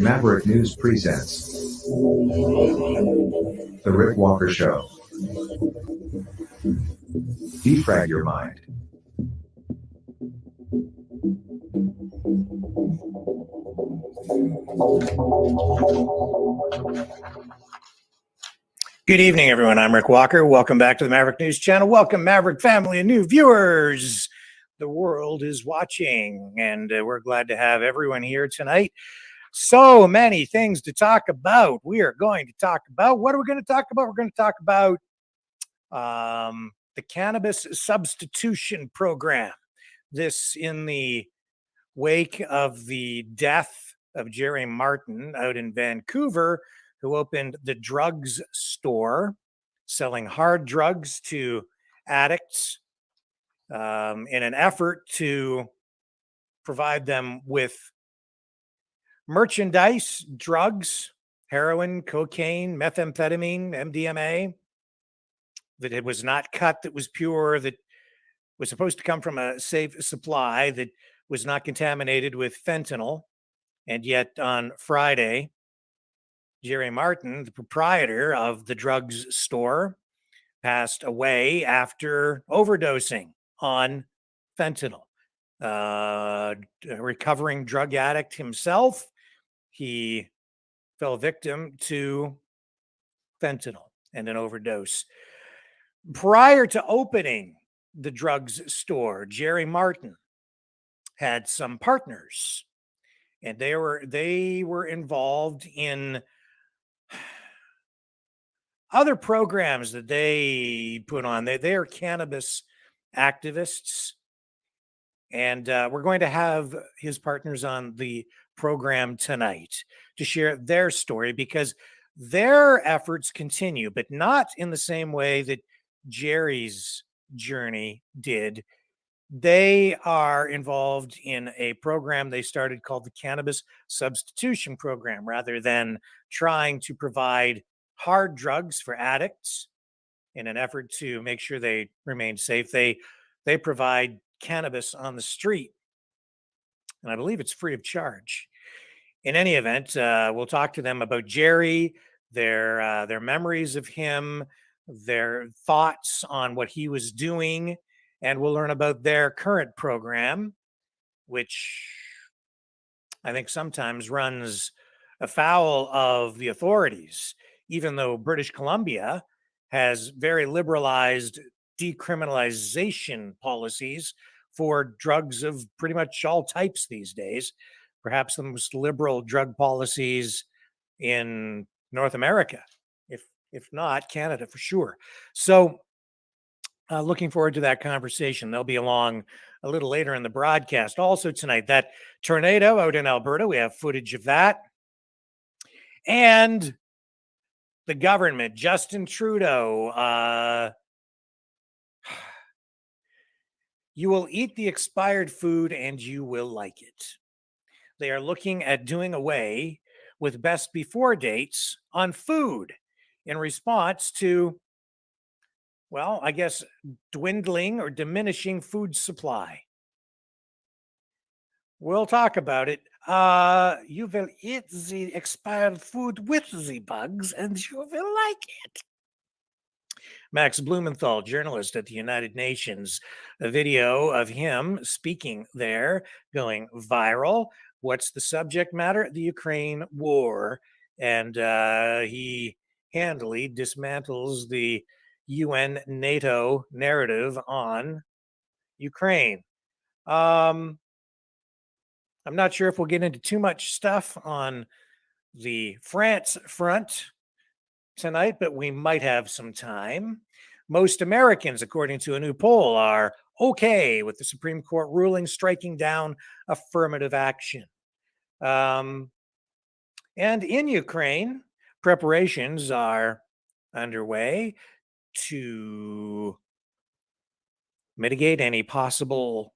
Maverick News presents The Rick Walker Show. Defrag your mind. Good evening, everyone. I'm Rick Walker. Welcome back to the Maverick News Channel. Welcome, Maverick family and new viewers. The world is watching, and we're glad to have everyone here tonight. So many things to talk about. We are going to talk about, what are we going to talk about? We're going to talk about the cannabis substitution program. This in the wake of the death of Jerry Martin out in Vancouver, who opened the drugs store, selling hard drugs to addicts in an effort to provide them with merchandise, drugs, heroin, cocaine, methamphetamine, MDMA, that it was not cut, that was pure, that was supposed to come from a safe supply, that was not contaminated with fentanyl. And yet on Friday, Jerry Martin, the proprietor of the drugs store, passed away after overdosing on fentanyl. A recovering drug addict himself, he fell victim to fentanyl and an overdose. Prior to opening the drugs store, Jerry Martin had some partners, and they were involved in other programs that they put on. They are cannabis activists, and we're going to have his partners on the program tonight to share their story, because their efforts continue, but not in the same way that Jerry's journey did. They are involved in a program they started called the Cannabis Substitution Program. Rather than trying to provide hard drugs for addicts in an effort to make sure they remain safe, they provide cannabis on the street, and I believe it's free of charge. In any event, we'll talk to them about Jerry, their memories of him, their thoughts on what he was doing, and we'll learn about their current program, which I think sometimes runs afoul of the authorities, even though British Columbia has very liberalized decriminalization policies for drugs of pretty much all types these days. Perhaps the most liberal drug policies in North America, if not Canada for sure. So looking forward to that conversation. They'll be along a little later in the broadcast. Also tonight, that tornado out in Alberta, we have footage of that. And the government, Justin Trudeau, you will eat the expired food and you will like it. They are looking at doing away with best before dates on food in response to, well, I guess, dwindling or diminishing food supply. We'll talk about it. You will eat the expired food with the bugs and you will like it. Max Blumenthal, journalist at the United Nations, a video of him speaking there going viral. What's the subject matter? The Ukraine war. And he handily dismantles the UN NATO narrative on Ukraine. I'm not sure if we'll get into too much stuff on the France front tonight, but we might have some time. Most Americans, according to a new poll, are okay with the Supreme Court ruling striking down affirmative action. And in Ukraine, preparations are underway to mitigate any possible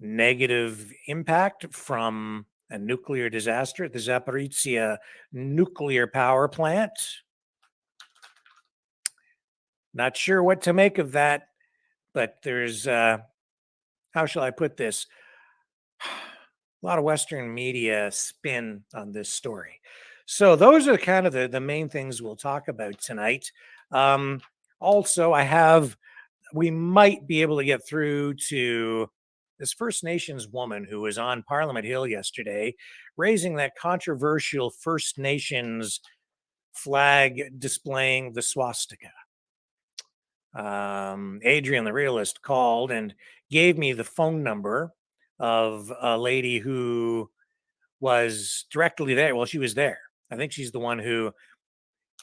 negative impact from a nuclear disaster at the Zaporizhzhia nuclear power plant. Not sure what to make of that, but there's, how shall I put this? a lot of Western media spin on this story. So those are kind of the main things we'll talk about tonight. Also, we might be able to get through to this First Nations woman who was on Parliament Hill yesterday, raising that controversial First Nations flag displaying the swastika. Adrian, the realist, called and gave me the phone number of a lady who was directly there. Well, she was there. I think she's the one who,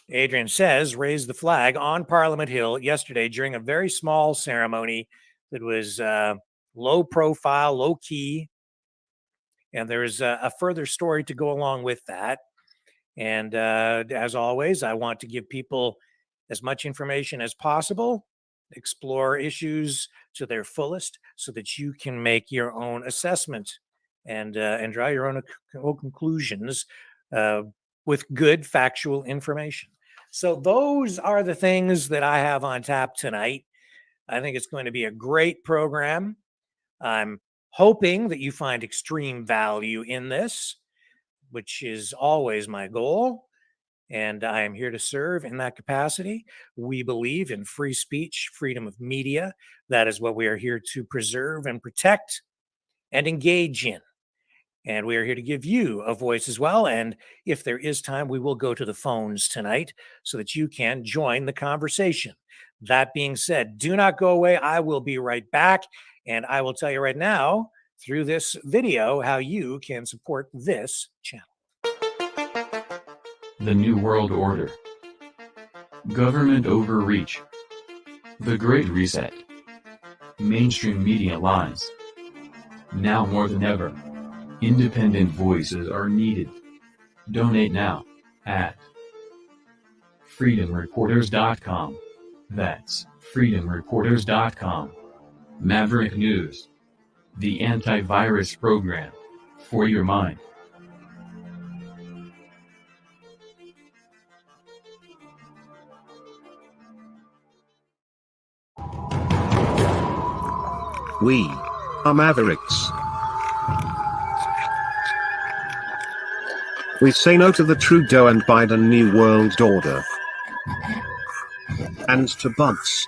Adrian says, raised the flag on Parliament Hill yesterday during a very small ceremony that was low profile, low key. And there's a further story to go along with that. And as always, I want to give people as much information as possible, explore issues to their fullest so that you can make your own assessment and draw your own conclusions with good factual information. So those are the things that I have on tap tonight. I think it's going to be a great program. I'm hoping that you find extreme value in this, which is always my goal. And I am here to serve in that capacity. We believe in free speech, freedom of media. That is what we are here to preserve and protect and engage in. And we are here to give you a voice as well. And if there is time, we will go to the phones tonight so that you can join the conversation. That being said, do not go away. I will be right back. And I will tell you right now through this video how you can support this channel. The New World Order. Government overreach. The Great Reset. Mainstream media lies. Now more than ever, independent voices are needed. Donate now at freedomreporters.com. That's freedomreporters.com. Maverick News. The antivirus program for your mind. We are Mavericks. We say no to the Trudeau and Biden New World Order. And to bugs.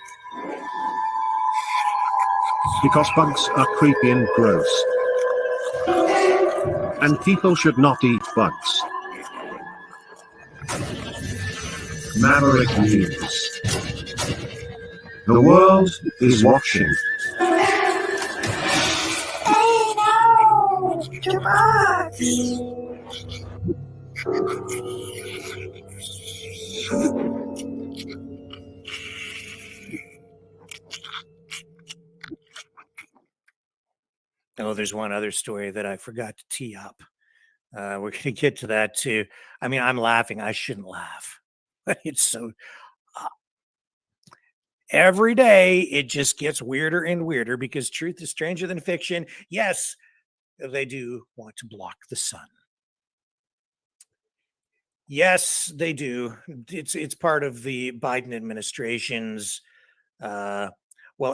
Because bugs are creepy and gross. And people should not eat bugs. Maverick News. The world is watching. Oh, there's one other story that I forgot to tee up. We're going to get to that too. I mean, I'm laughing. I shouldn't laugh. It's so every day it just gets weirder and weirder because truth is stranger than fiction. Yes, they do want to block the sun. Yes, they do. It's part of the Biden administration's well,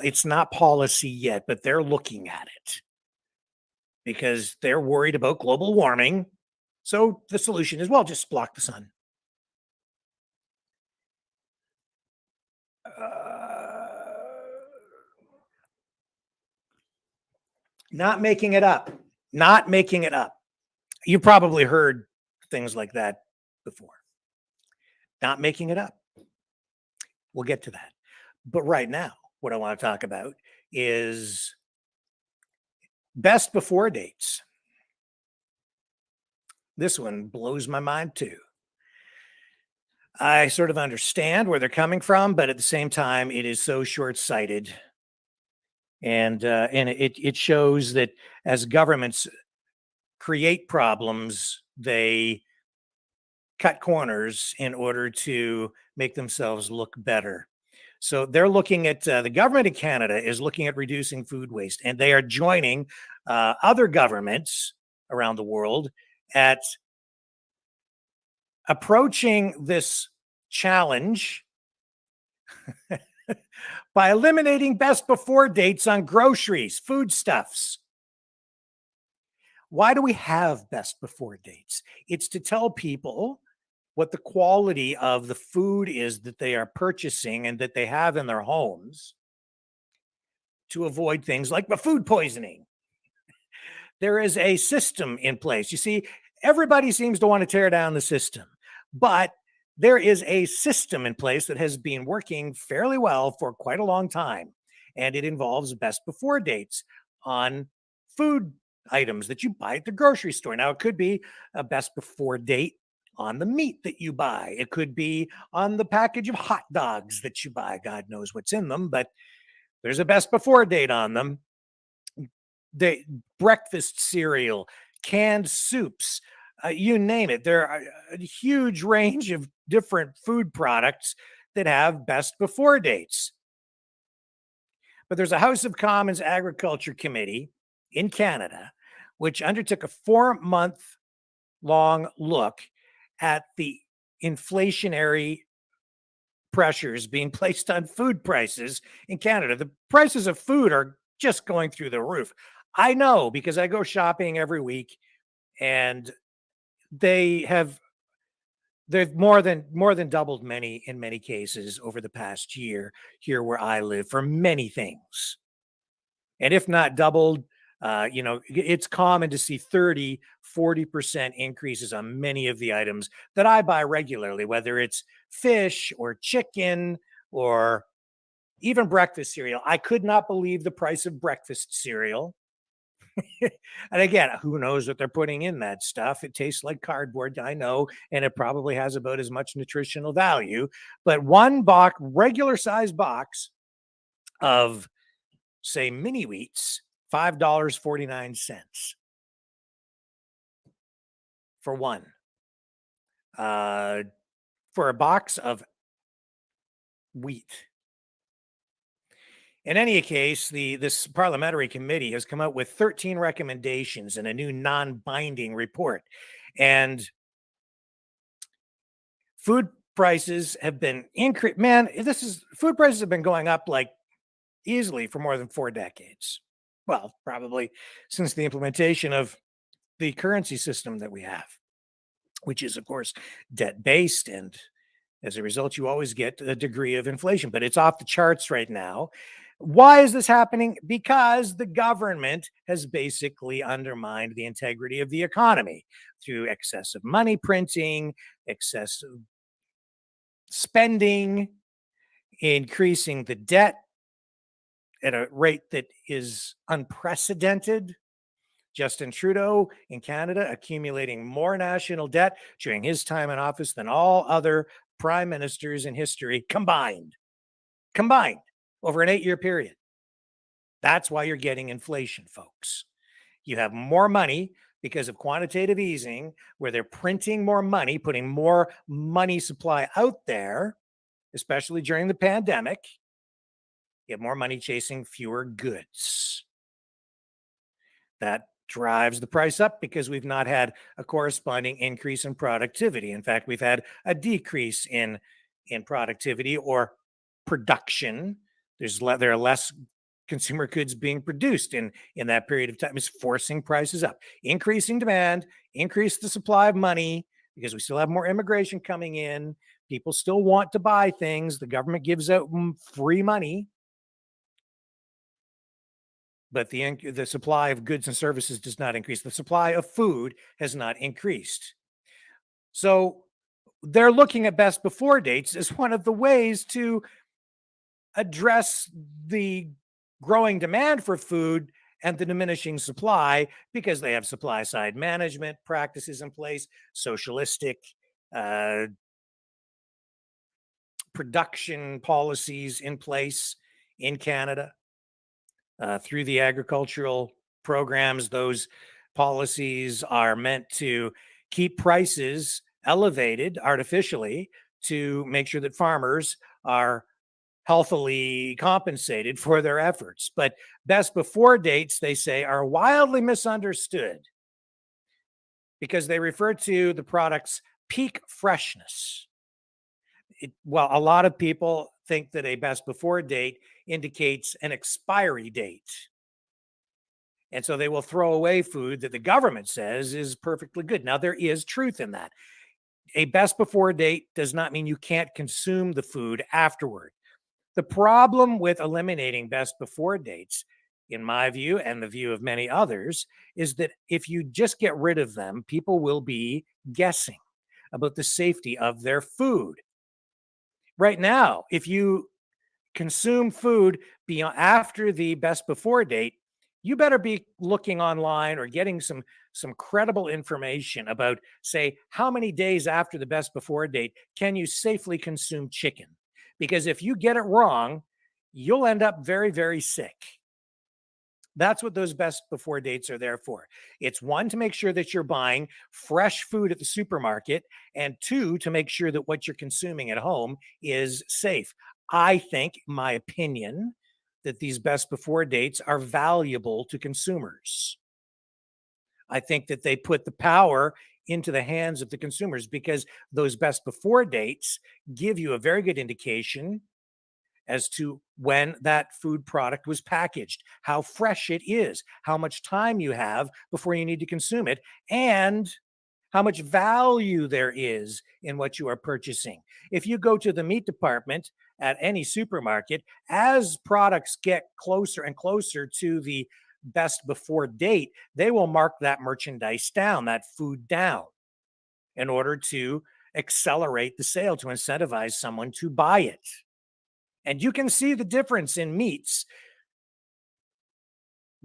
it's not policy yet, but they're looking at it because they're worried about global warming. So the solution is, well, just block the sun. Not making it up. Not making it up. You probably heard things like that before. Not making it up. We'll get to that. But right now, what I want to talk about is best before dates. This one blows my mind too. I sort of understand where they're coming from, but at the same time, it is so short-sighted. And it shows that as governments create problems, they cut corners in order to make themselves look better. So they're looking at the government of Canada is looking at reducing food waste, and they are joining other governments around the world at approaching this challenge by eliminating best before dates on groceries, foodstuffs. Why do we have best before dates? It's to tell people what the quality of the food is that they are purchasing and that they have in their homes to avoid things like the food poisoning. There is a system in place. You see, everybody seems to want to tear down the system, but there is a system in place that has been working fairly well for quite a long time. And it involves best before dates on food items that you buy at the grocery store. Now, it could be a best before date on the meat that you buy, it could be on the package of hot dogs that you buy. God knows what's in them, but there's a best before date on them. The breakfast cereal, canned soups, you name it. There are a huge range of different food products that have best before dates. But there's a House of Commons Agriculture Committee in Canada, which undertook a 4-month long look at the inflationary pressures being placed on food prices in Canada. The prices of food are just going through the roof. I know because I go shopping every week, and they've more than doubled in many cases over the past year here where I live for many things. And if not doubled, it's common to see 30-40% increases on many of the items that I buy regularly, whether it's fish or chicken or even breakfast cereal. I could not believe the price of breakfast cereal. And again, who knows what they're putting in that stuff? It tastes like cardboard, I know, and it probably has about as much nutritional value. But one box, regular size box of, say, mini wheats, $5.49 for one. For a box of wheat. In any case, this parliamentary committee has come out with 13 recommendations in a new non-binding report. And food prices have been increased. Man, food prices have been going up like easily for more than 4 decades. Well, probably since the implementation of the currency system that we have, which is, of course, debt-based. And as a result, you always get a degree of inflation, but it's off the charts right now. Why is this happening? Because the government has basically undermined the integrity of the economy through excessive money printing, excessive spending, increasing the debt at a rate that is unprecedented. Justin Trudeau in Canada accumulating more national debt during his time in office than all other prime ministers in history combined over an 8-year period. That's why you're getting inflation, folks. You have more money because of quantitative easing, where they're printing more money, putting more money supply out there, especially during the pandemic. You have more money chasing fewer goods. That drives the price up because we've not had a corresponding increase in productivity. In fact, we've had a decrease in productivity or production. There are less consumer goods being produced in that period of time. Is forcing prices up, increasing demand, increase the supply of money because we still have more immigration coming in. People still want to buy things. The government gives out free money, but the supply of goods and services does not increase. The supply of food has not increased. So they're looking at best before dates as one of the ways to address the growing demand for food and the diminishing supply, because they have supply side management practices in place, socialistic production policies in place in Canada. Through the agricultural programs, those policies are meant to keep prices elevated artificially to make sure that farmers are healthily compensated for their efforts. But best before dates, they say, are wildly misunderstood because they refer to the product's peak freshness. Well, a lot of people think that a best before date indicates an expiry date. And so they will throw away food that the government says is perfectly good. Now, there is truth in that. A best before date does not mean you can't consume the food afterward. The problem with eliminating best before dates, in my view and the view of many others, is that if you just get rid of them, people will be guessing about the safety of their food. Right now, if you consume food beyond after the best before date, you better be looking online or getting some credible information about, say, how many days after the best before date can you safely consume chicken? Because if you get it wrong, you'll end up very, very sick. That's what those best before dates are there for. It's one, to make sure that you're buying fresh food at the supermarket, and two, to make sure that what you're consuming at home is safe. I think, my opinion, that these best before dates are valuable to consumers. I think that they put the power into the hands of the consumers, because those best before dates give you a very good indication as to when that food product was packaged, how fresh it is, how much time you have before you need to consume it, and how much value there is in what you are purchasing. If you go to the meat department at any supermarket, as products get closer and closer to the best before date, they will mark that merchandise down, that food down, in order to accelerate the sale, to incentivize someone to buy it. And you can see the difference in meats.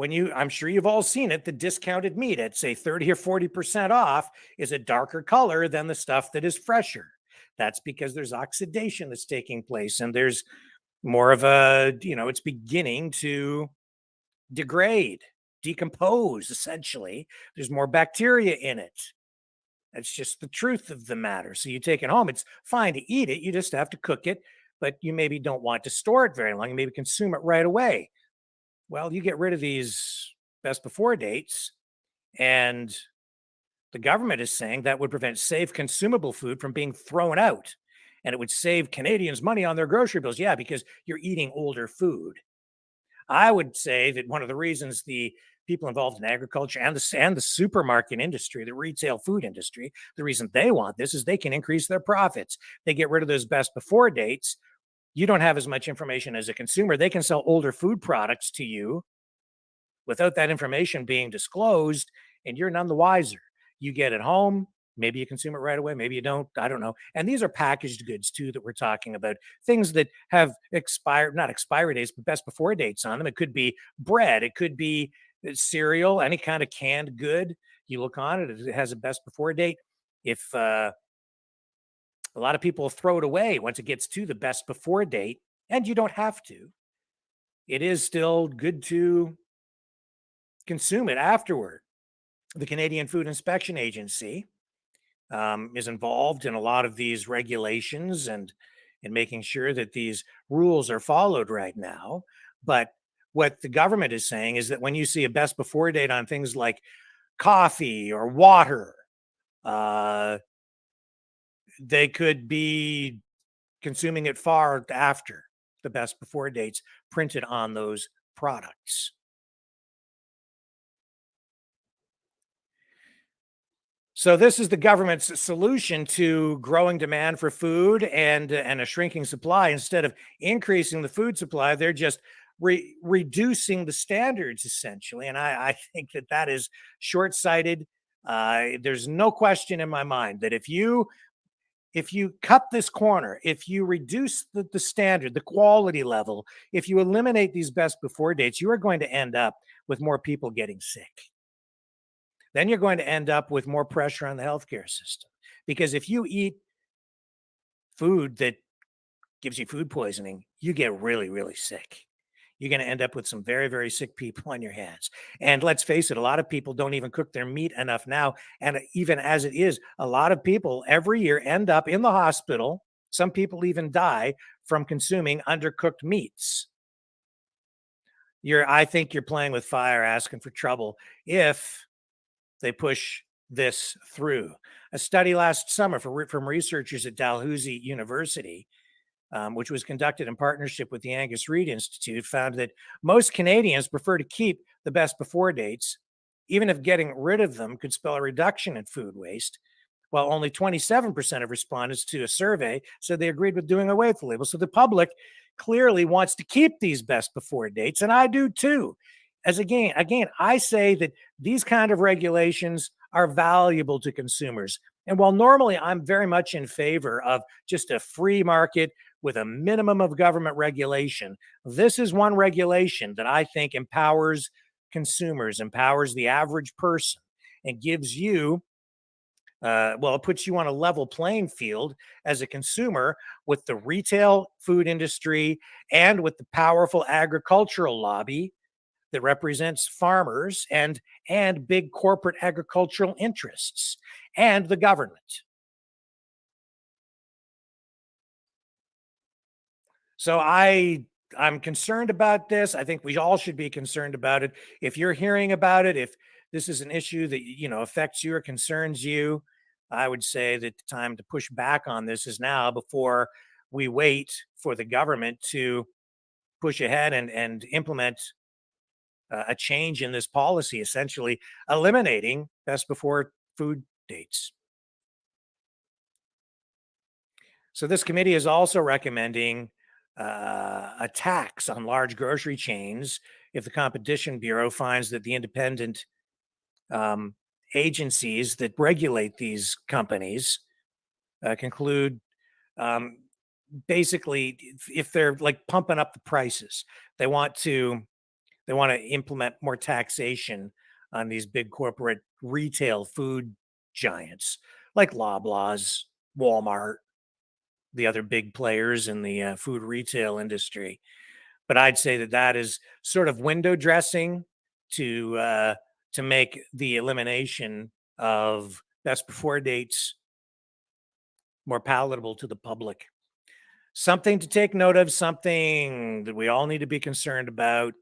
I'm sure you've all seen it, the discounted meat at, say, 30 or 40% off is a darker color than the stuff that is fresher. That's because there's oxidation that's taking place, and there's more of it's beginning to degrade, decompose, essentially. There's more bacteria in it. That's just the truth of the matter. So you take it home, it's fine to eat it. You just have to cook it, but you maybe don't want to store it very long. You maybe consume it right away. Well, you get rid of these best before dates, and the government is saying that would prevent safe consumable food from being thrown out. And it would save Canadians money on their grocery bills. Yeah, because you're eating older food. I would say that one of the reasons the people involved in agriculture and the supermarket industry, the retail food industry, the reason they want this is they can increase their profits. They get rid of those best before dates. You don't have as much information as a consumer. They can sell older food products to you without that information being disclosed, and you're none the wiser. You get it home. Maybe you consume it right away. Maybe you don't. I don't know. And these are packaged goods too that we're talking about. Things that have not expiry dates, but best before dates on them. It could be bread. It could be cereal, any kind of canned good. You look on it, it has a best before date. If a lot of people throw it away once it gets to the best before date, and you don't have to. It is still good to consume it afterward. The Canadian Food Inspection Agency is involved in a lot of these regulations and in making sure that these rules are followed right now. But what the government is saying is that when you see a best before date on things like coffee or water, they could be consuming it far after the best before dates printed on those products. So this is the government's solution to growing demand for food and a shrinking supply. Instead of increasing the food supply, they're just reducing the standards, essentially. And I think that is short-sighted. There's no question in my mind that if you cut this corner, if you reduce the standard, the quality level, if you eliminate these best before dates, you are going to end up with more people getting sick. Then you're going to end up with more pressure on the healthcare system. Because if you eat food that gives you food poisoning, you get really, really sick. You're going to end up with some very, very sick people on your hands. And let's face it, a lot of people don't even cook their meat enough now. And even as it is, a lot of people every year end up in the hospital. Some people even die from consuming undercooked meats. I think you're playing with fire, asking for trouble if they push this through. A study last summer from researchers at Dalhousie University which was conducted in partnership with the Angus Reid Institute, found that most Canadians prefer to keep the best before dates, even if getting rid of them could spell a reduction in food waste. While only 27% of respondents to a survey said they agreed with doing away with the label. So the public clearly wants to keep these best before dates, and I do too. As again, I say that these kind of regulations are valuable to consumers. And while normally I'm very much in favor of just a free market with a minimum of government regulation, this is one regulation that I think empowers consumers, empowers the average person, and gives you it puts you on a level playing field as a consumer with the retail food industry and with the powerful agricultural lobby that represents farmers and big corporate agricultural interests and the government. So I'm concerned about this. I think we all should be concerned about it. If you're hearing about it, if this is an issue that affects you or concerns you, I would say that the time to push back on this is now, before we wait for the government to push ahead and implement a change in this policy, essentially eliminating best before food dates. So this committee is also recommending a tax on large grocery chains if the Competition Bureau finds that the independent agencies that regulate these companies conclude basically if they're like pumping up the prices, they want to implement more taxation on these big corporate retail food giants like Loblaws, Walmart, the other big players in the food retail industry. But I'd say that is sort of window dressing to make the elimination of best before dates more palatable to the public. Something to take note of, something that we all need to be concerned about.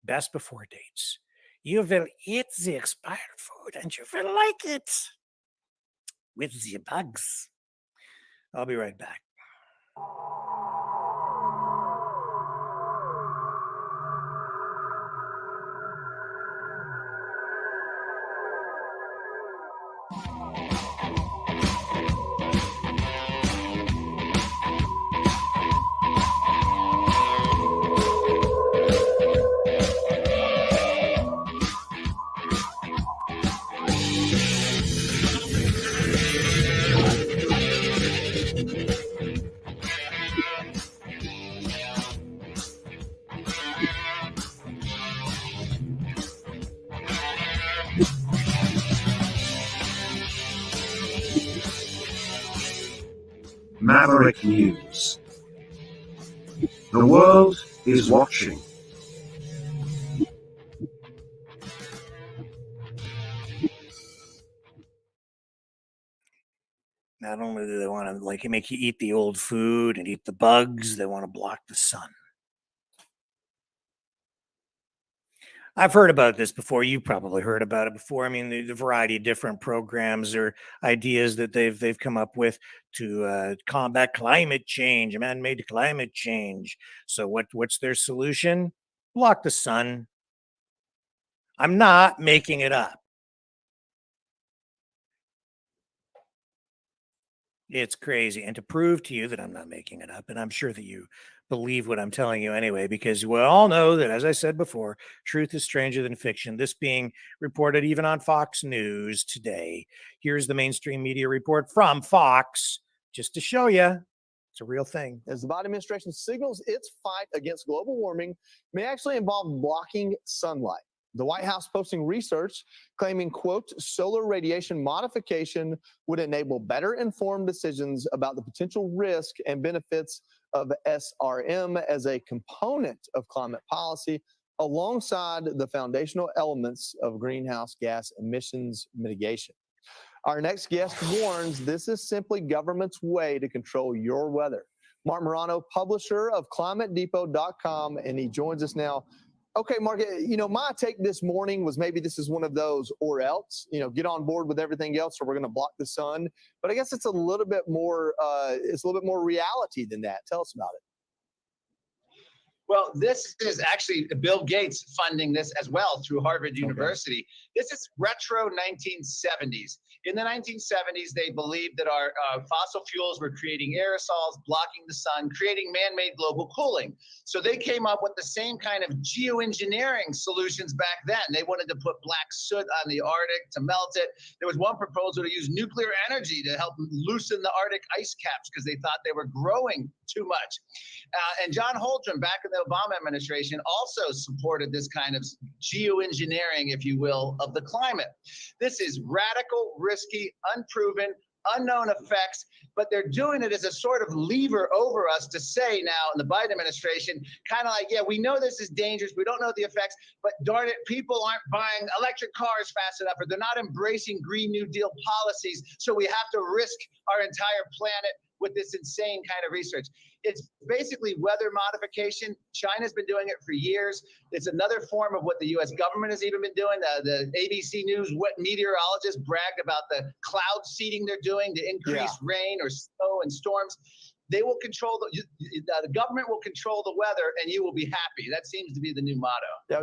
Best before dates. You will eat the expired food and you will like it with the bugs. I'll be right back. Maverick News. The world is watching. Not only do they want to make you eat the old food and eat the bugs, they want to block the sun. I've heard about this before. You probably heard about it before. I mean, the variety of different programs or ideas that they've come up with to combat climate change, man-made climate change. So what's their solution? Block the sun. I'm not making it up. It's crazy. And to prove to you that I'm not making it up, and I'm sure that you believe what I'm telling you anyway, because we all know that, as I said before, truth is stranger than fiction. This being reported even on Fox News today. Here's the mainstream media report from Fox, just to show you it's a real thing. As the Biden administration signals its fight against global warming may actually involve blocking sunlight. The White House posting research claiming, quote, solar radiation modification would enable better informed decisions about the potential risk and benefits of SRM as a component of climate policy, alongside the foundational elements of greenhouse gas emissions mitigation. Our next guest warns this is simply government's way to control your weather. Mark Morano, publisher of ClimateDepot.com, and he joins us now. Okay, Mark, my take this morning was maybe this is one of those or else, get on board with everything else or we're going to block the sun. But I guess it's a little bit more, reality than that. Tell us about it. Well, this is actually Bill Gates funding this as well through Harvard University. This is retro 1970s. In the 1970s, they believed that our fossil fuels were creating aerosols, blocking the sun, creating man-made global cooling. So they came up with the same kind of geoengineering solutions back then. They wanted to put black soot on the Arctic to melt it. There was one proposal to use nuclear energy to help loosen the Arctic ice caps because they thought they were growing too much. And John Holdren, back in the Obama administration, also supported this kind of geoengineering, if you will, of the climate. This is radical, risky, unproven, unknown effects, but they're doing it as a sort of lever over us to say now in the Biden administration, kind of like, yeah, we know this is dangerous. We don't know the effects, but darn it, people aren't buying electric cars fast enough, or they're not embracing Green New Deal policies. So we have to risk our entire planet with this insane kind of research. It's basically weather modification. China's been doing it for years. It's another form of what the U.S. government has even been doing. The ABC News meteorologists bragged about the cloud seeding they're doing to increase rain or snow and storms. They will control the government will control the weather, and you will be happy. That seems to be the new motto. Yeah, I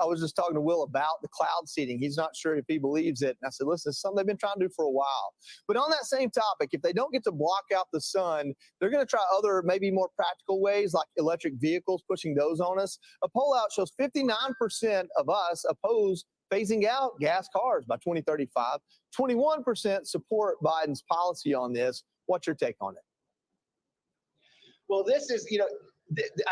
was just talking to Will about the cloud seeding. He's not sure if he believes it. And I said, listen, it's something they've been trying to do for a while. But on that same topic, if they don't get to block out the sun, they're going to try other, maybe more practical ways, like electric vehicles, pushing those on us. A poll out shows 59% of us oppose phasing out gas cars by 2035. 21% support Biden's policy on this. What's your take on it? Well, this is,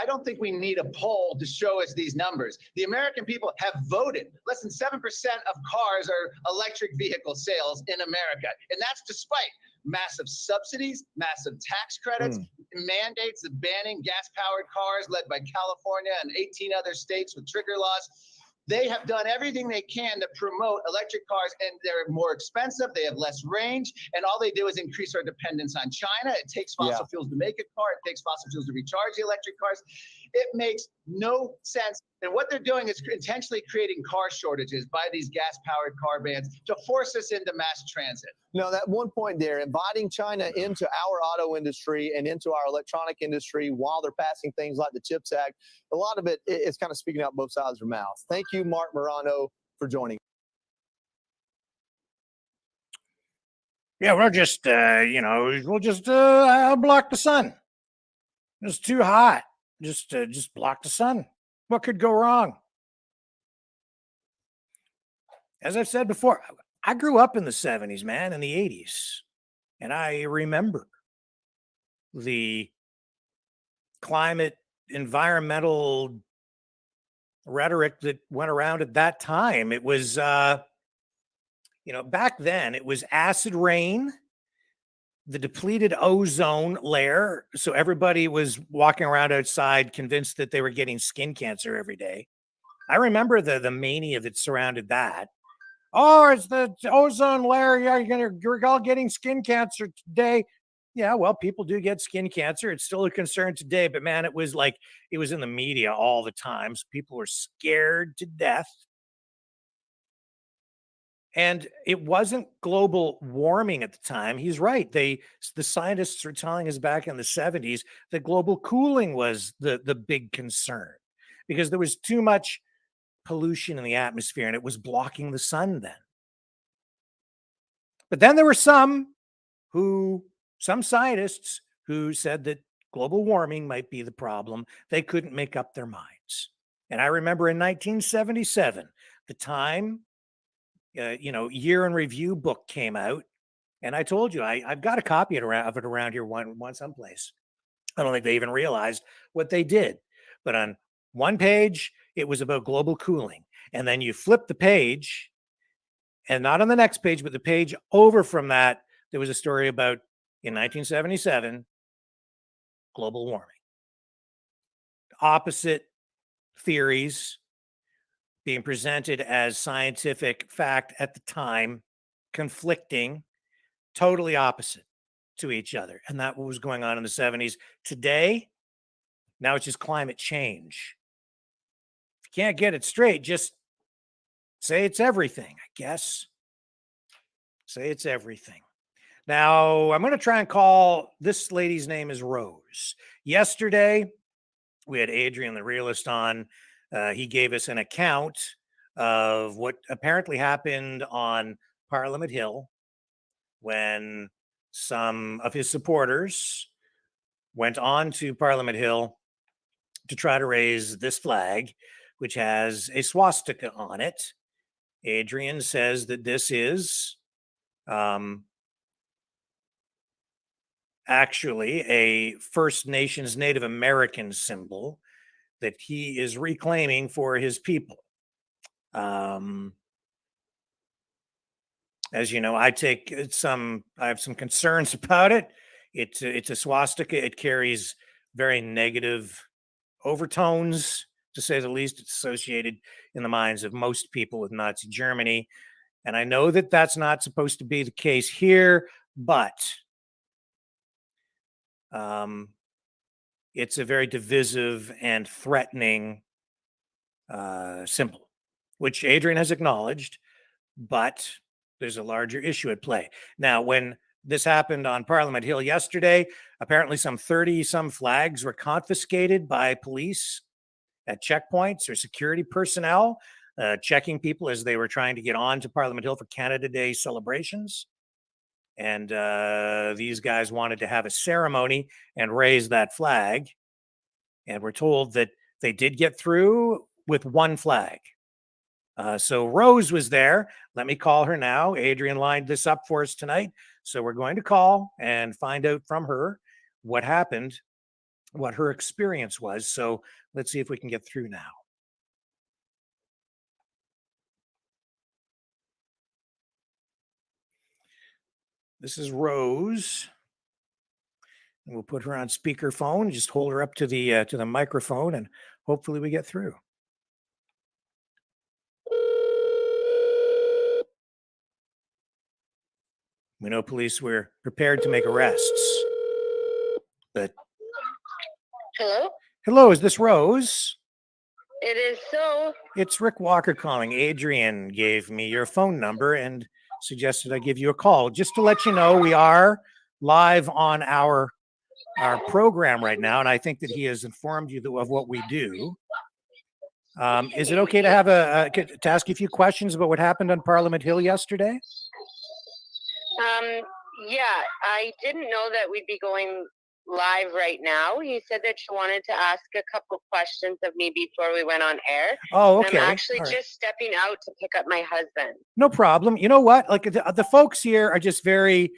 I don't think we need a poll to show us these numbers. The American people have voted. Less than 7% of cars are electric vehicle sales in America. And that's despite massive subsidies, massive tax credits, mandates of banning gas-powered cars led by California and 18 other states with trigger laws. They have done everything they can to promote electric cars, and they're more expensive. They have less range, and all they do is increase our dependence on China. It takes fossil fuels to make a car. It takes fossil fuels to recharge the electric cars. It makes no sense. And what they're doing is intentionally creating car shortages by these gas-powered car bans to force us into mass transit. No, that one point there, inviting China into our auto industry and into our electronic industry while they're passing things like the CHIPS Act, a lot of it is kind of speaking out both sides of their mouth. Thank you, Mark Morano, for joining. Yeah, we'll just, block the sun. It's too hot. Just block the sun. What could go wrong? As I've said before, I grew up in the 70s, man, in the 80s. And I remember the climate environmental rhetoric that went around at that time. It was, back then it was acid rain, the depleted ozone layer. So everybody was walking around outside convinced that they were getting skin cancer every day. I remember the mania that surrounded that. Oh, it's the ozone layer. Yeah, you're all getting skin cancer today. Yeah, well, people do get skin cancer. It's still a concern today, but man, it was in the media all the time. So people were scared to death. And it wasn't global warming at the time. He's right. The scientists were telling us back in the 70s that global cooling was the big concern because there was too much pollution in the atmosphere and it was blocking the sun then. But then there were some scientists who said that global warming might be the problem. They couldn't make up their minds. And I remember in 1977, the Time year in review book came out, and I told you I've got a copy of it around here one someplace. I don't think they even realized what they did, but on one page it was about global cooling, and then you flip the page, and not on the next page, but the page over from that, there was a story about in 1977 global warming. Opposite theories being presented as scientific fact at the time, conflicting, totally opposite to each other. And that was going on in the 70s. Today, now it's just climate change. If you can't get it straight, just say it's everything, I guess. Say it's everything. Now, I'm going to try and call, this lady's name is Rose. Yesterday, we had Adrian, the realist, on. He gave us an account of what apparently happened on Parliament Hill when some of his supporters went on to Parliament Hill to try to raise this flag, which has a swastika on it. Adrian says that this is actually a First Nations Native American symbol that he is reclaiming for his people. As you know, I have some concerns about it. It's a swastika. It carries very negative overtones, to say the least. It's associated in the minds of most people with Nazi Germany. And I know that that's not supposed to be the case here, but it's a very divisive and threatening symbol, which Adrian has acknowledged, but there's a larger issue at play. Now, when this happened on Parliament Hill yesterday, apparently some 30-some flags were confiscated by police at checkpoints or security personnel, checking people as they were trying to get on to Parliament Hill for Canada Day celebrations. And these guys wanted to have a ceremony and raise that flag. And we're told that they did get through with one flag. So Rose was there. Let me call her now. Adrian lined this up for us tonight. So we're going to call and find out from her what happened, what her experience was. So let's see if we can get through now. This is Rose. And we'll put her on speakerphone. Just hold her up to the microphone, and hopefully we get through. We know police were prepared to make arrests, but Hello, is this Rose? it is so. It's Rick Walker calling. Adrian gave me your phone number and suggested I give you a call. Just to let you know, we are live on our program right now, and I think that he has informed you of what we do. Is it okay to have to ask you a few questions about what happened on Parliament Hill yesterday? Yeah, I didn't know that we'd be going live right now. You said that you wanted to ask a couple questions of me before we went on air. Oh, okay. I'm actually All right. just stepping out to pick up my husband. No problem. You know what? Like the folks here are just very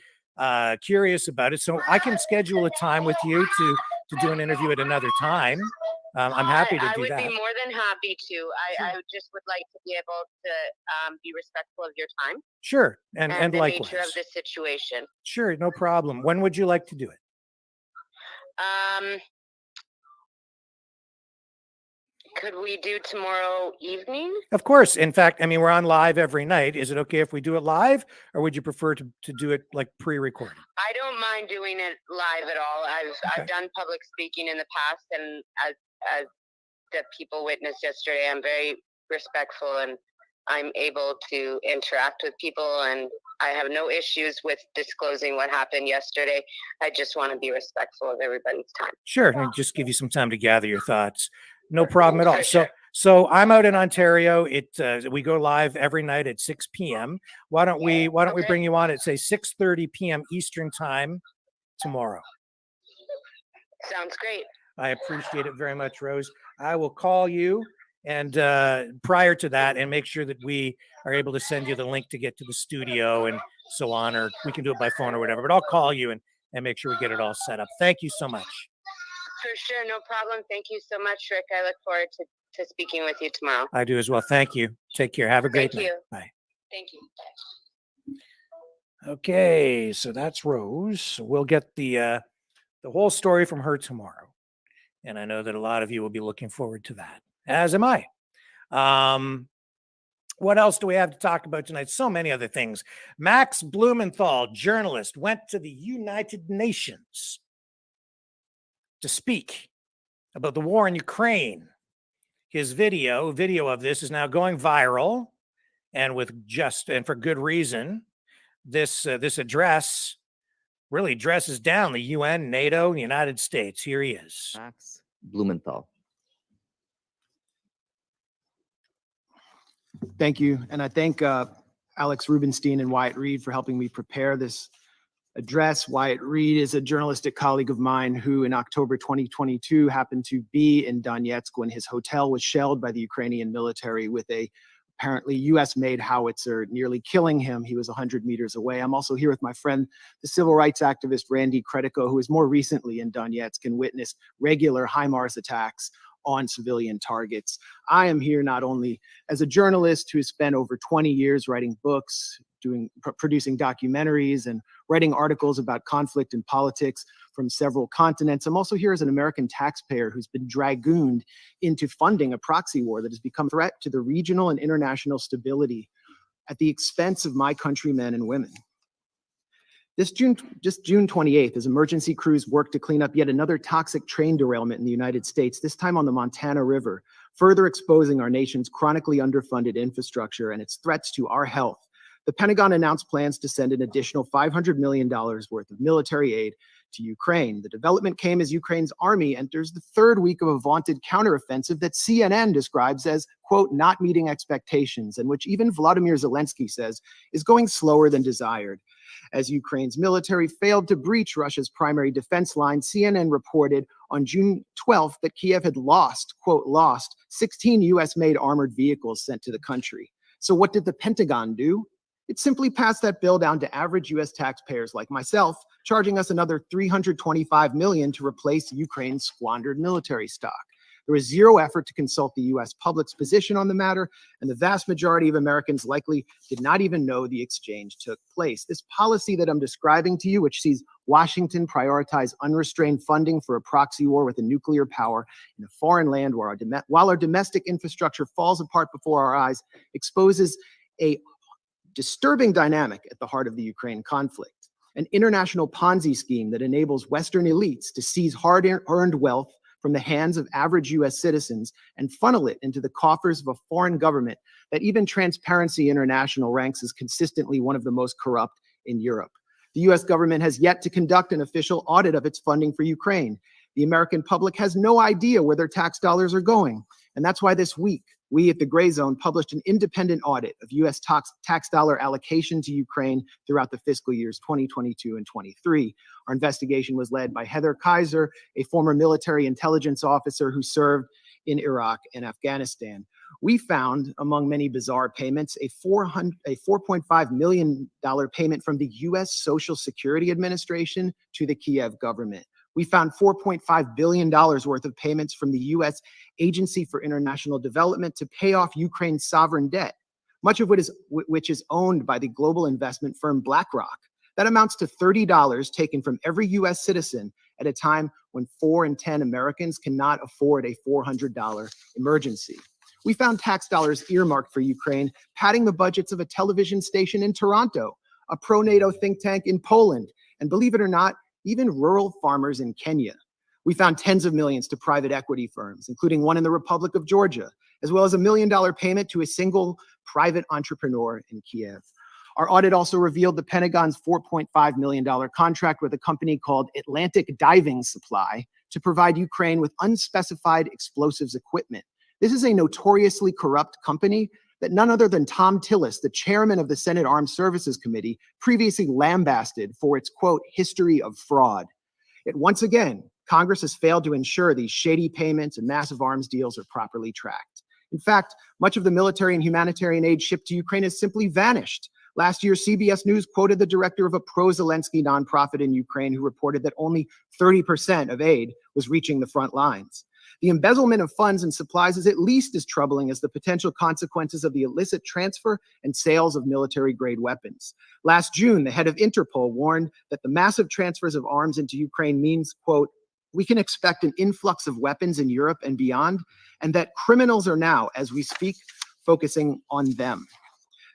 curious about it, so I can schedule a time with you to do an interview at another time. I'm happy to I do would that. be more than happy to. I just would like to be able to be respectful of your time. Sure, and the likewise. nature of the situation. Sure, no problem. When would you like to do it? Could we do tomorrow evening? Of course. In fact, I mean, we're on live every night. Is it okay if we do it live, or would you prefer to do it like pre-recorded? I don't mind doing it live at all. I've done public speaking in the past, and as the people witnessed yesterday, I'm very respectful and I'm able to interact with people, and I have no issues with disclosing what happened yesterday. I just want to be respectful of everybody's time. Sure, and just give you some time to gather your thoughts. No problem at all. For sure. So I'm out in Ontario. We go live every night at 6 p.m. Why don't we bring you on at say 6:30 p.m. Eastern time tomorrow? Sounds great. I appreciate it very much, Rose. I will call you and prior to that and make sure that we are able to send you the link to get to the studio and so on, or we can do it by phone or whatever, but I'll call you and make sure we get it all set up. Thank you so much. For sure, no problem. Thank you so much, Rick. I look forward to speaking with you tomorrow. I do as well. Thank you. Take care. Have a great night. You. Bye. Thank you. Okay, so that's Rose. We'll get the whole story from her tomorrow. And I know that a lot of you will be looking forward to that, as am I. What else do we have to talk about tonight? So many other things. Max Blumenthal, journalist, went to the United Nations to speak about the war in Ukraine. his video of this is now going viral, and for good reason. This address really dresses down the UN, NATO, and the United States. Here he is. Max Blumenthal. Thank you. And I thank Alex Rubenstein and Wyatt Reed for helping me prepare this address. Wyatt Reed is a journalistic colleague of mine who in October 2022 happened to be in Donetsk when his hotel was shelled by the Ukrainian military with a apparently US-made howitzer, nearly killing him. He was 100 meters away. I'm also here with my friend, the civil rights activist Randy Credico, who is more recently in Donetsk and witnessed regular HIMARS attacks on civilian targets. I am here not only as a journalist who has spent over 20 years writing books, producing documentaries, and writing articles about conflict and politics from several continents. I'm also here as an American taxpayer who's been dragooned into funding a proxy war that has become a threat to the regional and international stability at the expense of my countrymen and women. June 28th, as emergency crews worked to clean up yet another toxic train derailment in the United States, this time on the Montana River, further exposing our nation's chronically underfunded infrastructure and its threats to our health, the Pentagon announced plans to send an additional $500 million worth of military aid to Ukraine. The development came as Ukraine's army enters the third week of a vaunted counteroffensive that CNN describes as, quote, not meeting expectations, and which even Volodymyr Zelensky says is going slower than desired. As Ukraine's military failed to breach Russia's primary defense line, CNN reported on June 12th that Kiev had lost, quote, lost 16 US-made armored vehicles sent to the country. So what did the Pentagon do? It simply passed that bill down to average US taxpayers like myself, charging us another $325 million to replace Ukraine's squandered military stock. There was zero effort to consult the US public's position on the matter, and the vast majority of Americans likely did not even know the exchange took place. This policy that I'm describing to you, which sees Washington prioritize unrestrained funding for a proxy war with a nuclear power in a foreign land while our domestic infrastructure falls apart before our eyes, exposes a disturbing dynamic at the heart of the Ukraine conflict, an international Ponzi scheme that enables Western elites to seize hard-earned wealth from the hands of average US citizens and funnel it into the coffers of a foreign government that even Transparency International ranks as consistently one of the most corrupt in Europe. The US government has yet to conduct an official audit of its funding for Ukraine. The American public has no idea where their tax dollars are going. And that's why this week, we at the Gray Zone published an independent audit of US tax dollar allocation to Ukraine throughout the fiscal years 2022 and 23. Our investigation was led by Heather Kaiser, a former military intelligence officer who served in Iraq and Afghanistan. We found, among many bizarre payments, a $4.5 million payment from the US Social Security Administration to the Kiev government. We found $4.5 billion worth of payments from the US Agency for International Development to pay off Ukraine's sovereign debt, much of which is owned by the global investment firm BlackRock. That amounts to $30 taken from every US citizen at a time when 4 in 10 Americans cannot afford a $400 emergency. We found tax dollars earmarked for Ukraine, padding the budgets of a television station in Toronto, a pro-NATO think tank in Poland, and believe it or not, even rural farmers in Kenya. We found tens of millions to private equity firms, including one in the Republic of Georgia, as well as $1 million payment to a single private entrepreneur in Kiev. Our audit also revealed the Pentagon's $4.5 million contract with a company called Atlantic Diving Supply to provide Ukraine with unspecified explosives equipment. This is a notoriously corrupt company that none other than Tom Tillis, the chairman of the Senate Armed Services Committee, previously lambasted for its, quote, history of fraud. Yet once again, Congress has failed to ensure these shady payments and massive arms deals are properly tracked. In fact, much of the military and humanitarian aid shipped to Ukraine has simply vanished. Last year, CBS News quoted the director of a pro-Zelensky nonprofit in Ukraine who reported that only 30% of aid was reaching the front lines. The embezzlement of funds and supplies is at least as troubling as the potential consequences of the illicit transfer and sales of military-grade weapons. Last June, the head of Interpol warned that the massive transfers of arms into Ukraine means, quote, we can expect an influx of weapons in Europe and beyond, and that criminals are now, as we speak, focusing on them.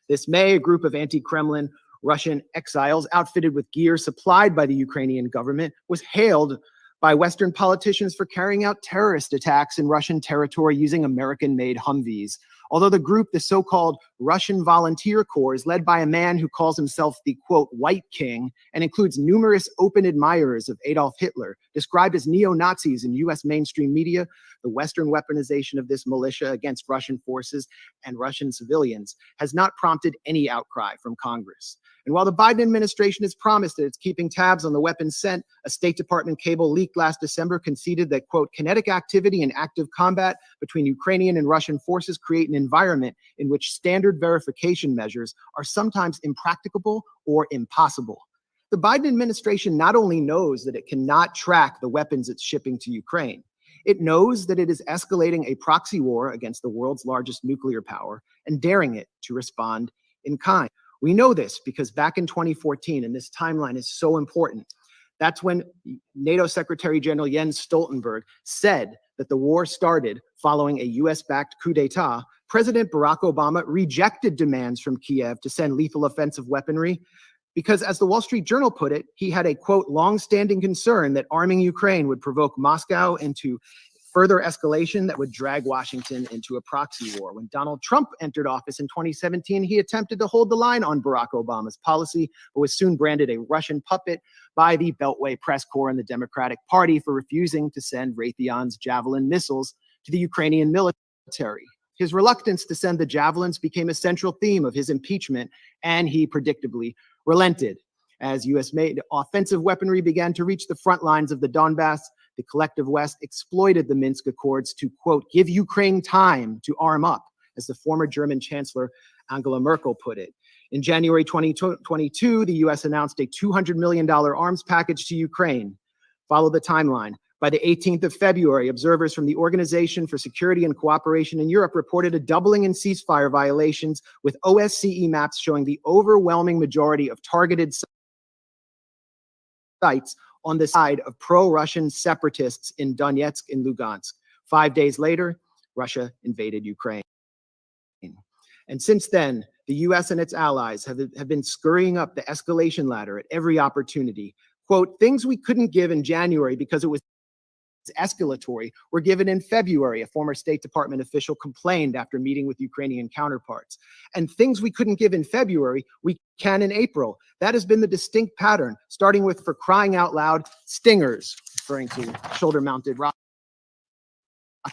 This May, a group of anti-Kremlin Russian exiles outfitted with gear supplied by the Ukrainian government was hailed by Western politicians for carrying out terrorist attacks in Russian territory using American-made Humvees. Although the group, the so-called Russian Volunteer Corps, is led by a man who calls himself the, quote, White King, and includes numerous open admirers of Adolf Hitler, described as neo-Nazis in U.S. mainstream media, the Western weaponization of this militia against Russian forces and Russian civilians has not prompted any outcry from Congress. And while the Biden administration has promised that it's keeping tabs on the weapons sent, a State Department cable leaked last December conceded that, quote, kinetic activity and active combat between Ukrainian and Russian forces create an environment in which standard verification measures are sometimes impracticable or impossible. The Biden administration not only knows that it cannot track the weapons it's shipping to Ukraine, it knows that it is escalating a proxy war against the world's largest nuclear power and daring it to respond in kind. We know this because back in 2014, and this timeline is so important, that's when NATO Secretary General Jens Stoltenberg said that the war started following a US-backed coup d'etat. President Barack Obama rejected demands from Kiev to send lethal offensive weaponry because, as the Wall Street Journal put it, he had a, quote, long-standing concern that arming Ukraine would provoke Moscow into further escalation that would drag Washington into a proxy war. When Donald Trump entered office in 2017, he attempted to hold the line on Barack Obama's policy, but was soon branded a Russian puppet by the Beltway press corps and the Democratic Party for refusing to send Raytheon's Javelin missiles to the Ukrainian military. His reluctance to send the Javelins became a central theme of his impeachment, and he predictably relented. As US-made offensive weaponry began to reach the front lines of the Donbass, the collective West exploited the Minsk Accords to, quote, give Ukraine time to arm up, as the former German Chancellor Angela Merkel put it. In January 2022, the US announced a $200 million arms package to Ukraine. Follow the timeline. By the 18th of February, observers from the Organization for Security and Cooperation in Europe reported a doubling in ceasefire violations, with OSCE maps showing the overwhelming majority of targeted sites on the side of pro-Russian separatists in Donetsk and Lugansk. 5 days later, Russia invaded Ukraine. And since then, the US and its allies have been scurrying up the escalation ladder at every opportunity. Quote, things we couldn't give in January because it was escalatory were given in February, a former State Department official complained after meeting with Ukrainian counterparts. And things we couldn't give in February, we can in April. That has been the distinct pattern, starting with, for crying out loud, Stingers, referring to shoulder-mounted rockets.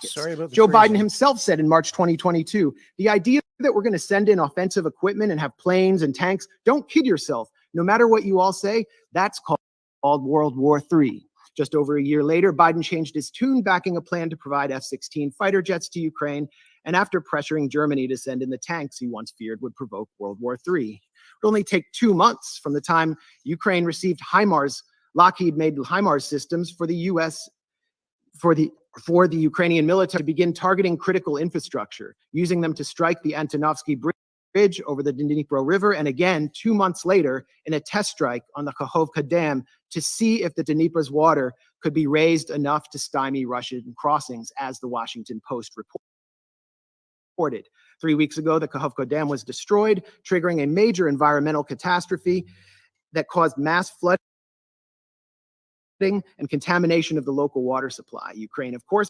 Sorry about the Joe Biden freezing. himself said in March 2022, the idea that we're going to send in offensive equipment and have planes and tanks, don't kid yourself. No matter what you all say, that's called World War III. Just over a year later, Biden changed his tune, backing a plan to provide F-16 fighter jets to Ukraine, and after pressuring Germany to send in the tanks he once feared would provoke World War III. It would only take 2 months from the time Ukraine received HIMARS, Lockheed-made HIMARS systems for the U.S. for the Ukrainian military to begin targeting critical infrastructure, using them to strike the Antonovsky Bridge over the Dnipro River, and again 2 months later in a test strike on the Kakhovka Dam to see if the Dnipro's water could be raised enough to stymie Russian crossings, as the Washington Post reported. 3 weeks ago, the Kakhovka Dam was destroyed, triggering a major environmental catastrophe that caused mass flooding and contamination of the local water supply. Ukraine, of course,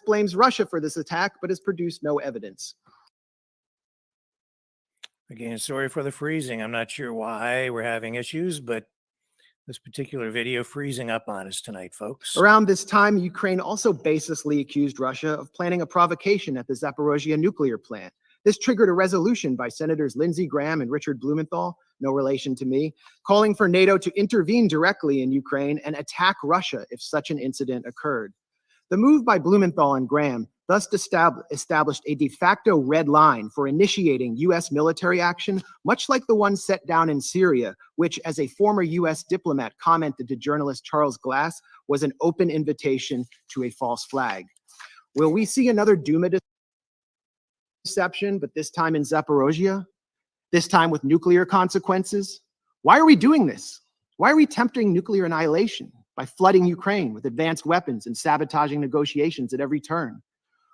blames Russia for this attack, but has produced no evidence. Again, sorry for the freezing. I'm not sure why we're having issues, but this particular video freezing up on us tonight, folks. Around this time, Ukraine also baselessly accused Russia of planning a provocation at the Zaporozhye nuclear plant. This triggered a resolution by Senators Lindsey Graham and Richard Blumenthal, no relation to me, calling for NATO to intervene directly in Ukraine and attack Russia if such an incident occurred. The move by Blumenthal and Graham thus established a de facto red line for initiating U.S. military action, much like the one set down in Syria, which, as a former U.S. diplomat commented to journalist Charles Glass, was an open invitation to a false flag. Will we see another Duma deception, but this time in Zaporozhye? This time with nuclear consequences? Why are we doing this? Why are we tempting nuclear annihilation by flooding Ukraine with advanced weapons and sabotaging negotiations at every turn?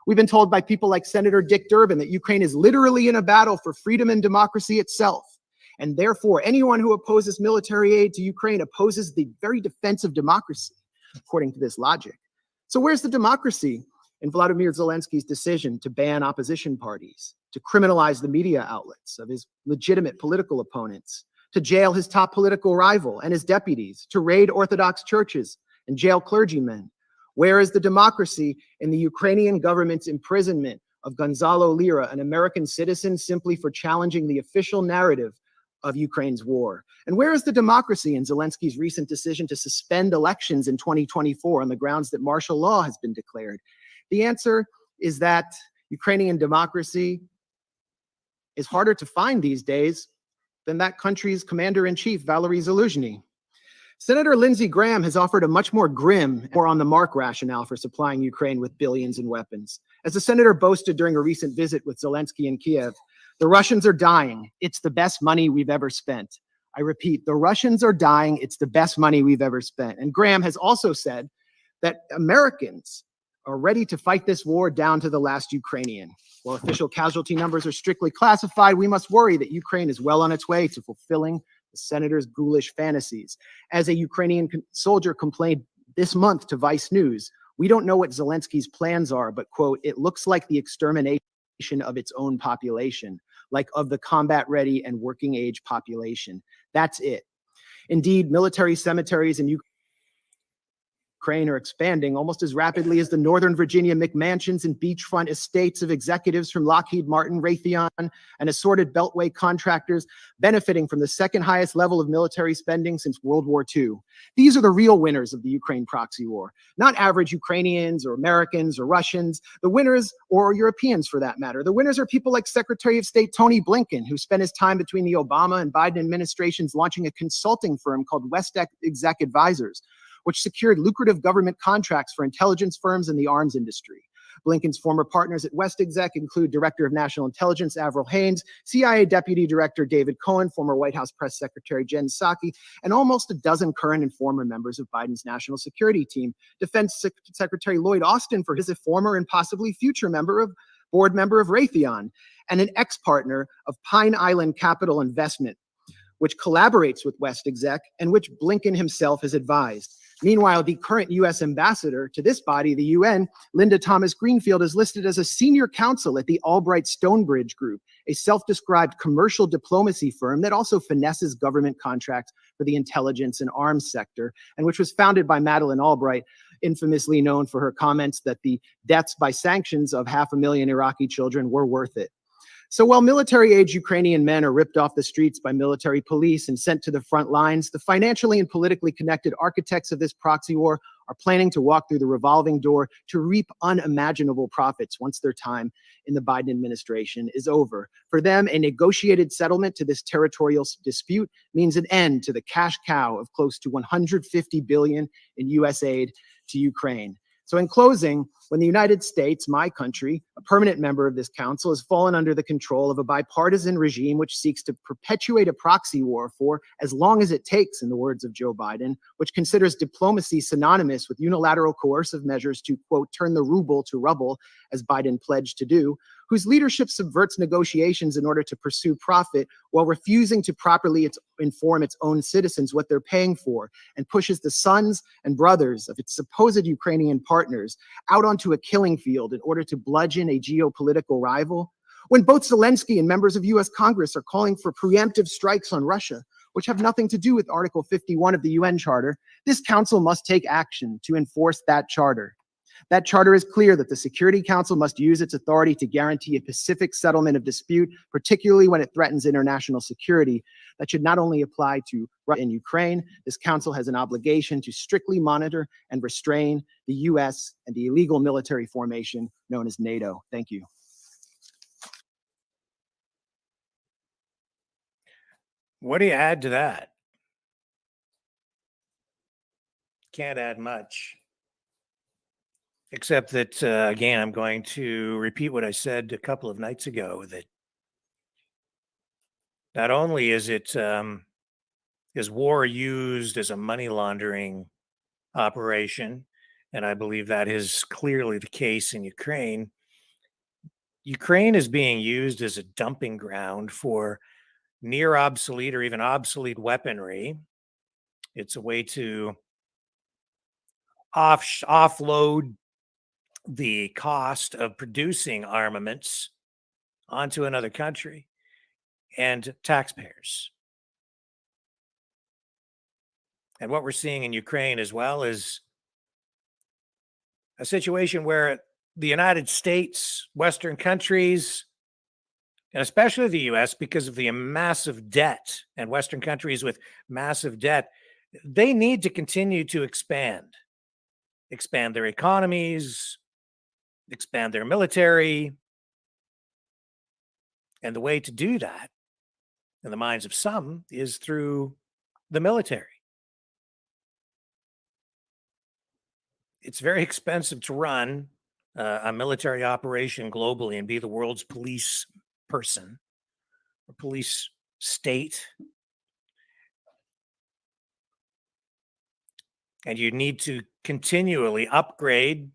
We've been told by people like Senator Dick Durbin that Ukraine is literally in a battle for freedom and democracy itself. And therefore, anyone who opposes military aid to Ukraine opposes the very defense of democracy. according to this logic. So where's the democracy in Vladimir Zelensky's decision to ban opposition parties, to criminalize the media outlets of his legitimate political opponents, to jail his top political rival and his deputies, to raid Orthodox churches and jail clergymen? Where is the democracy in the Ukrainian government's imprisonment of Gonzalo Lira, an American citizen, simply for challenging the official narrative of Ukraine's war? And where is the democracy in Zelensky's recent decision to suspend elections in 2024 on the grounds that martial law has been declared? The answer is that Ukrainian democracy is harder to find these days than that country's commander-in-chief, Valery Zaluzhny. Senator Lindsey Graham has offered a much more grim, more on the mark rationale for supplying Ukraine with billions in weapons. As the senator boasted during a recent visit with Zelensky in Kiev, the Russians are dying. It's the best money we've ever spent. I repeat, the Russians are dying. It's the best money we've ever spent. And Graham has also said that Americans are ready to fight this war down to the last Ukrainian. While official casualty numbers are strictly classified, we must worry that Ukraine is well on its way to fulfilling the senator's ghoulish fantasies. As a Ukrainian soldier complained this month to Vice News, we don't know what Zelensky's plans are, but, quote, it looks like the extermination of its own population, like of the combat-ready and working-age population. That's it. Indeed, military cemeteries in Ukraine are expanding almost as rapidly as the Northern Virginia McMansions and beachfront estates of executives from Lockheed Martin, Raytheon, and assorted Beltway contractors benefiting from the second highest level of military spending since World War II. These are the real winners of the Ukraine proxy war, not average Ukrainians or Americans or Russians. The winners, or Europeans for that matter, the winners are people like Secretary of State Tony Blinken, who spent his time between the Obama and Biden administrations launching a consulting firm called West Exec Advisors, which secured lucrative government contracts for intelligence firms in the arms industry. Blinken's former partners at West Exec include Director of National Intelligence Avril Haines, CIA Deputy Director David Cohen, former White House Press Secretary Jen Psaki, and almost a dozen current and former members of Biden's national security team. Defense Secretary Lloyd Austin, for his former and possibly future board member of Raytheon, and an ex-partner of Pine Island Capital Investment, which collaborates with West Exec and which Blinken himself has advised. Meanwhile, the current U.S. ambassador to this body, the UN, Linda Thomas Greenfield, is listed as a senior counsel at the Albright Stonebridge Group, a self-described commercial diplomacy firm that also finesses government contracts for the intelligence and arms sector, and which was founded by Madeleine Albright, infamously known for her comments that the deaths by sanctions of 500,000 Iraqi children were worth it. So while military-age Ukrainian men are ripped off the streets by military police and sent to the front lines, the financially and politically connected architects of this proxy war are planning to walk through the revolving door to reap unimaginable profits once their time in the Biden administration is over. For them, a negotiated settlement to this territorial dispute means an end to the cash cow of close to $150 billion in U.S. aid to Ukraine. So in closing, when the United States, my country, a permanent member of this council, has fallen under the control of a bipartisan regime which seeks to perpetuate a proxy war for as long as it takes, in the words of Joe Biden, which considers diplomacy synonymous with unilateral coercive measures to, quote, turn the ruble to rubble, as Biden pledged to do, whose leadership subverts negotiations in order to pursue profit while refusing to properly inform its own citizens what they're paying for, and pushes the sons and brothers of its supposed Ukrainian partners out onto a killing field in order to bludgeon a geopolitical rival, when both Zelensky and members of U.S. Congress are calling for preemptive strikes on Russia, which have nothing to do with Article 51 of the UN Charter, this council must take action to enforce that charter. That charter is clear that the Security Council must use its authority to guarantee a pacific settlement of dispute, particularly when it threatens international security. That should not only apply to Russia and Ukraine. This council has an obligation to strictly monitor and restrain the U.S. and the illegal military formation known as NATO. Thank you. What do you add to that? Can't add much. Except that, again, I'm going to repeat what I said a couple of nights ago, that not only is war used as a money laundering operation, and I believe that is clearly the case in Ukraine, Ukraine is being used as a dumping ground for near obsolete or even obsolete weaponry. It's a way to offload the cost of producing armaments onto another country and taxpayers. And what we're seeing in Ukraine as well is a situation where the United States, Western countries, and especially the US, because of the massive debt, and Western countries with massive debt, they need to continue to expand their economies, expand their military. And the way to do that, in the minds of some, is through the military. It's very expensive to run a military operation globally and be the world's police person or police state. And you need to continually upgrade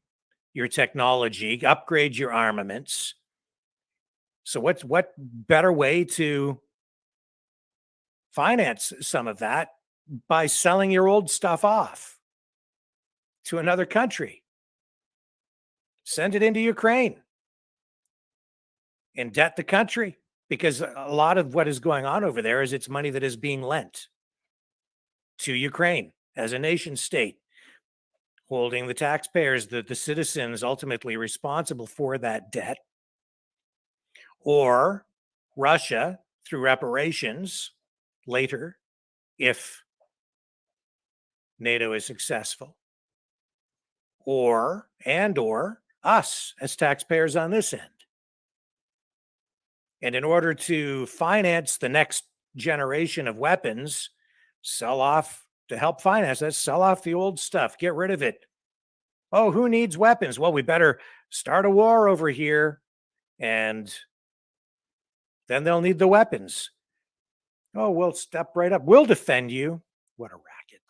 your technology, upgrade your armaments. So what better way to finance some of that by selling your old stuff off to another country? Send it into Ukraine. Indebt the country, because a lot of what is going on over there is it's money that is being lent to Ukraine as a nation state, holding the taxpayers, the citizens ultimately responsible for that debt. Or Russia, through reparations later, if NATO is successful, or us as taxpayers on this end. And in order to finance the next generation of weapons, sell off, to help finance that, sell off the old stuff, get rid of it. Oh, who needs weapons? Well, we better start a war over here, and then they'll need the weapons. Oh, we'll step right up. We'll defend you. What a racket.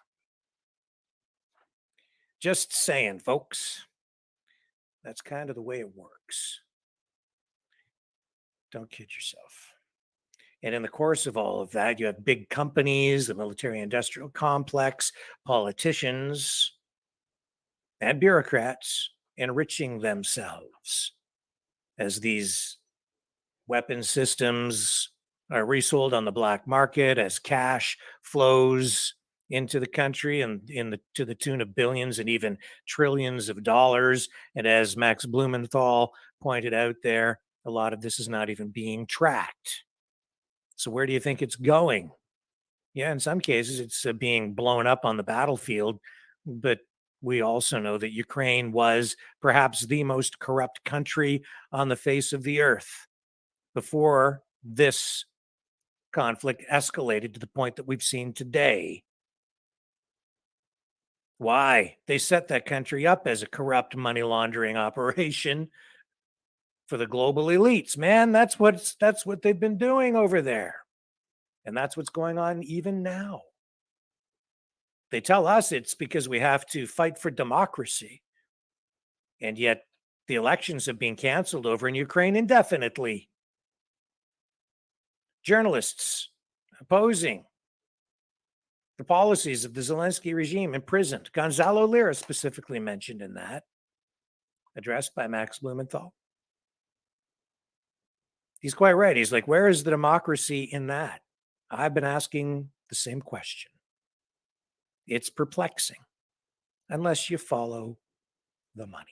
Just saying, folks. That's kind of the way it works. Don't kid yourself. And in the course of all of that, you have big companies, the military industrial complex, politicians, and bureaucrats enriching themselves as these weapon systems are resold on the black market, as cash flows into the country and to the tune of billions and even trillions of dollars. And as Max Blumenthal pointed out there, a lot of this is not even being tracked. So where do you think it's going? Yeah, in some cases, it's being blown up on the battlefield. But we also know that Ukraine was perhaps the most corrupt country on the face of the earth before this conflict escalated to the point that we've seen today. Why? They set that country up as a corrupt money laundering operation for the global elites. Man, that's what they've been doing over there. And that's what's going on even now. They tell us it's because we have to fight for democracy. And yet the elections have been canceled over in Ukraine indefinitely. Journalists opposing the policies of the Zelensky regime imprisoned. Gonzalo Lira specifically mentioned in that, addressed by Max Blumenthal. He's quite right. He's like, where is the democracy in that? I've been asking the same question. It's perplexing unless you follow the money.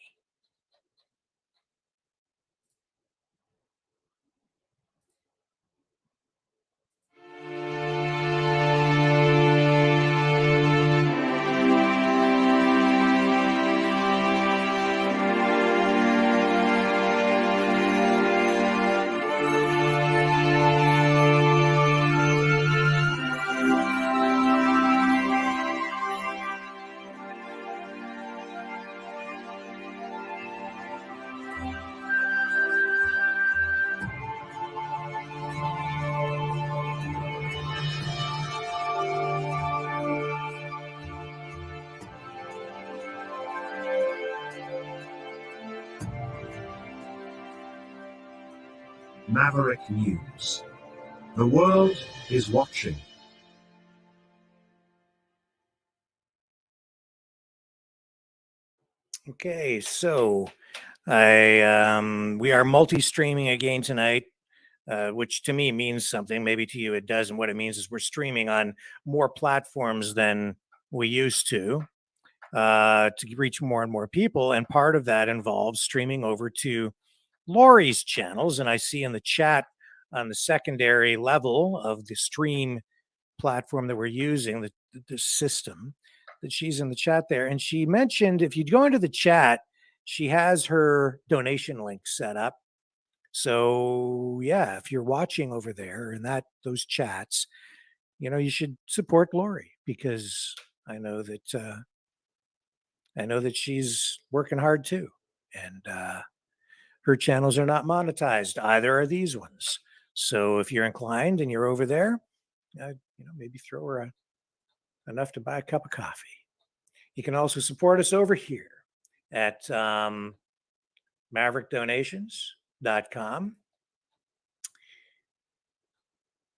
Maverick News. The world is watching. Okay, so we are multi-streaming again tonight, which to me means something. Maybe to you it doesn't. What it means is we're streaming on more platforms than we used to reach more and more people, and part of that involves streaming over to Lori's channels. And I see in the chat on the secondary level of the stream platform that we're using, the system, that she's in the chat there. And she mentioned if you go into the chat, she has her donation link set up. So yeah, if you're watching over there in those chats, you should support Lori, because I know that she's working hard too, and her channels are not monetized. Either are these ones. So if you're inclined and you're over there, maybe throw her enough to buy a cup of coffee. You can also support us over here at maverickdonations.com.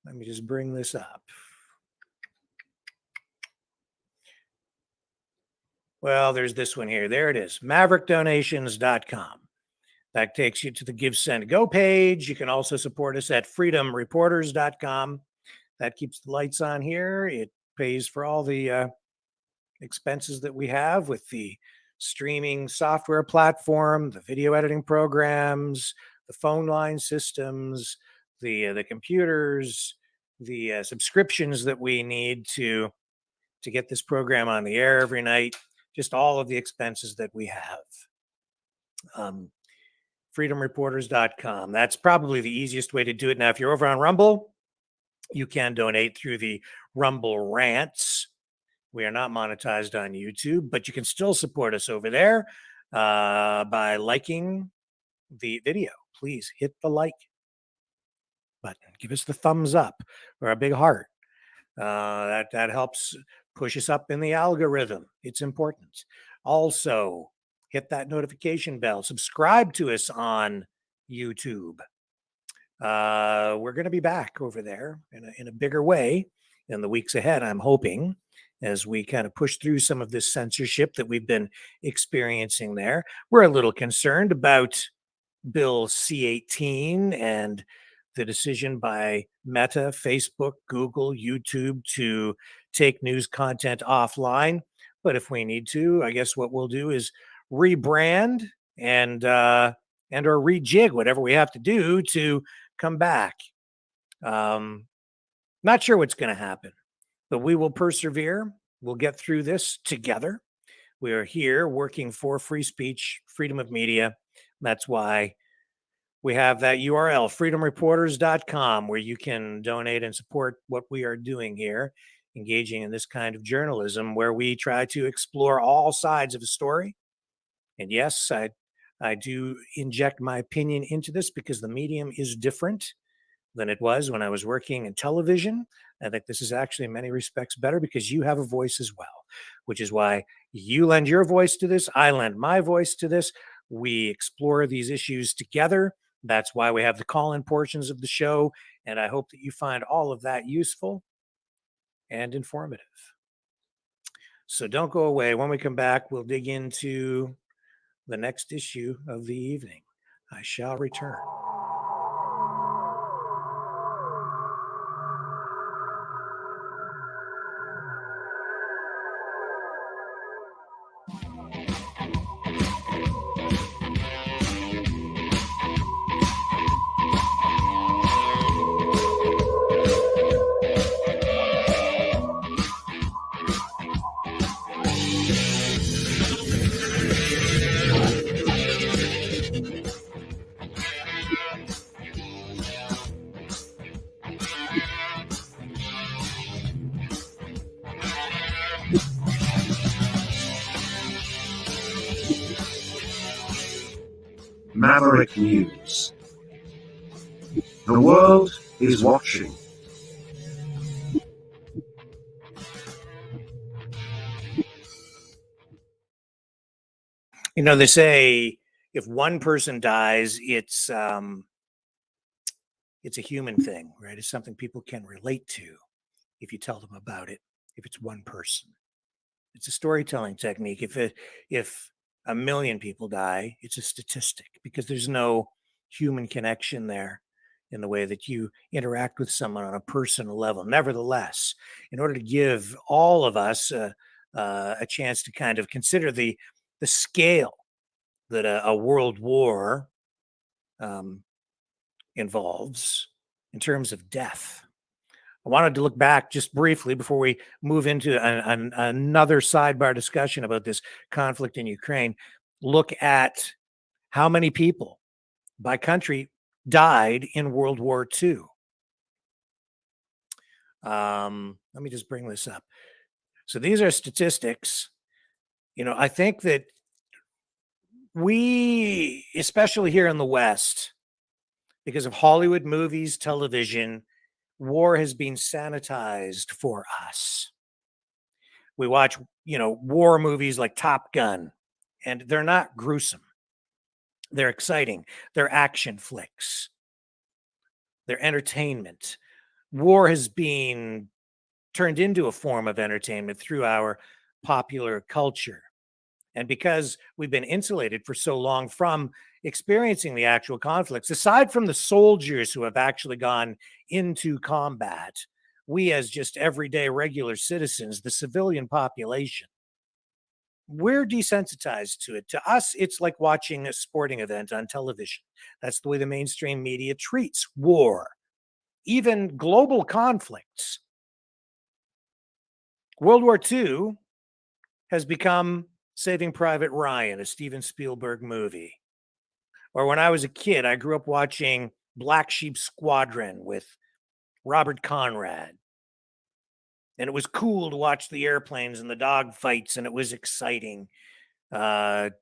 Let me just bring this up. Well, there's this one here. There it is, maverickdonations.com. That takes you to the Give, Send, Go page. You can also support us at freedomreporters.com. That keeps the lights on here. It pays for all the expenses that we have with the streaming software platform, the video editing programs, the phone line systems, the computers, the subscriptions that we need to get this program on the air every night, just all of the expenses that we have. Freedomreporters.com. That's probably the easiest way to do it. Now, if you're over on Rumble, you can donate through the Rumble Rants. We are not monetized on YouTube, but you can still support us over there by liking the video. Please hit the like button. Give us the thumbs up or a big heart. That helps push us up in the algorithm. It's important. Also, hit that notification bell. Subscribe to us on YouTube. We're going to be back over there in a bigger way in the weeks ahead, I'm hoping, as we kind of push through some of this censorship that we've been experiencing there. We're a little concerned about Bill C-18 and the decision by Meta, Facebook, Google, YouTube to take news content offline. But if we need to, I guess what we'll do is rebrand and or rejig whatever we have to do to come back. Not sure what's going to happen, but we will persevere. We'll get through this together. We are here working for free speech, freedom of media. That's why we have that URL, freedomreporters.com, where you can donate and support what we are doing here, engaging in this kind of journalism where we try to explore all sides of a story. And yes, I do inject my opinion into this because the medium is different than it was when I was working in television. I think this is actually in many respects better because you have a voice as well, which is why you lend your voice to this. I lend my voice to this. We explore these issues together. That's why we have the call-in portions of the show. And I hope that you find all of that useful and informative. So don't go away. When we come back, we'll dig into the next issue of the evening. I shall return. Maverick News. The world is watching. They say if one person dies, it's a human thing, right? It's something people can relate to if you tell them about it. If it's one person, it's a storytelling technique. If 1 million people die, it's a statistic because there's no human connection there in the way that you interact with someone on a personal level. Nevertheless, in order to give all of us a chance to kind of consider the scale that a world war involves in terms of death, I wanted to look back just briefly before we move into another sidebar discussion about this conflict in Ukraine. Look at how many people by country died in World War II. Let me just bring this up. So these are statistics. I think that we, especially here in the West, because of Hollywood movies, television, war has been sanitized for us. We watch, war movies like Top Gun, and they're not gruesome. They're exciting. They're action flicks. They're entertainment. War has been turned into a form of entertainment through our popular culture. And because we've been insulated for so long from experiencing the actual conflicts, aside from the soldiers who have actually gone into combat, we as just everyday regular citizens, the civilian population, we're desensitized to it. To us, it's like watching a sporting event on television. That's the way the mainstream media treats war, even global conflicts. World War II has become Saving Private Ryan, a Steven Spielberg movie. Or when I was a kid, I grew up watching Black Sheep Squadron with Robert Conrad. And it was cool to watch the airplanes and the dog fights, and it was exciting. And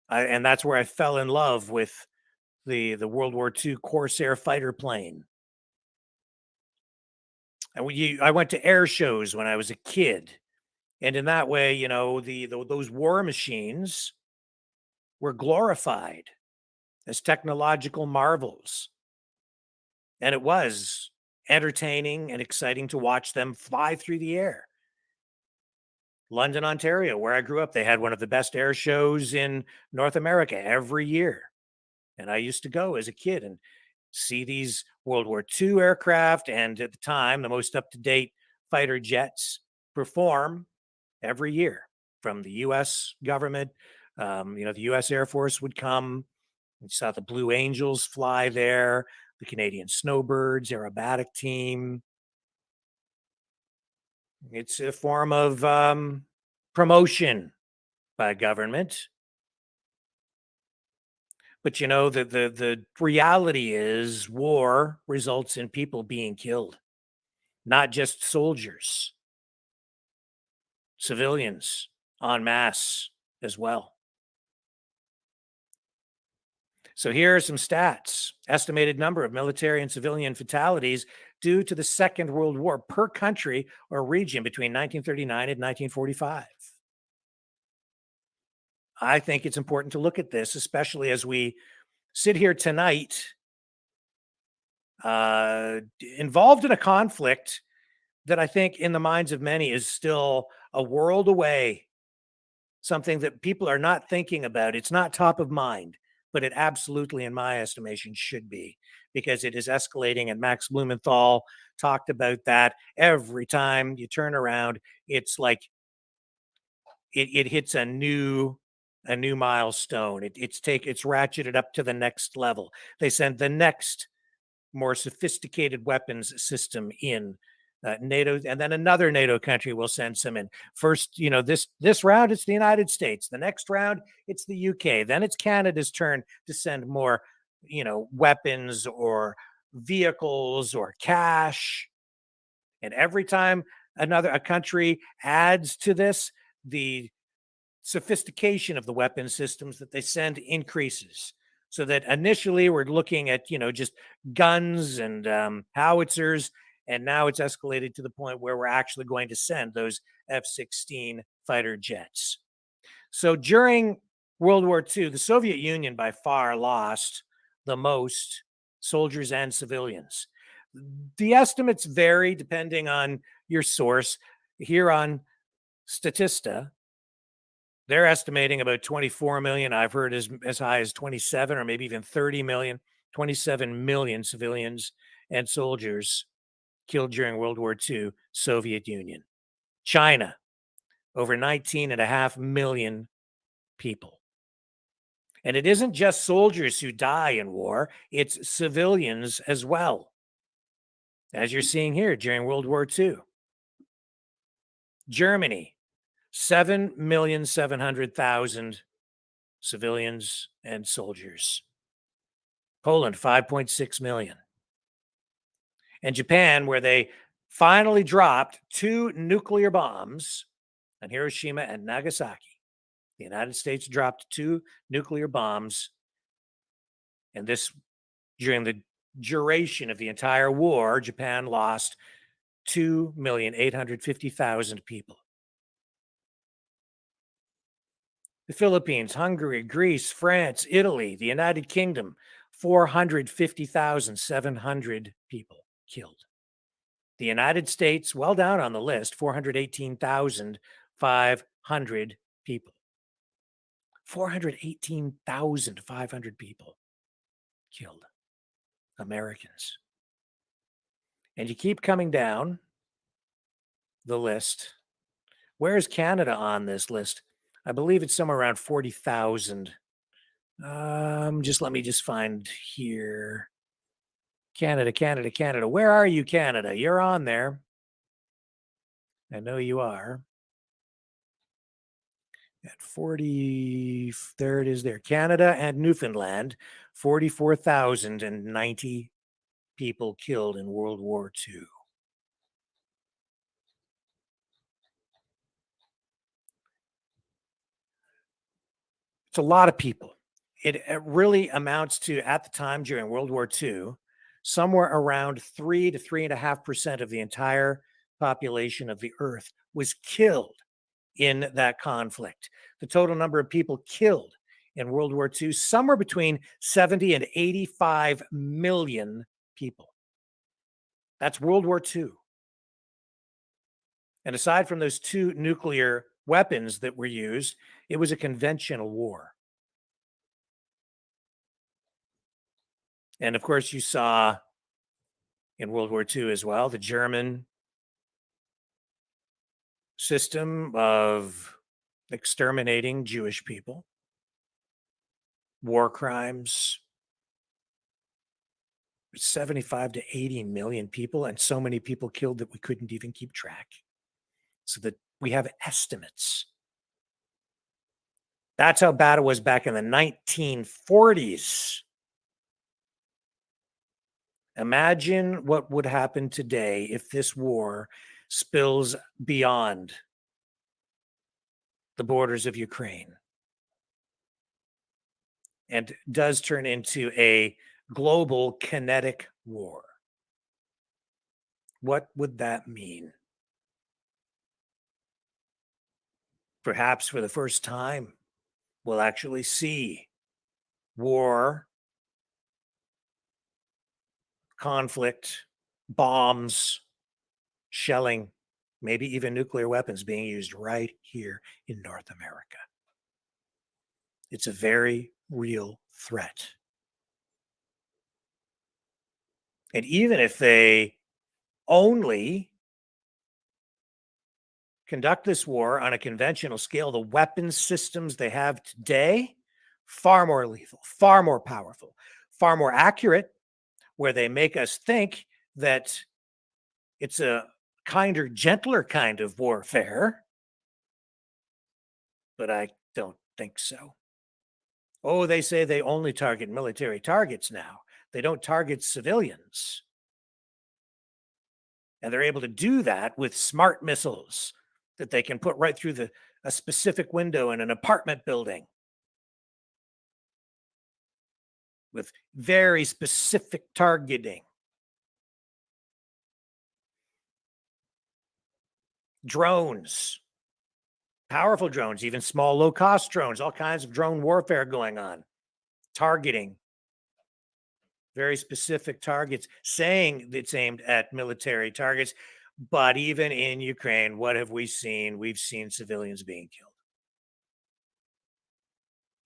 that's where I fell in love with the World War II Corsair fighter plane. And I went to air shows when I was a kid. And in that way, those war machines were glorified as technological marvels. And it was entertaining and exciting to watch them fly through the air. London, Ontario, where I grew up, they had one of the best air shows in North America every year. And I used to go as a kid and see these World War II aircraft, and at the time, the most up-to-date fighter jets perform every year from the U.S. government. The U.S. Air Force would come. We saw the Blue Angels fly there, the Canadian Snowbirds aerobatic team. It's a form of promotion by government. But the reality is war results in people being killed, not just soldiers, civilians en masse as well. So here are some stats. Estimated number of military and civilian fatalities due to the Second World War per country or region between 1939 and 1945. I think it's important to look at this, especially as we sit here tonight involved in a conflict that I think in the minds of many is still a world away, something that people are not thinking about. It's not top of mind, but it absolutely, in my estimation, should be, because it is escalating. And Max Blumenthal talked about that. Every time you turn around, it's like it hits a new milestone. It's ratcheted up to the next level. They send the next more sophisticated weapons system in. NATO, and then another NATO country will send some in. First, this round, it's the United States. The next round, it's the UK. Then it's Canada's turn to send more, weapons or vehicles or cash. And every time a country adds to this, the sophistication of the weapon systems that they send increases. So that initially we're looking at, just guns and howitzers. And now it's escalated to the point where we're actually going to send those F-16 fighter jets. So during World War II, the Soviet Union by far lost the most soldiers and civilians. The estimates vary depending on your source. Here on Statista, They're estimating about 24 million. I've heard as high as 27 or maybe even 30 million, 27 million civilians and soldiers killed during World War II, Soviet Union. China, over 19.5 million people. And it isn't just soldiers who die in war, it's civilians as well, as you're seeing here during World War II. Germany, 7,700,000 civilians and soldiers. Poland, 5.6 million. And Japan, where they finally dropped 2 nuclear bombs on Hiroshima and Nagasaki. The United States dropped 2 nuclear bombs, and this, during the duration of the entire war, Japan lost 2,850,000 people. The Philippines, Hungary, Greece, France, Italy, the United Kingdom, 450,700 people killed. The United States, well down on the list, 418,500 people. 418,500 people killed. Americans. And you keep coming down the list. Where is Canada on this list? I believe it's somewhere around 40,000. Just let me just find here. Canada, Canada, Canada. Where are you, Canada? You're on there. I know you are. At 40, there it is there. Canada and Newfoundland, 44,090 people killed in World War II. It's a lot of people. It really amounts to, at the time during World War II, somewhere around 3 to 3.5% of the entire population of the earth was killed in that conflict. The total number of people killed in World War II, somewhere between 70 and 85 million people. That's World War II. And aside from those 2 nuclear weapons that were used, it was a conventional war. And of course, you saw in World War II as well, the German system of exterminating Jewish people, war crimes, 75 to 80 million people, and so many people killed that we couldn't even keep track. So that we have estimates. That's how bad it was back in the 1940s. Imagine what would happen today if this war spills beyond the borders of Ukraine and does turn into a global kinetic war. What would that mean? Perhaps for the first time, we'll actually see war, conflict, bombs, shelling, maybe even nuclear weapons being used right here in North America. It's a very real threat. And even if they only conduct this war on a conventional scale, the weapons systems they have today, far more lethal, far more powerful, far more accurate, where they make us think that it's a kinder, gentler kind of warfare. But I don't think so. Oh, they say they only target military targets now. They don't target civilians. And they're able to do that with smart missiles that they can put right through a specific window in an apartment building with very specific targeting. Drones, powerful drones, even small, low-cost drones, all kinds of drone warfare going on. Targeting very specific targets, saying it's aimed at military targets. But even in Ukraine, what have we seen? We've seen civilians being killed.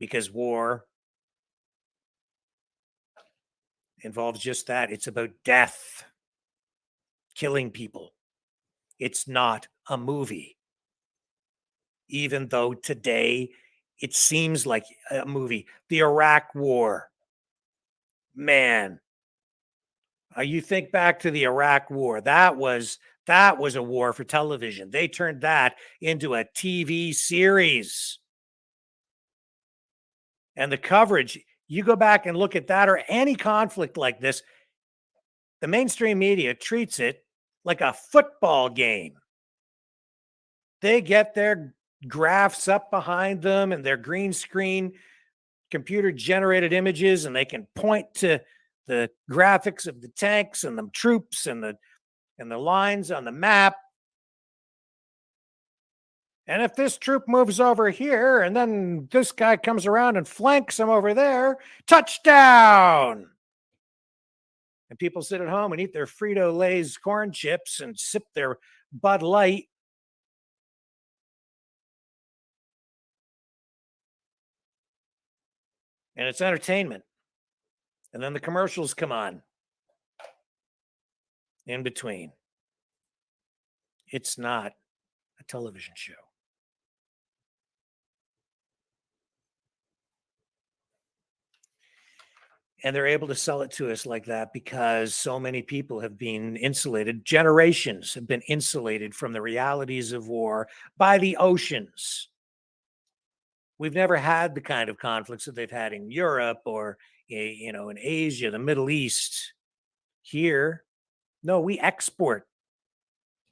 because war involves just that. It's about death, killing people. It's not a movie. Even though today it seems like a movie. The Iraq War. Man, you think back to the Iraq War. That was a war for television. They turned that into a TV series. And the coverage, you go back and look at that or any conflict like this, the mainstream media treats it like a football game. They get their graphs up behind them and their green screen computer generated images, and they can point to the graphics of the tanks and the troops and the lines on the map. And if this troop moves over here and then this guy comes around and flanks him over there, touchdown. And people sit at home and eat their Frito-Lay's corn chips and sip their Bud Light. And it's entertainment. And then the commercials come on in between. It's not a television show. And they're able to sell it to us like that because so many people have been insulated. Generations have been insulated from the realities of war by the oceans. We've never had the kind of conflicts that they've had in Europe or, in Asia, the Middle East. Here, no, we export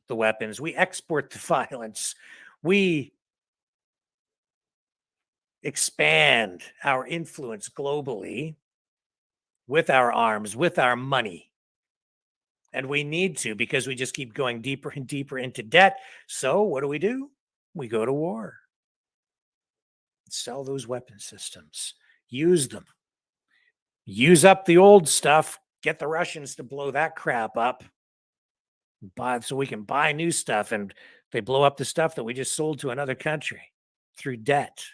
the weapons. We export the violence. We expand our influence globally with our arms, with our money. And we need to because we just keep going deeper and deeper into debt. So what do? We go to war. Sell those weapon systems. Use them. Use up the old stuff. Get the Russians to blow that crap up. So we can buy new stuff, and they blow up the stuff that we just sold to another country through debt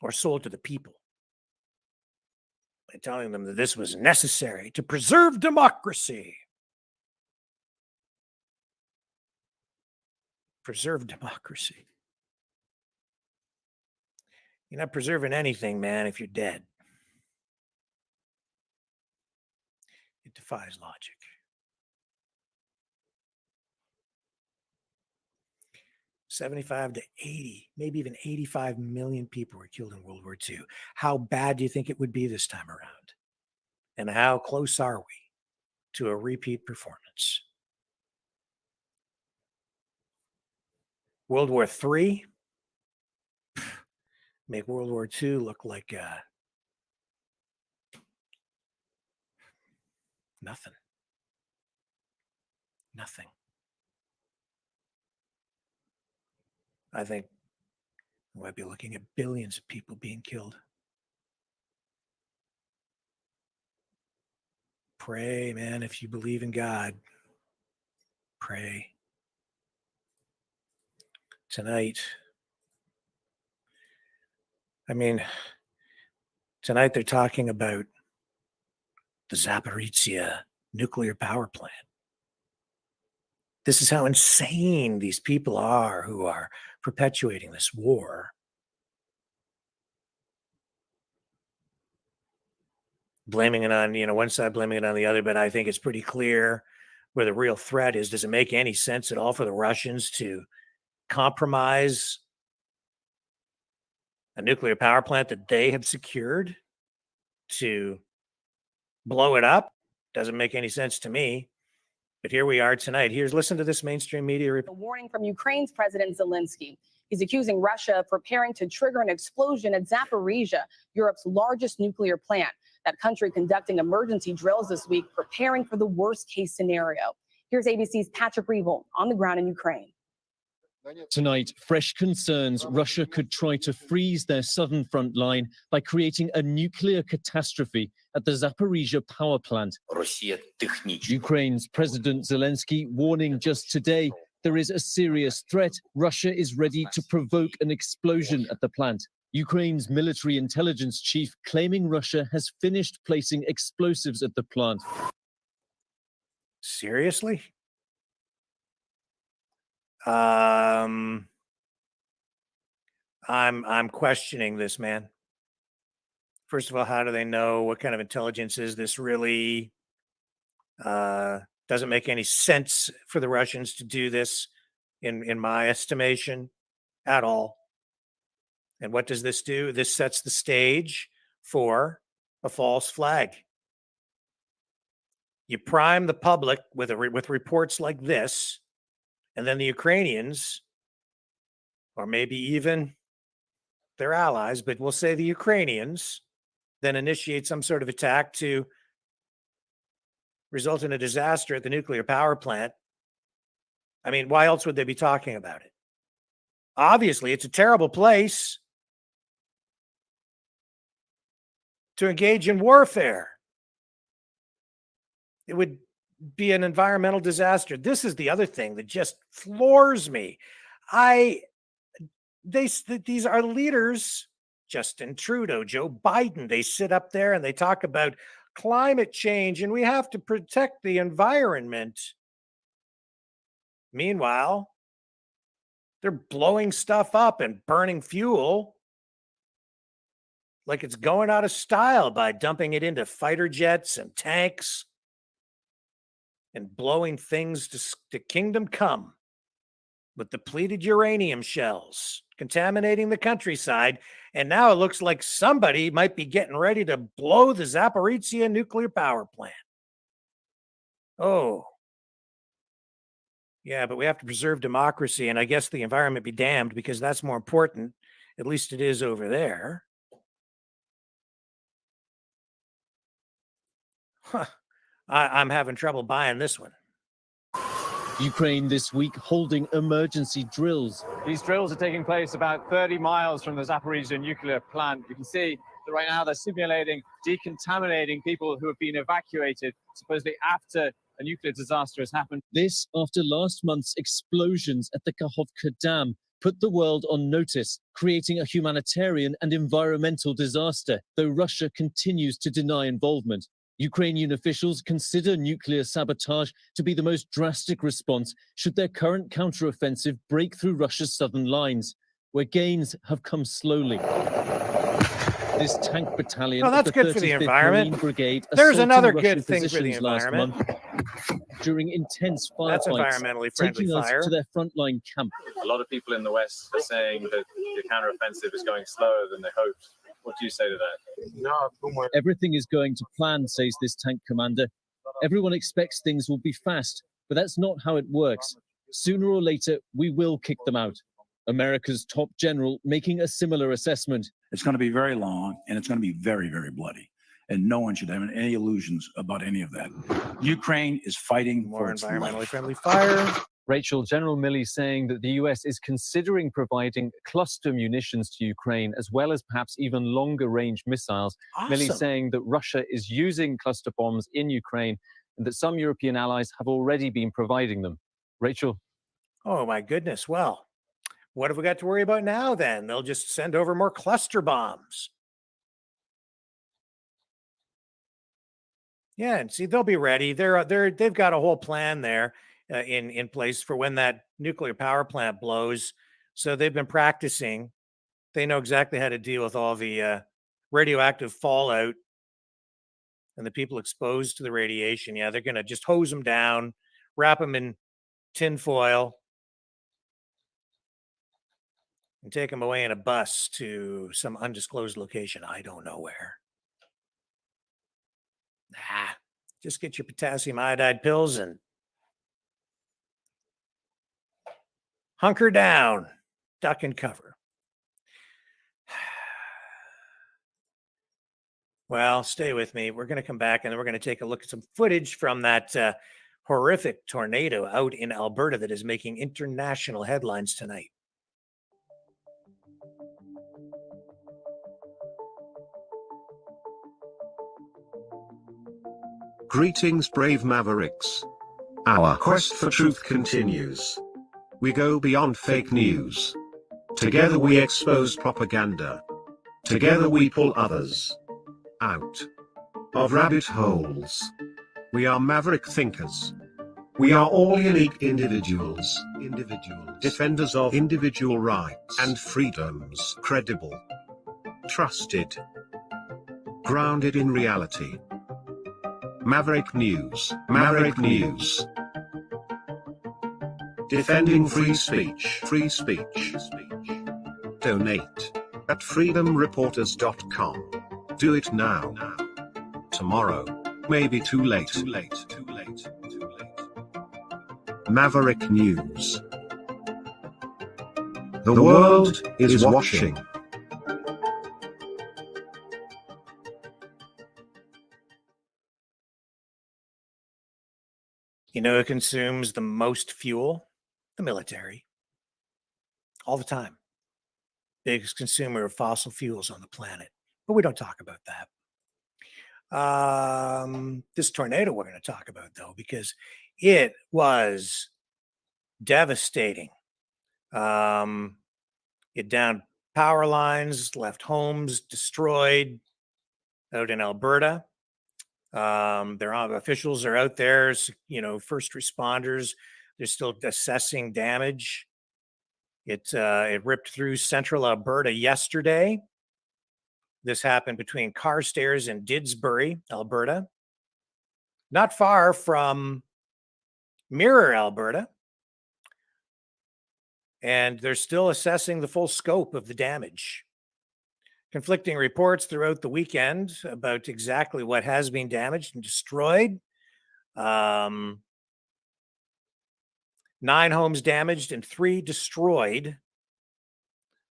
or sold to the people by telling them that this was necessary to preserve democracy. Preserve democracy. You're not preserving anything, man, if you're dead. It defies logic. 75 to 80, maybe even 85 million people were killed in World War II. How bad do you think it would be this time around? And how close are we to a repeat performance? World War III? Make World War II look like nothing. Nothing. I think we might be looking at billions of people being killed. Pray, man, if you believe in God. Pray. Tonight. Tonight they're talking about the Zaporizhzhia nuclear power plant. This is how insane these people are who are perpetuating this war. Blaming it on, one side blaming it on the other, but I think it's pretty clear where the real threat is. Does it make any sense at all for the Russians to compromise a nuclear power plant that they have secured to blow it up? Doesn't make any sense to me. But here we are tonight. Listen to this mainstream media report. A warning from Ukraine's President Zelensky. He's accusing Russia of preparing to trigger an explosion at Zaporizhzhia, Europe's largest nuclear plant. That country conducting emergency drills this week, preparing for the worst case scenario. Here's ABC's Patrick Reevell on the ground in Ukraine. Tonight, fresh concerns Russia could try to freeze their southern front line by creating a nuclear catastrophe at the Zaporizhzhia power plant. Ukraine's President Zelensky warning just today there is a serious threat. Russia is ready to provoke an explosion at the plant. Ukraine's military intelligence chief claiming Russia has finished placing explosives at the plant. Seriously? I'm questioning this, man. First of all, how do they know? What kind of intelligence is this really? Doesn't make any sense for the Russians to do this, in my estimation, at all. And what does this do? This sets the stage for a false flag. You prime the public with reports like this, and then the Ukrainians, or maybe even their allies, but we'll say the Ukrainians, then initiate some sort of attack to result in a disaster at the nuclear power plant. I mean, why else would they be talking about it? Obviously, it's a terrible place to engage in warfare. It would be an environmental disaster. This is the other thing that just floors me. These are leaders, Justin Trudeau, Joe Biden. They sit up there and they talk about climate change and we have to protect the environment. Meanwhile, they're blowing stuff up and burning fuel like it's going out of style by dumping it into fighter jets and tanks and blowing things to kingdom come with depleted uranium shells, contaminating the countryside. And now it looks like somebody might be getting ready to blow the Zaporizhzhia nuclear power plant. Oh, yeah, but we have to preserve democracy, and I guess the environment be damned, because that's more important. At least it is over there. Huh. I'm having trouble buying this one. Ukraine this week holding emergency drills. These drills are taking place about 30 miles from the Zaporizhzhia nuclear plant. You can see that right now they're simulating decontaminating people who have been evacuated, supposedly after a nuclear disaster has happened. This after last month's explosions at the Kakhovka Dam put the world on notice, creating a humanitarian and environmental disaster, though Russia continues to deny involvement. Ukrainian officials consider nuclear sabotage to be the most drastic response should their current counteroffensive break through Russia's southern lines, where gains have come slowly. This tank battalion well, that's of the good for the 35th environment. Marine Brigade There's another Russian good thing for the positions last environment. month during intense That's firefights, environmentally friendly taking us fire. to their frontline camp. A lot of people in the West are saying that the counteroffensive is going slower than they hoped. What do you say to that? Everything is going to plan, says this tank commander. Everyone expects things will be fast, but that's not how it works. Sooner or later, we will kick them out. America's top general making a similar assessment. It's going to be very long, and it's going to be very, very bloody. And no one should have any illusions about any of that. Ukraine is fighting More for its environmentally life. friendly fire. Rachel, General Milley saying that the US is considering providing cluster munitions to Ukraine, as well as perhaps even longer range missiles. Awesome. Milley saying that Russia is using cluster bombs in Ukraine and that some European allies have already been providing them. Rachel? Oh, my goodness. Well, what have we got to worry about now then? They'll just send over more cluster bombs. Yeah, and see, they'll be ready. They've got a whole plan there in place for when that nuclear power plant blows. So they've been practicing. They know exactly how to deal with all the radioactive fallout and the people exposed to the radiation. Yeah, they're going to just hose them down, wrap them in tin foil, and take them away in a bus to some undisclosed location. I don't know where. Nah, just get your potassium iodide pills and hunker down, duck and cover. Well, stay with me. We're going to come back and then we're going to take a look at some footage from that horrific tornado out in Alberta that is making international headlines tonight. Greetings, brave Mavericks. Our quest for truth continues. We go beyond fake news. Together we expose propaganda, Together we pull others out of rabbit holes. We are maverick thinkers. We are all unique individuals, defenders of individual rights and freedoms, credible, trusted, grounded in reality. Maverick News, Maverick News. Defending free speech, free speech. Donate at freedomreporters.com. Do it now. Tomorrow may be too late. Maverick News. The world is watching. You know who consumes the most fuel? The military. All the time. Biggest consumer of fossil fuels on the planet. But we don't talk about that. This tornado we're going to talk about, though, because it was devastating. It downed power lines, left homes destroyed out in Alberta. Their officials are out there, first responders. They're still assessing damage. It ripped through central Alberta yesterday. This happened between Carstairs and Didsbury, Alberta. Not far from Mirror, Alberta. And they're still assessing the full scope of the damage. Conflicting reports throughout the weekend about exactly what has been damaged and destroyed. 9 homes damaged and 3 destroyed.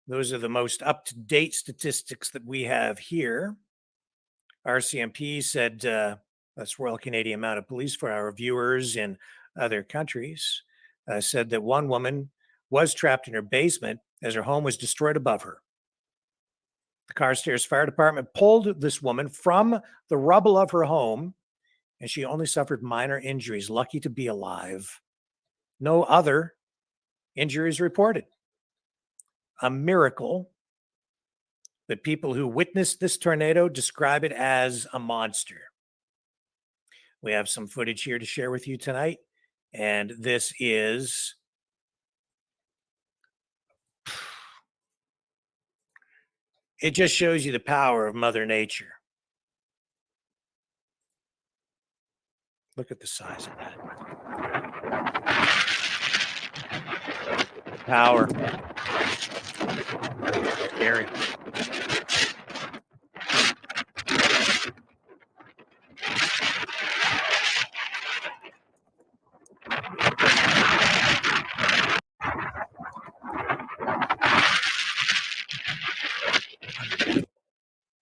Those are the most up-to-date statistics that we have here. RCMP said, that's Royal Canadian Mounted Police for our viewers in other countries, said that one woman was trapped in her basement as her home was destroyed above her. The Carstairs Fire Department pulled this woman from the rubble of her home, and she only suffered minor injuries, lucky to be alive. No other injuries reported. A miracle, but people who witnessed this tornado describe it as a monster. We have some footage here to share with you tonight, and this is it just shows you the power of Mother Nature. Look at the size of that. Power. Scary.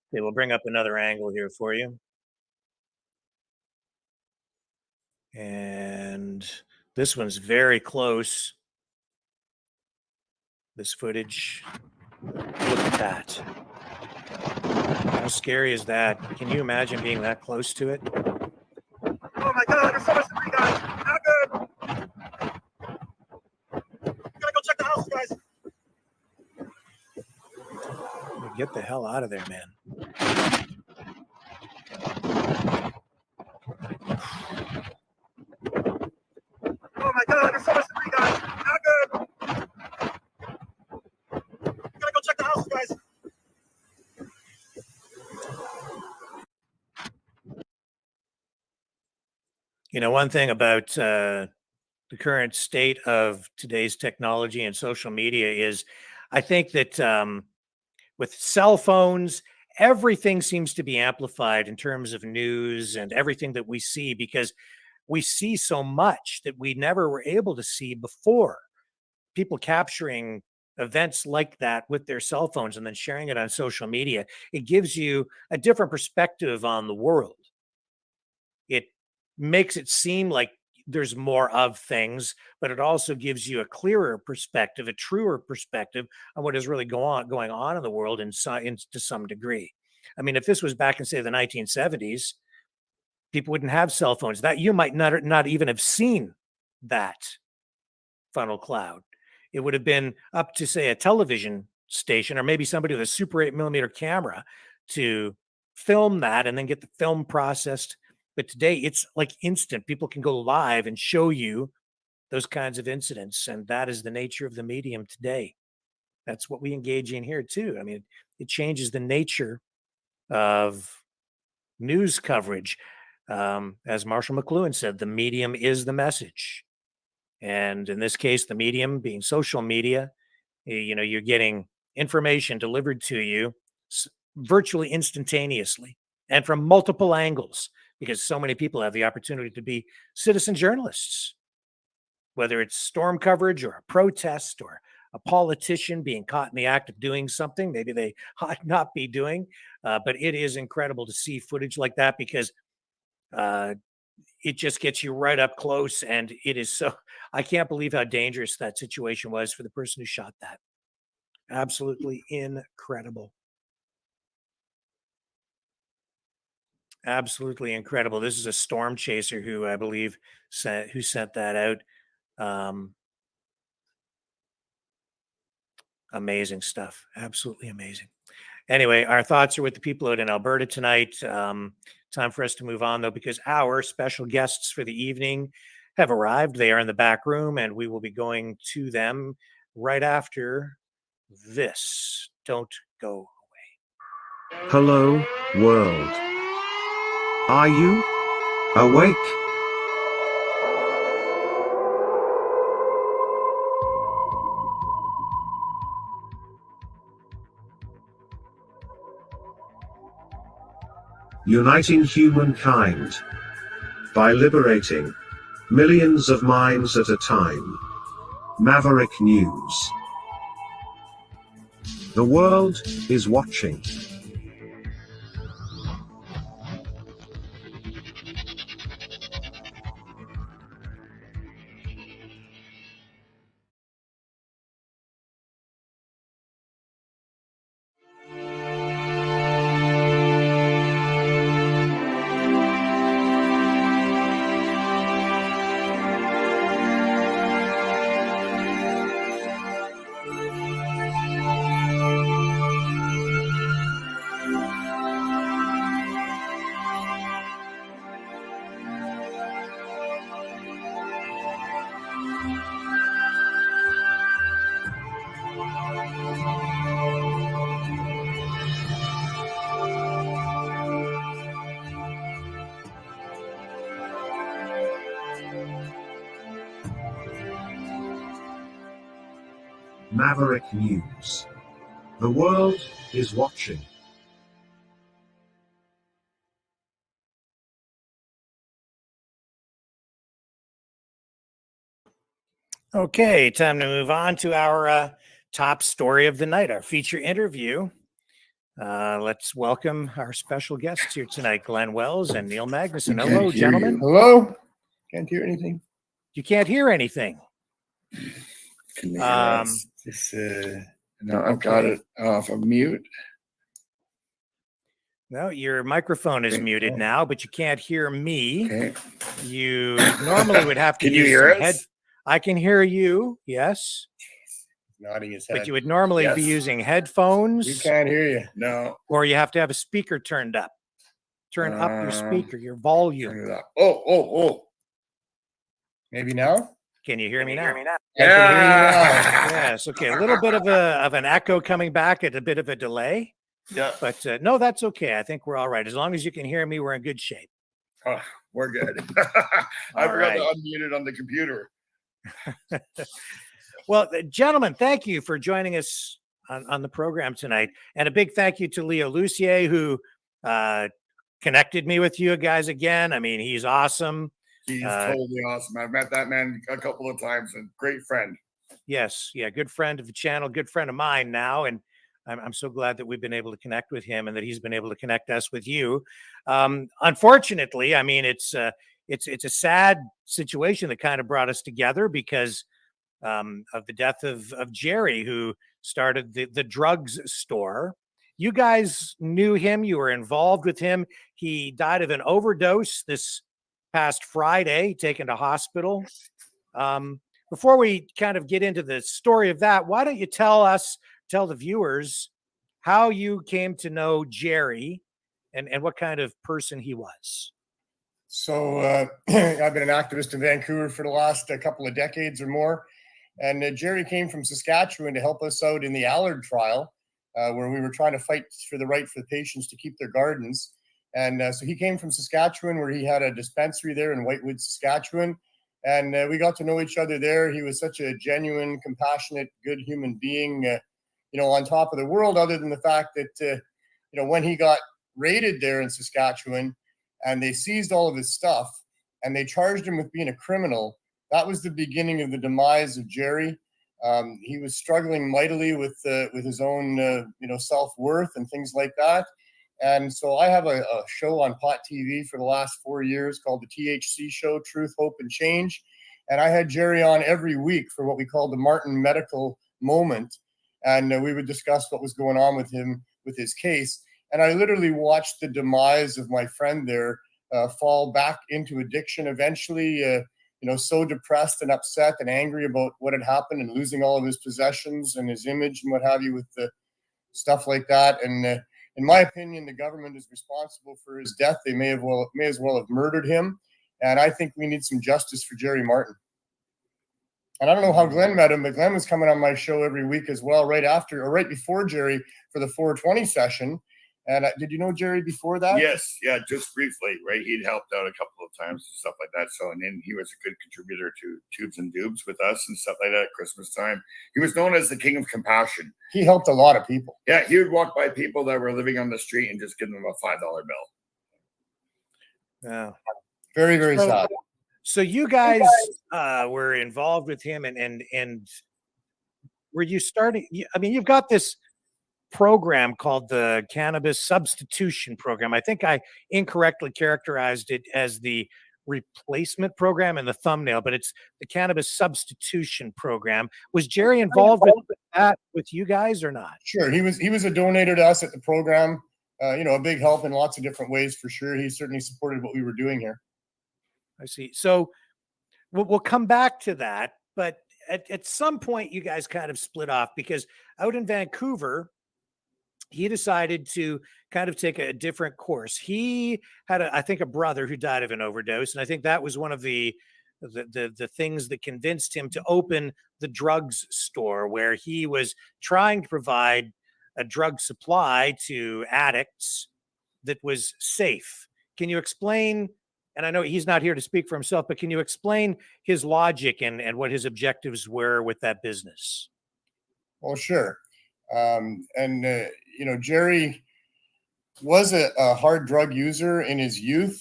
Okay, we'll bring up another angle here for you. And this one's very close. This footage. Look at that. How scary is that? Can you imagine being that close to it? Oh my God, there's so much debris, guys. Not good. Gotta go check the house, guys. Get the hell out of there, man. Oh my God, there's so much debris, guys. Not good. Gotta go check the house, guys. You know, one thing about the current state of today's technology and social media is I think that with cell phones, everything seems to be amplified in terms of news and everything that we see, because we see so much that we never were able to see before. People capturing events like that with their cell phones and then sharing it on social media, it gives you a different perspective on the world. It makes it seem like there's more of things, but it also gives you a clearer perspective, a truer perspective on what is really going on in the world to some degree. I mean, if this was back in, say, the 1970s, people wouldn't have cell phones. That you might not even have seen that funnel cloud. It would have been up to, say, a television station, or maybe somebody with a Super 8mm camera to film that and then get the film processed. But today it's like instant. People can go live and show you those kinds of incidents. And that is the nature of the medium today. That's what we engage in here too. I mean, it changes the nature of news coverage. As Marshall McLuhan said, the medium is the message. And in this case, the medium being social media, you're getting information delivered to you virtually instantaneously and from multiple angles, because so many people have the opportunity to be citizen journalists, whether it's storm coverage or a protest or a politician being caught in the act of doing something maybe they ought not be doing. But it is incredible to see footage like that, because it just gets you right up close. And it is so, I can't believe how dangerous that situation was for the person who shot that. Absolutely incredible. Absolutely incredible. This is a storm chaser who I believe sent that out. Amazing stuff. Absolutely amazing. Anyway, our thoughts are with the people out in Alberta tonight. Time for us to move on, though, because our special guests for the evening have arrived. They are in the back room, and we will be going to them right after this. Don't go away. Hello, world. Are you awake? Uniting humankind by liberating millions of minds at a time. Maverick News. The world is watching. Maverick News. The world is watching. Okay, time to move on to our top story of the night, our feature interview. Let's welcome our special guests here tonight, Glenn Wells and Neil Magnuson. Hello, gentlemen. Hello. Can't hear anything. You can't hear anything. No, I've got it off of mute. No, your microphone is muted now, but you can't hear me. Okay. You normally would have to Can you use hear some us? I can hear you, yes. Nodding his head. But you would normally be using headphones. We can't hear you. No. Or you have to have a speaker turned up. Turn up your speaker, your volume. Turn it up. Oh. Maybe now? Can you hear me now? Yeah. Yes. Okay. A little bit of an echo coming back at a bit of a delay. Yeah. But no, that's okay. I think we're all right. As long as you can hear me, we're in good shape. Oh, we're good. I forgot to unmute it on the computer. Well, gentlemen, thank you for joining us on the program tonight. And a big thank you to Leo Lucier, who connected me with you guys again. I mean, he's awesome. He's totally awesome. I've met that man a couple of times, and great friend. Yes. Yeah. Good friend of the channel, good friend of mine now. And I'm so glad that we've been able to connect with him and that he's been able to connect us with you. Unfortunately, I mean, it's a sad situation that kind of brought us together because of the death of Jerry, who started the drugs store. You guys knew him. You were involved with him. He died of an overdose this past Friday, taken to hospital. Before we kind of get into the story of that, why don't you tell us tell the viewers how you came to know Jerry and what kind of person he was. So I've been an activist in Vancouver for the last couple of decades or more. And Jerry came from Saskatchewan to help us out in the Allard trial, where we were trying to fight for the right for the patients to keep their gardens. And so he came from Saskatchewan, where he had a dispensary there in Whitewood, Saskatchewan. And we got to know each other there. He was such a genuine, compassionate, good human being, on top of the world, other than the fact that, when he got raided there in Saskatchewan and they seized all of his stuff and they charged him with being a criminal, that was the beginning of the demise of Jerry. He was struggling mightily with his own, self-worth and things like that. And so I have a show on Pot TV for the last 4 years called the THC Show, Truth, Hope, and Change. And I had Jerry on every week for what we called the Martin Medical Moment. And we would discuss what was going on with him, with his case. And I literally watched the demise of my friend there fall back into addiction eventually, so depressed and upset and angry about what had happened and losing all of his possessions and his image and what have you with the stuff like that. And in my opinion, the government is responsible for his death. They may as well have murdered him. And I think we need some justice for Jerry Martin. And I don't know how Glenn met him, but Glenn was coming on my show every week as well, right before Jerry for the 420 session. And did you know Jerry before that? Yes, yeah, just briefly, right? He'd helped out a couple of times and stuff like that. So, and then he was a good contributor to Tubes and Dubes with us and stuff like that at Christmas time. He was known as the King of Compassion. He helped a lot of people. Yeah, he would walk by people that were living on the street and just give them a $5 bill. Yeah. Very, very sad. So you guys were involved with him and were you starting? I mean, you've got this program called the Cannabis Substitution Program. I think I incorrectly characterized it as the replacement program in the thumbnail, but it's the Cannabis Substitution Program. Was Jerry involved with that with you guys or not? Sure, he was a donator to us at the program. A big help in lots of different ways for sure. He certainly supported what we were doing here. I see. So we'll come back to that, but at some point you guys kind of split off because out in Vancouver, he decided to kind of take a different course. He had, I think, a brother who died of an overdose, and I think that was one of the things that convinced him to open the drugs store, where he was trying to provide a drug supply to addicts that was safe. Can you explain? And I know he's not here to speak for himself, but can you explain his logic and what his objectives were with that business? Well, sure. Jerry was a hard drug user in his youth,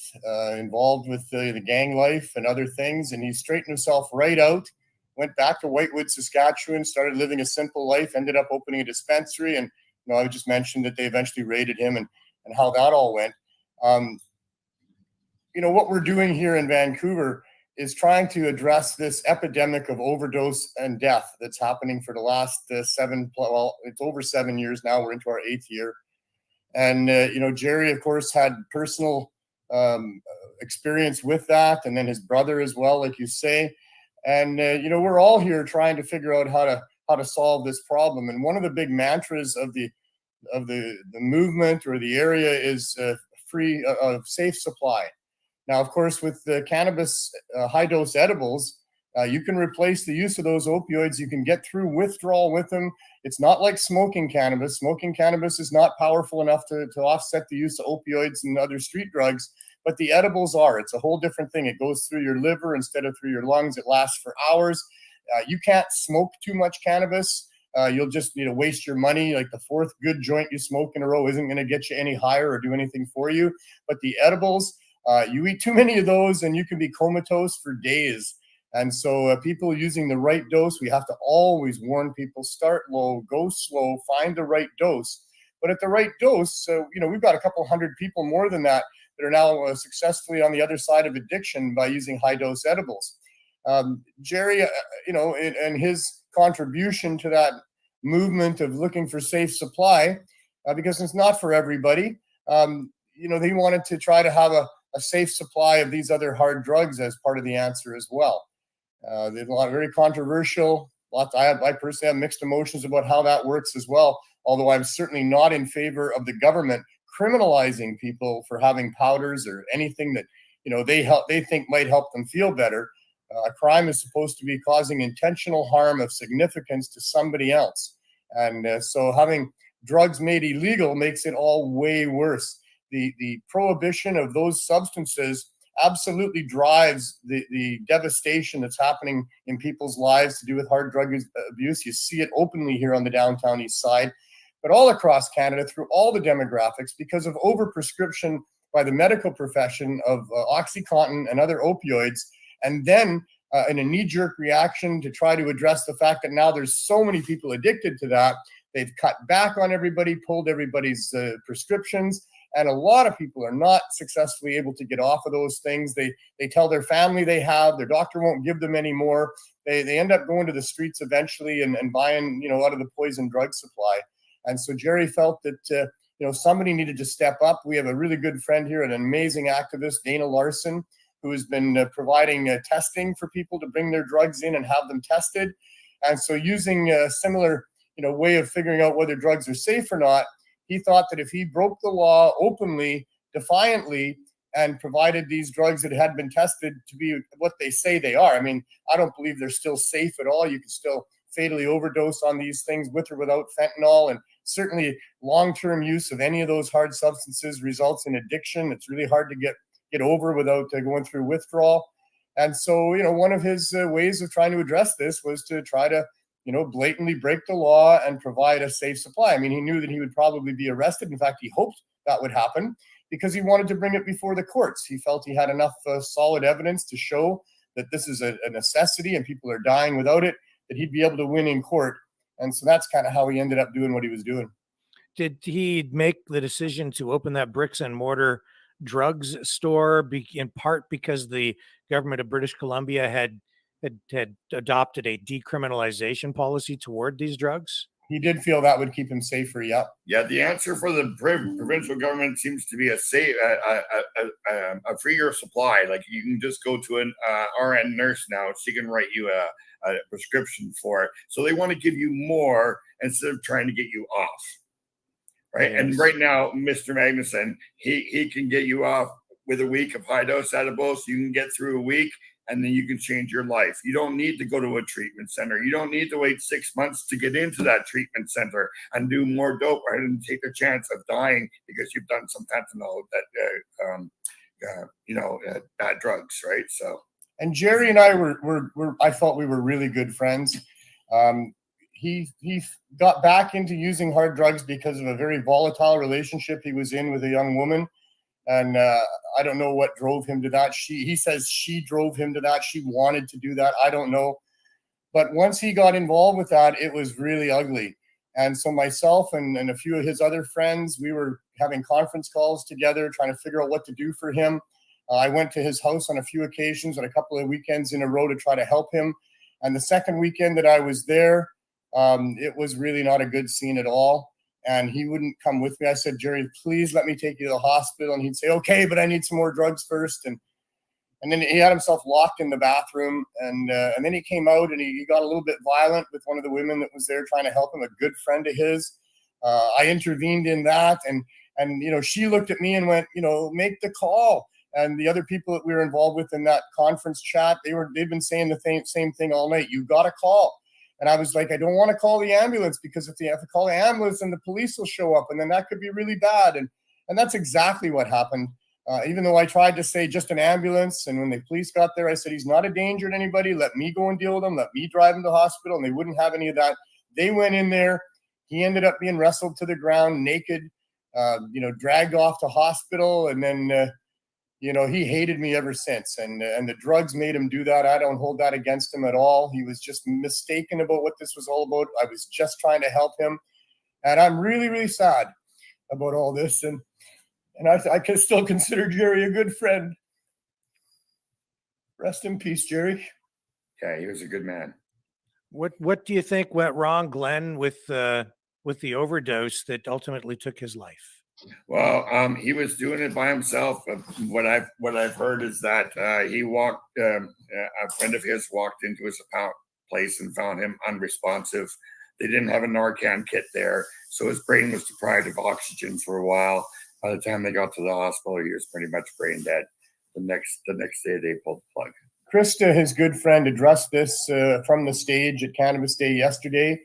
involved with the gang life and other things. And he straightened himself right out, went back to Whitewood, Saskatchewan, started living a simple life, ended up opening a dispensary. And, I just mentioned that they eventually raided him and how that all went. What we're doing here in Vancouver is trying to address this epidemic of overdose and death that's happening for the last it's over 7 years now. We're into our 8th year. And, Jerry, of course, had personal experience with that. And then his brother as well, like you say. And, we're all here trying to figure out how to solve this problem. And one of the big mantras of the movement or the area is safe supply. Now, of course, with the cannabis high-dose edibles, you can replace the use of those opioids. You can get through withdrawal with them. It's not like smoking cannabis. Smoking cannabis is not powerful enough to offset the use of opioids and other street drugs, but the edibles are. It's a whole different thing. It goes through your liver instead of through your lungs. It lasts for hours. You can't smoke too much cannabis. You'll just waste your money. Like the 4th good joint you smoke in a row isn't going to get you any higher or do anything for you. But the edibles, you eat too many of those and you can be comatose for days. And so people using the right dose, we have to always warn people, start low, go slow, find the right dose. But at the right dose, we've got a couple hundred people more than that are now successfully on the other side of addiction by using high dose edibles. Jerry, and his contribution to that movement of looking for safe supply, because it's not for everybody. They wanted to try to have a safe supply of these other hard drugs as part of the answer as well. They're very controversial, a I personally have mixed emotions about how that works as well. Although I'm certainly not in favor of the government criminalizing people for having powders or anything that they think might help them feel better. A crime is supposed to be causing intentional harm of significance to somebody else, and so having drugs made illegal makes it all way worse. The prohibition of those substances absolutely drives the devastation that's happening in people's lives to do with hard drug abuse. You see it openly here on the downtown east side, but all across Canada through all the demographics because of overprescription by the medical profession of OxyContin and other opioids. And then in a knee-jerk reaction to try to address the fact that now there's so many people addicted to that, they've cut back on everybody, pulled everybody's prescriptions. And a lot of people are not successfully able to get off of those things. They tell their family they have, their doctor won't give them any more. They end up going to the streets eventually and buying, out of the poison drug supply. And so Jerry felt that, somebody needed to step up. We have a really good friend here, an amazing activist, Dana Larson, who has been providing testing for people to bring their drugs in and have them tested. And so using a similar, way of figuring out whether drugs are safe or not, he thought that if he broke the law openly, defiantly, and provided these drugs that had been tested to be what they say they are. I mean, I don't believe they're still safe at all. You can still fatally overdose on these things with or without fentanyl. And certainly long-term use of any of those hard substances results in addiction. It's really hard to get over without going through withdrawal. And so, one of his ways of trying to address this was to try to blatantly break the law and provide a safe supply. I mean, he knew that he would probably be arrested. In fact, he hoped that would happen because he wanted to bring it before the courts. He felt he had enough solid evidence to show that this is a necessity and people are dying without it, that he'd be able to win in court. And so that's kind of how he ended up doing what he was doing. Did he make the decision to open that bricks and mortar drugs store in part because the government of British Columbia had adopted a decriminalization policy toward these drugs? He did feel that would keep him safer. Yeah. Yeah. The answer for the provincial government seems to be a freer supply. Like you can just go to an RN nurse now. She can write you a prescription for it. So they want to give you more instead of trying to get you off. Right. Yes. And right now, Mr. Magnuson, he can get you off with a week of high dose edibles. You can get through a week and then you can change your life. You don't need to go to a treatment center. You don't need to wait 6 months to get into that treatment center and do more dope and take a chance of dying because you've done some fentanyl bad drugs, right? So. And Jerry and I I thought we were really good friends. He got back into using hard drugs because of a very volatile relationship he was in with a young woman. And I don't know what drove him to that. He says she drove him to that. She wanted to do that. I don't know. But once he got involved with that, it was really ugly. And so myself and a few of his other friends, we were having conference calls together, trying to figure out what to do for him. I went to his house on a few occasions, on a couple of weekends in a row to try to help him. And the second weekend that I was there, it was really not a good scene at all. And he wouldn't come with me. I said, Jerry, please let me take you to the hospital. And he'd say, okay, but I need some more drugs first. And then he had himself locked in the bathroom. And then he came out and he got a little bit violent with one of the women that was there trying to help him, a good friend of his. I intervened in that. And she looked at me and went, make the call. And the other people that we were involved with in that conference chat, they've been saying the same thing all night. You got to call. And I was like, I don't want to call the ambulance because if I call the ambulance, then the police will show up and then that could be really bad. And that's exactly what happened. Even though I tried to say just an ambulance. And when the police got there, I said, he's not a danger to anybody. Let me go and deal with him. Let me drive him to the hospital. And they wouldn't have any of that. They went in there. He ended up being wrestled to the ground naked, dragged off to hospital. And then, he hated me ever since. And the drugs made him do that. I don't hold that against him at all. He was just mistaken about what this was all about. I was just trying to help him. And I'm really, really sad about all this. And I can still consider Jerry a good friend. Rest in peace, Jerry. Yeah, he was a good man. What do you think went wrong, Glenn, with the overdose that ultimately took his life? Well, he was doing it by himself. What I've heard is that he walked. A friend of his walked into his place and found him unresponsive. They didn't have a Narcan kit there, so his brain was deprived of oxygen for a while. By the time they got to the hospital, he was pretty much brain dead. The next day, they pulled the plug. Krista, his good friend, addressed this from the stage at Cannabis Day yesterday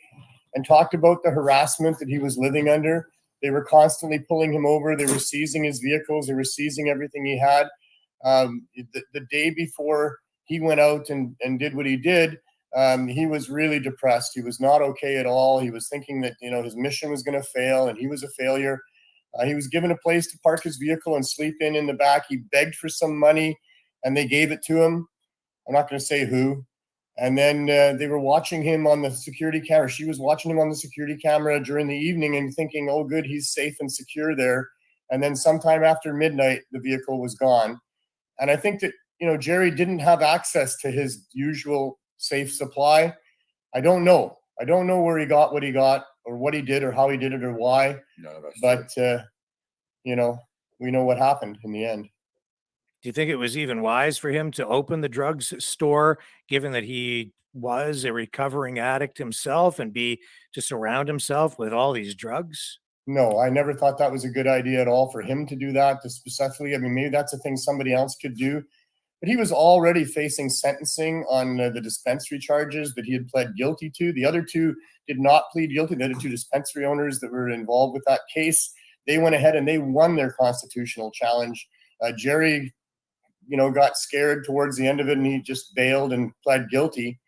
and talked about the harassment that he was living under. They were constantly pulling him over. They were seizing his vehicles. They were seizing everything he had. The day before he went out and did what he did, he was really depressed. He was not okay at all. He was thinking that, his mission was going to fail and he was a failure. He was given a place to park his vehicle and sleep in the back. He begged for some money and they gave it to him. I'm not going to say who. And then they were watching him on the security camera. She was watching him on the security camera during the evening and thinking, oh, good, he's safe and secure there. And then sometime after midnight, the vehicle was gone. And I think that, Jerry didn't have access to his usual safe supply. I don't know. I don't know where he got what he got or what he did or how he did it or why. None of us but, we know what happened in the end. Do you think it was even wise for him to open the drugs store, given that he was a recovering addict himself, and to surround himself with all these drugs? No, I never thought that was a good idea at all for him to do that, to specifically. I mean, maybe that's a thing somebody else could do. But he was already facing sentencing on the dispensary charges that he had pled guilty to. The other two did not plead guilty. The other two dispensary owners that were involved with that case, they went ahead and they won their constitutional challenge. Jerry, got scared towards the end of it and he just bailed and pled guilty.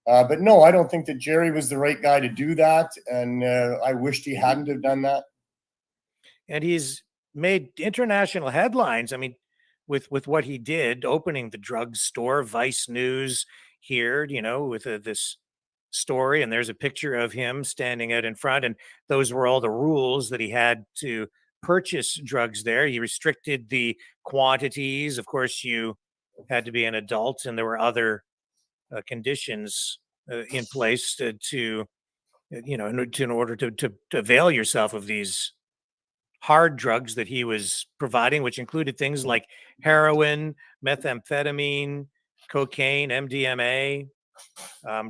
But no, I don't think that Jerry was the right guy to do that. And I wished he hadn't have done that. And he's made international headlines. I mean, with what he did, opening the drug store. Vice News here, with this story, and there's a picture of him standing out in front, and those were all the rules that he had to purchase drugs there. He restricted the quantities. Of course, you had to be an adult, and there were other conditions in place in order to avail yourself of these hard drugs that he was providing, which included things like heroin, methamphetamine, cocaine, MDMA.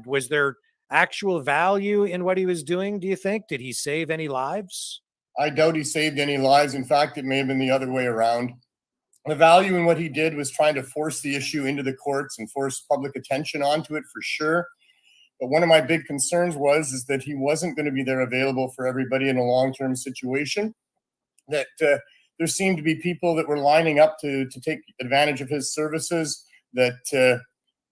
Was there actual value in what he was doing, do you think? Did he save any lives? I doubt he saved any lives. In fact, it may have been the other way around. The value in what he did was trying to force the issue into the courts and force public attention onto it for sure. But one of my big concerns is that he wasn't going to be there available for everybody in a long-term situation. That there seemed to be people that were lining up to take advantage of his services that,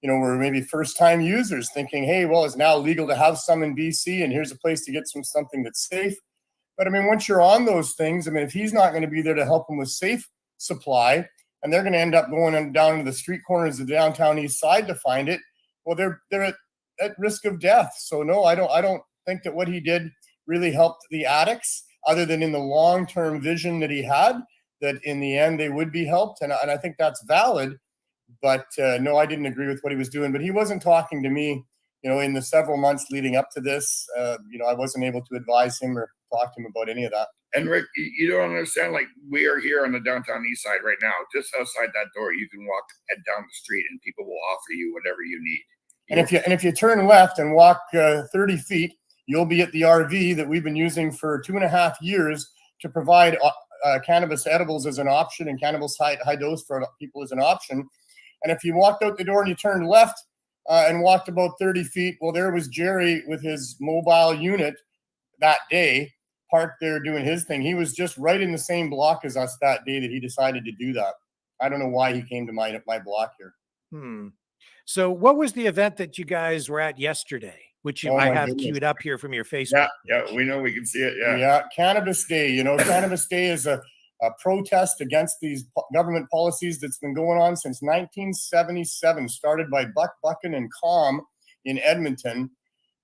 were maybe first-time users thinking, hey, well, it's now legal to have some in BC and here's a place to get something that's safe. But I mean, once you're on those things, I mean, if he's not going to be there to help them with safe supply and they're going to end up going down to the street corners of the downtown east side to find it, well, they're at risk of death. So no, I don't think that what he did really helped the addicts, other than in the long-term vision that he had, that in the end they would be helped. And I think that's valid. But no, I didn't agree with what he was doing. But he wasn't talking to me, in the several months leading up to this. I wasn't able to advise him or talk to him about any of that. And Rick, you don't understand, like, we are here on the downtown east side right now. Just outside that door, you can head down the street and people will offer you whatever you need. And if you turn left and walk 30 feet, you'll be at the RV that we've been using for 2.5 years to provide cannabis edibles as an option and cannabis high dose for people as an option. And if you walked out the door and you turned left and walked about 30 feet, well, there was Jerry with his mobile unit that day, parked there doing his thing. He was just right in the same block as us that day that he decided to do that. I don't know why he came to my block here. So what was the event that you guys were at yesterday, which I have queued up here from your Facebook? Yeah, we know, we can see it. Yeah, Cannabis Day. Cannabis Day is a protest against these government policies that's been going on since 1977, started by Buck Buchan and Calm in Edmonton.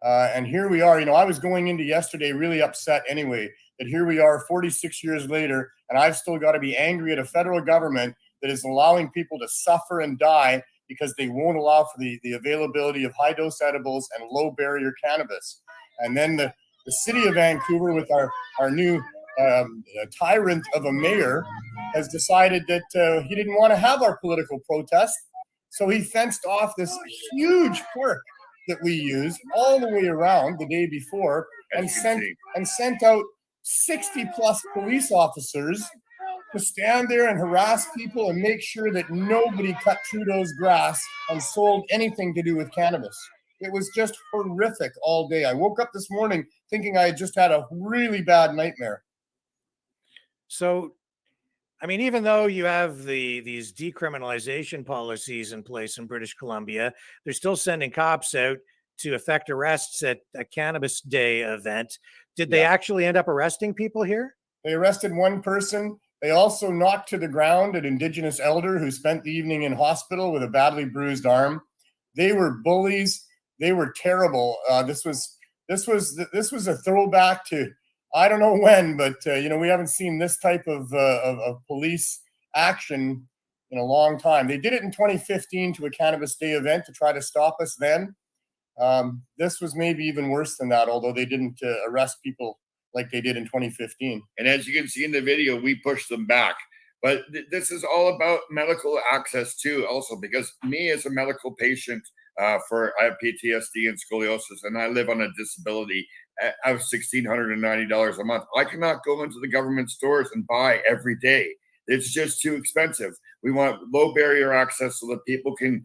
And here we are. I was going into yesterday really upset anyway, that here we are 46 years later, and I've still got to be angry at a federal government that is allowing people to suffer and die because they won't allow for the availability of high-dose edibles and low-barrier cannabis. And then the city of Vancouver, with our new tyrant of a mayor, has decided that he didn't want to have our political protest. So he fenced off this huge park that we used all the way around the day before and sent out 60 plus police officers to stand there and harass people and make sure that nobody cut Trudeau's grass and sold anything to do with cannabis. It was just horrific all day. I woke up this morning thinking I had just had a really bad nightmare. So, I mean, even though you have these decriminalization policies in place in British Columbia, they're still sending cops out to effect arrests at a Cannabis Day event. Did they actually end up arresting people here? They arrested one person. They also knocked to the ground an Indigenous elder who spent the evening in hospital with a badly bruised arm. They were bullies. They were terrible. This was a throwback to I don't know when, but we haven't seen this type of police action in a long time. They did it in 2015 to a Cannabis Day event to try to stop us then. This was maybe even worse than that, although they didn't arrest people like they did in 2015. And as you can see in the video, we pushed them back. But this is all about medical access too, also, because me as a medical patient, I have PTSD and scoliosis, and I live on a disability. I have $1,690 a month. I cannot go into the government stores and buy every day. It's just too expensive. We want low barrier access so that people can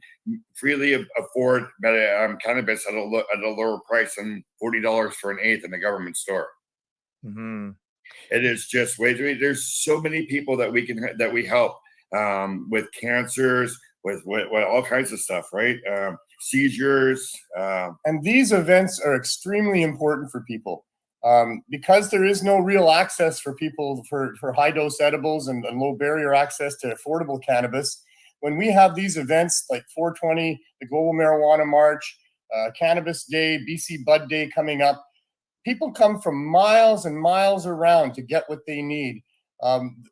freely afford cannabis at a lower price than $40 for an eighth in a government store. Mm-hmm. It is just way too many. There's so many people that we help with cancers, with all kinds of stuff, right? Seizures. And these events are extremely important for people because there is no real access for people for high dose edibles and low barrier access to affordable cannabis. When we have these events like 420, the Global Marijuana March, Cannabis Day, BC Bud Day coming up, people come from miles and miles around to get what they need.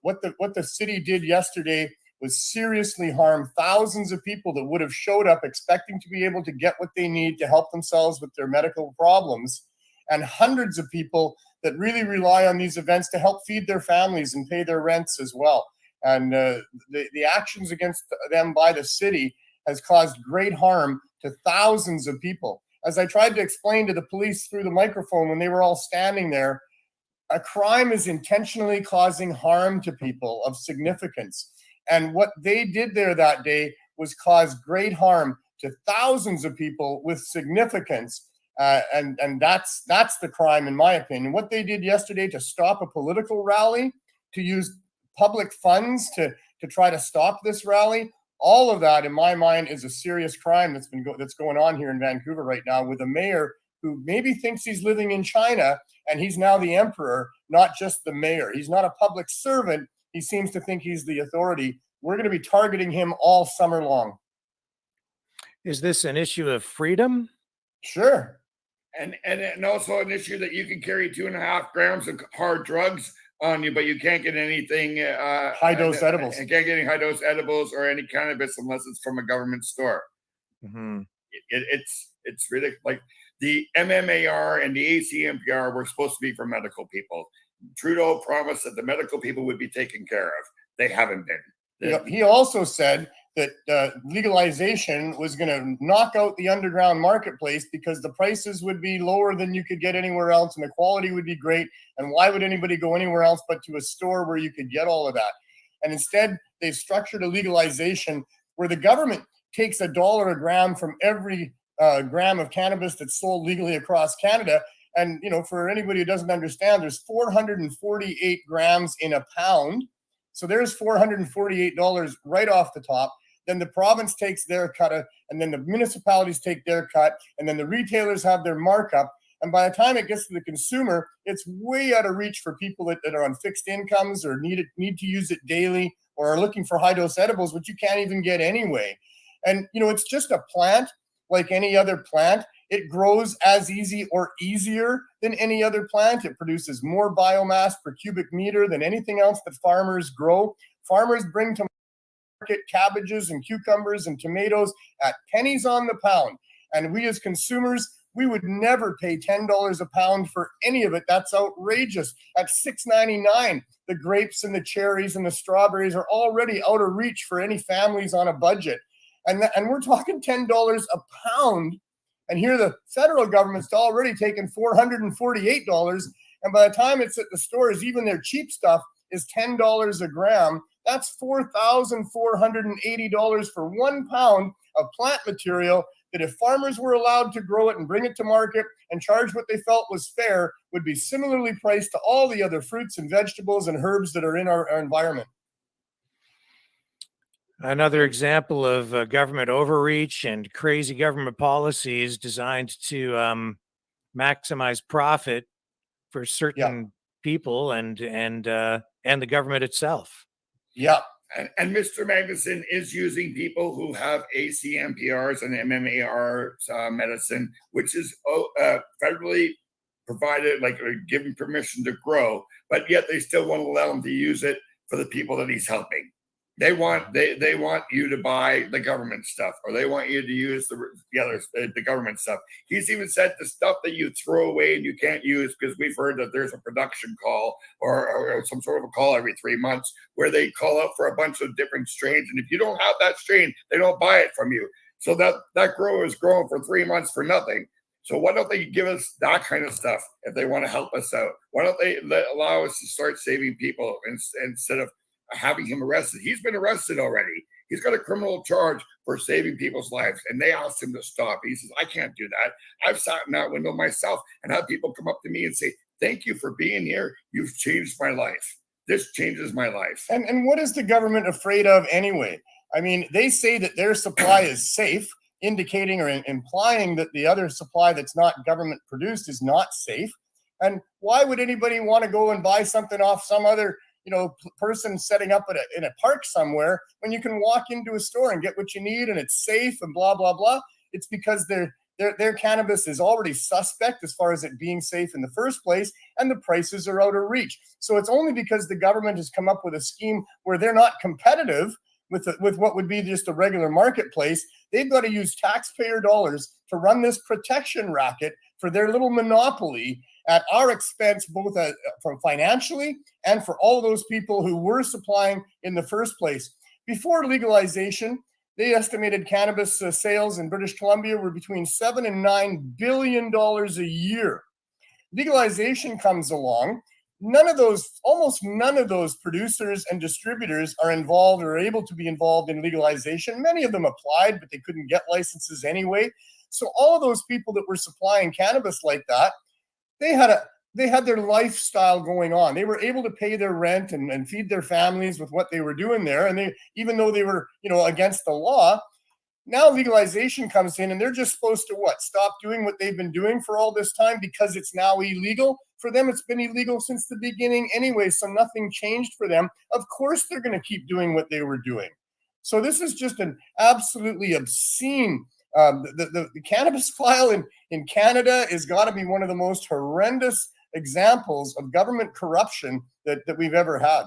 What the city did yesterday was seriously harm thousands of people that would have showed up expecting to be able to get what they need to help themselves with their medical problems, and hundreds of people that really rely on these events to help feed their families and pay their rents as well. And the actions against them by the city has caused great harm to thousands of people. As I tried to explain to the police through the microphone when they were all standing there, a crime is intentionally causing harm to people of significance. And what they did there that day was cause great harm to thousands of people with significance. And that's the crime, in my opinion. What they did yesterday to stop a political rally, to use public funds to try to stop this rally, all of that, in my mind, is a serious crime that's going on here in Vancouver right now, with a mayor who maybe thinks he's living in China and he's now the emperor, not just the mayor. He's not a public servant. He seems to think he's the authority. We're going to be targeting him all summer long. Is this an issue of freedom? Sure. And also an issue that you can carry 2.5 grams of hard drugs on you, but you can't get anything high dose edibles. You can't get any high dose edibles or any cannabis unless it's from a government store. Mm-hmm. It's really like the MMAR and the ACMPR were supposed to be for medical people. Trudeau promised that the medical people would be taken care of. They haven't been. He also said that legalization was going to knock out the underground marketplace because the prices would be lower than you could get anywhere else and the quality would be great. And why would anybody go anywhere else but to a store where you could get all of that? And instead, they've structured a legalization where the government takes $1 a gram from every gram of cannabis that's sold legally across Canada. And, for anybody who doesn't understand, there's 448 grams in a pound. So there's $448 right off the top. Then the province takes their cut, and then the municipalities take their cut, and then the retailers have their markup. And by the time it gets to the consumer, it's way out of reach for people that are on fixed incomes or need to use it daily or are looking for high-dose edibles, which you can't even get anyway. And, it's just a plant like any other plant. It grows as easy or easier than any other plant. It produces more biomass per cubic meter than anything else that farmers grow. Farmers bring to market cabbages and cucumbers and tomatoes at pennies on the pound. And we as consumers, we would never pay $10 a pound for any of it. That's outrageous. At $6.99, the grapes and the cherries and the strawberries are already out of reach for any families on a budget. And we're talking $10 a pound And here the federal government's already taken $448. And by the time it's at the stores, even their cheap stuff is $10 a gram. That's $4,480 for 1 pound of plant material that if farmers were allowed to grow it and bring it to market and charge what they felt was fair, would be similarly priced to all the other fruits and vegetables and herbs that are in our environment. Another example of government overreach and crazy government policies designed to maximize profit for certain people and the government itself. Yeah. And Mr. Magnuson is using people who have ACMPRs and MMAR medicine, which is federally provided, like given permission to grow, but yet they still won't allow him to use it for the people that he's helping. They want you to buy the government stuff, or they want you to use the government stuff. He's even said the stuff that you throw away and you can't use, because we've heard that there's a production call or some sort of a call every 3 months where they call up for a bunch of different strains, and if you don't have that strain, they don't buy it from you. So that grower is growing for 3 months for nothing. So why don't they give us that kind of stuff if they want to help us out? Why don't they allow us to start saving people instead of having him arrested? He's been arrested already. He's got a criminal charge for saving people's lives, and they asked him to stop. He says, I can't do that. I've sat in that window myself and had people come up to me and say, thank you for being here. You've changed my life. This changes my life. And what is the government afraid of anyway? I mean, they say that their supply is safe, indicating or implying that the other supply that's not government produced is not safe. And why would anybody want to go and buy something off some other person setting up in a park somewhere when you can walk into a store and get what you need and it's safe and blah, blah, blah? It's because their cannabis is already suspect as far as it being safe in the first place, and the prices are out of reach. So it's only because the government has come up with a scheme where they're not competitive with what would be just a regular marketplace. They've got to use taxpayer dollars to run this protection racket for their little monopoly at our expense, both from financially and for all those people who were supplying in the first place. Before legalization, they estimated cannabis sales in British Columbia were between $7 and $9 billion a year. Legalization comes along. Almost none of those producers and distributors are involved or able to be involved in legalization. Many of them applied, but they couldn't get licenses anyway. So all of those people that were supplying cannabis like that, they had their lifestyle going on. They were able to pay their rent and feed their families with what they were doing there. And even though they were, against the law, now legalization comes in and they're just supposed to stop doing what they've been doing for all this time because it's now illegal. For them, it's been illegal since the beginning anyway, so nothing changed for them. Of course, they're going to keep doing what they were doing. So this is just an absolutely obscene. The cannabis file in Canada has got to be one of the most horrendous examples of government corruption that we've ever had.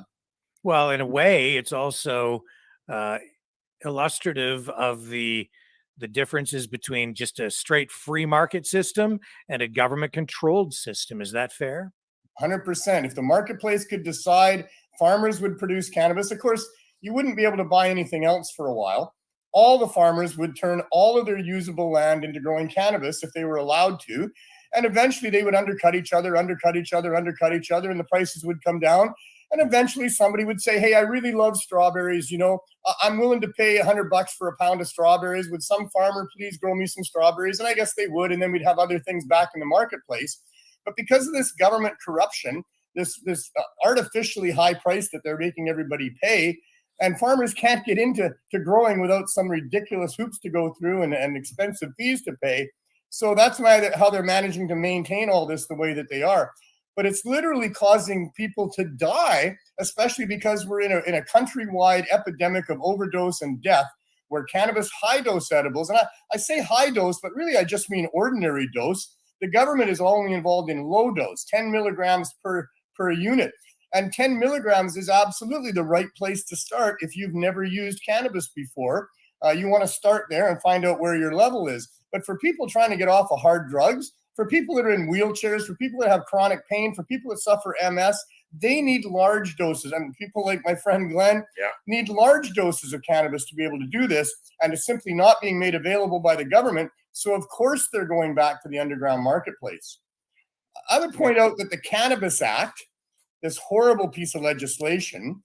Well, in a way, it's also illustrative of the differences between just a straight free market system and a government controlled system. Is that fair? 100%. If the marketplace could decide farmers would produce cannabis, of course, you wouldn't be able to buy anything else for a while. All the farmers would turn all of their usable land into growing cannabis if they were allowed to. And eventually they would undercut each other, and the prices would come down. And eventually somebody would say, hey, I really love strawberries. I'm willing to pay $100 for a pound of strawberries. Would some farmer please grow me some strawberries? And I guess they would. And then we'd have other things back in the marketplace. But because of this government corruption, this artificially high price that they're making everybody pay, and farmers can't get into growing without some ridiculous hoops to go through and expensive fees to pay. So that's how they're managing to maintain all this the way that they are. But it's literally causing people to die, especially because we're in a countrywide epidemic of overdose and death, where cannabis high-dose edibles, and I say high dose, but really I just mean ordinary dose. The government is only involved in low dose, 10 milligrams per unit. And 10 milligrams is absolutely the right place to start if you've never used cannabis before. You want to start there and find out where your level is. But for people trying to get off of hard drugs, For people that are in wheelchairs, for people that have chronic pain, for people that suffer MS, they need large doses. And people like my friend Glenn need large doses of cannabis to be able to do this, and it's simply not being made available by the government. So of course they're going back to the underground marketplace. I would point out that the Cannabis Act, this horrible piece of legislation,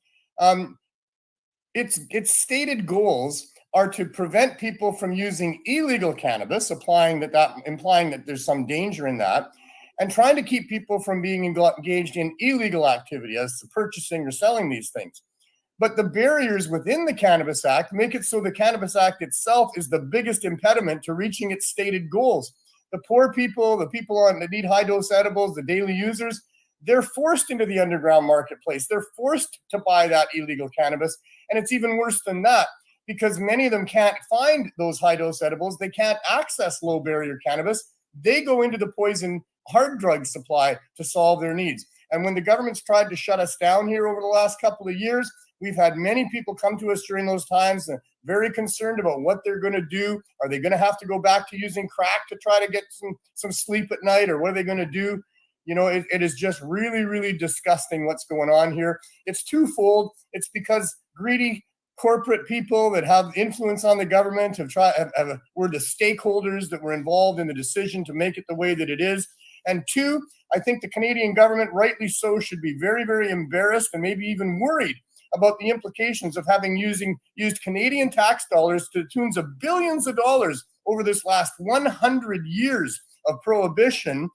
its stated goals are to prevent people from using illegal cannabis, implying that there's some danger in that, and trying to keep people from being engaged in illegal activity as to purchasing or selling these things. But the barriers within the Cannabis Act make it so the Cannabis Act itself is the biggest impediment to reaching its stated goals. The poor people, the people that need high-dose edibles, the daily users, they're forced into the underground marketplace. They're forced to buy that illegal cannabis. And it's even worse than that, because many of them can't find those high-dose edibles. They can't access low-barrier cannabis. They go into the poison hard drug supply to solve their needs. And when the government's tried to shut us down here over the last couple of years, we've had many people come to us during those times and very concerned about what they're going to do. Are they going to have to go back to using crack to try to get some sleep at night, or what are they going to do? You know, it is just really, really disgusting what's going on here. It's twofold. It's because greedy corporate people that have influence on the government were the stakeholders that were involved in the decision to make it the way that it is. And two, I think the Canadian government, rightly so, should be very, very embarrassed and maybe even worried about the implications of having used Canadian tax dollars to the tunes of billions of dollars over this last 100 years of prohibition,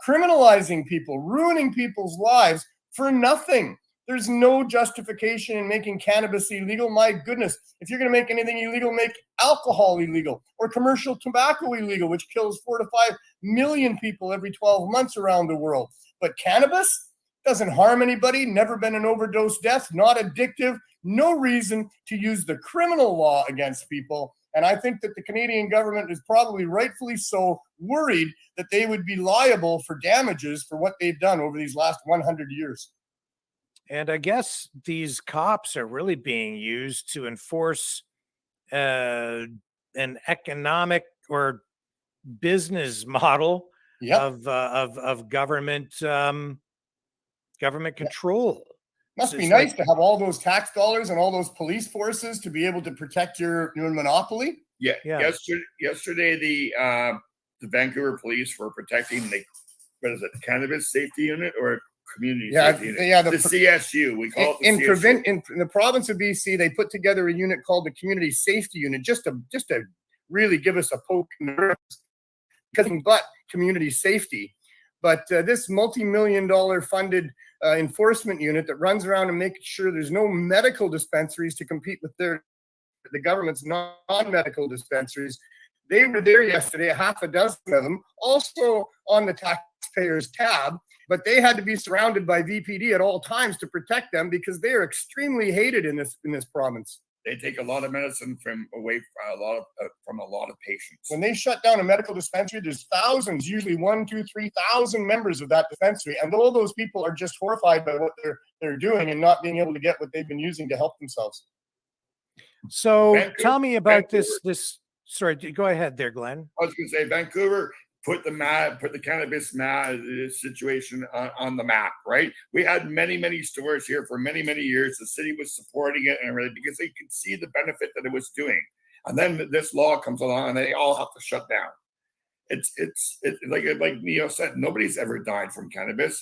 criminalizing people, ruining people's lives for nothing. There's no justification in making cannabis illegal. My goodness, if you're going to make anything illegal, make alcohol illegal or commercial tobacco illegal, which kills 4 to 5 million people every 12 months around the world. But cannabis doesn't harm anybody, never been an overdose death, not addictive, no reason to use the criminal law against people. And I think that the Canadian government is probably rightfully so worried that they would be liable for damages for what they've done over these last 100 years. And I guess these cops are really being used to enforce an economic or business model of government control. Must be nice to have all those tax dollars and all those police forces to be able to protect your monopoly. Yeah. Yesterday, the Vancouver police were protecting the cannabis safety unit or community safety unit? Yeah, the CSU. We call it the CSU. In the province of BC, they put together a unit called the Community Safety Unit just to really give us a poke in the ribs, nothing but community safety. But this multi-million-dollar funded enforcement unit that runs around and makes sure there's no medical dispensaries to compete with the government's non-medical dispensaries. They were there yesterday, a half a dozen of them, also on the taxpayers tab, but they had to be surrounded by VPD at all times to protect them because they are extremely hated in this province. They take a lot of medicine from a lot of patients. When they shut down a medical dispensary, there's thousands, usually 1,000, 2,000, 3,000 members of that dispensary, and all those people are just horrified by what they're doing and not being able to get what they've been using to help themselves. So tell me about this. Sorry, go ahead there, Glenn. I was going to say Vancouver put the cannabis situation on the map, right? We had many stores here for many years. The city was supporting it and everything because they could see the benefit that it was doing. And then this law comes along and they all have to shut down. It's like Neo said, nobody's ever died from cannabis.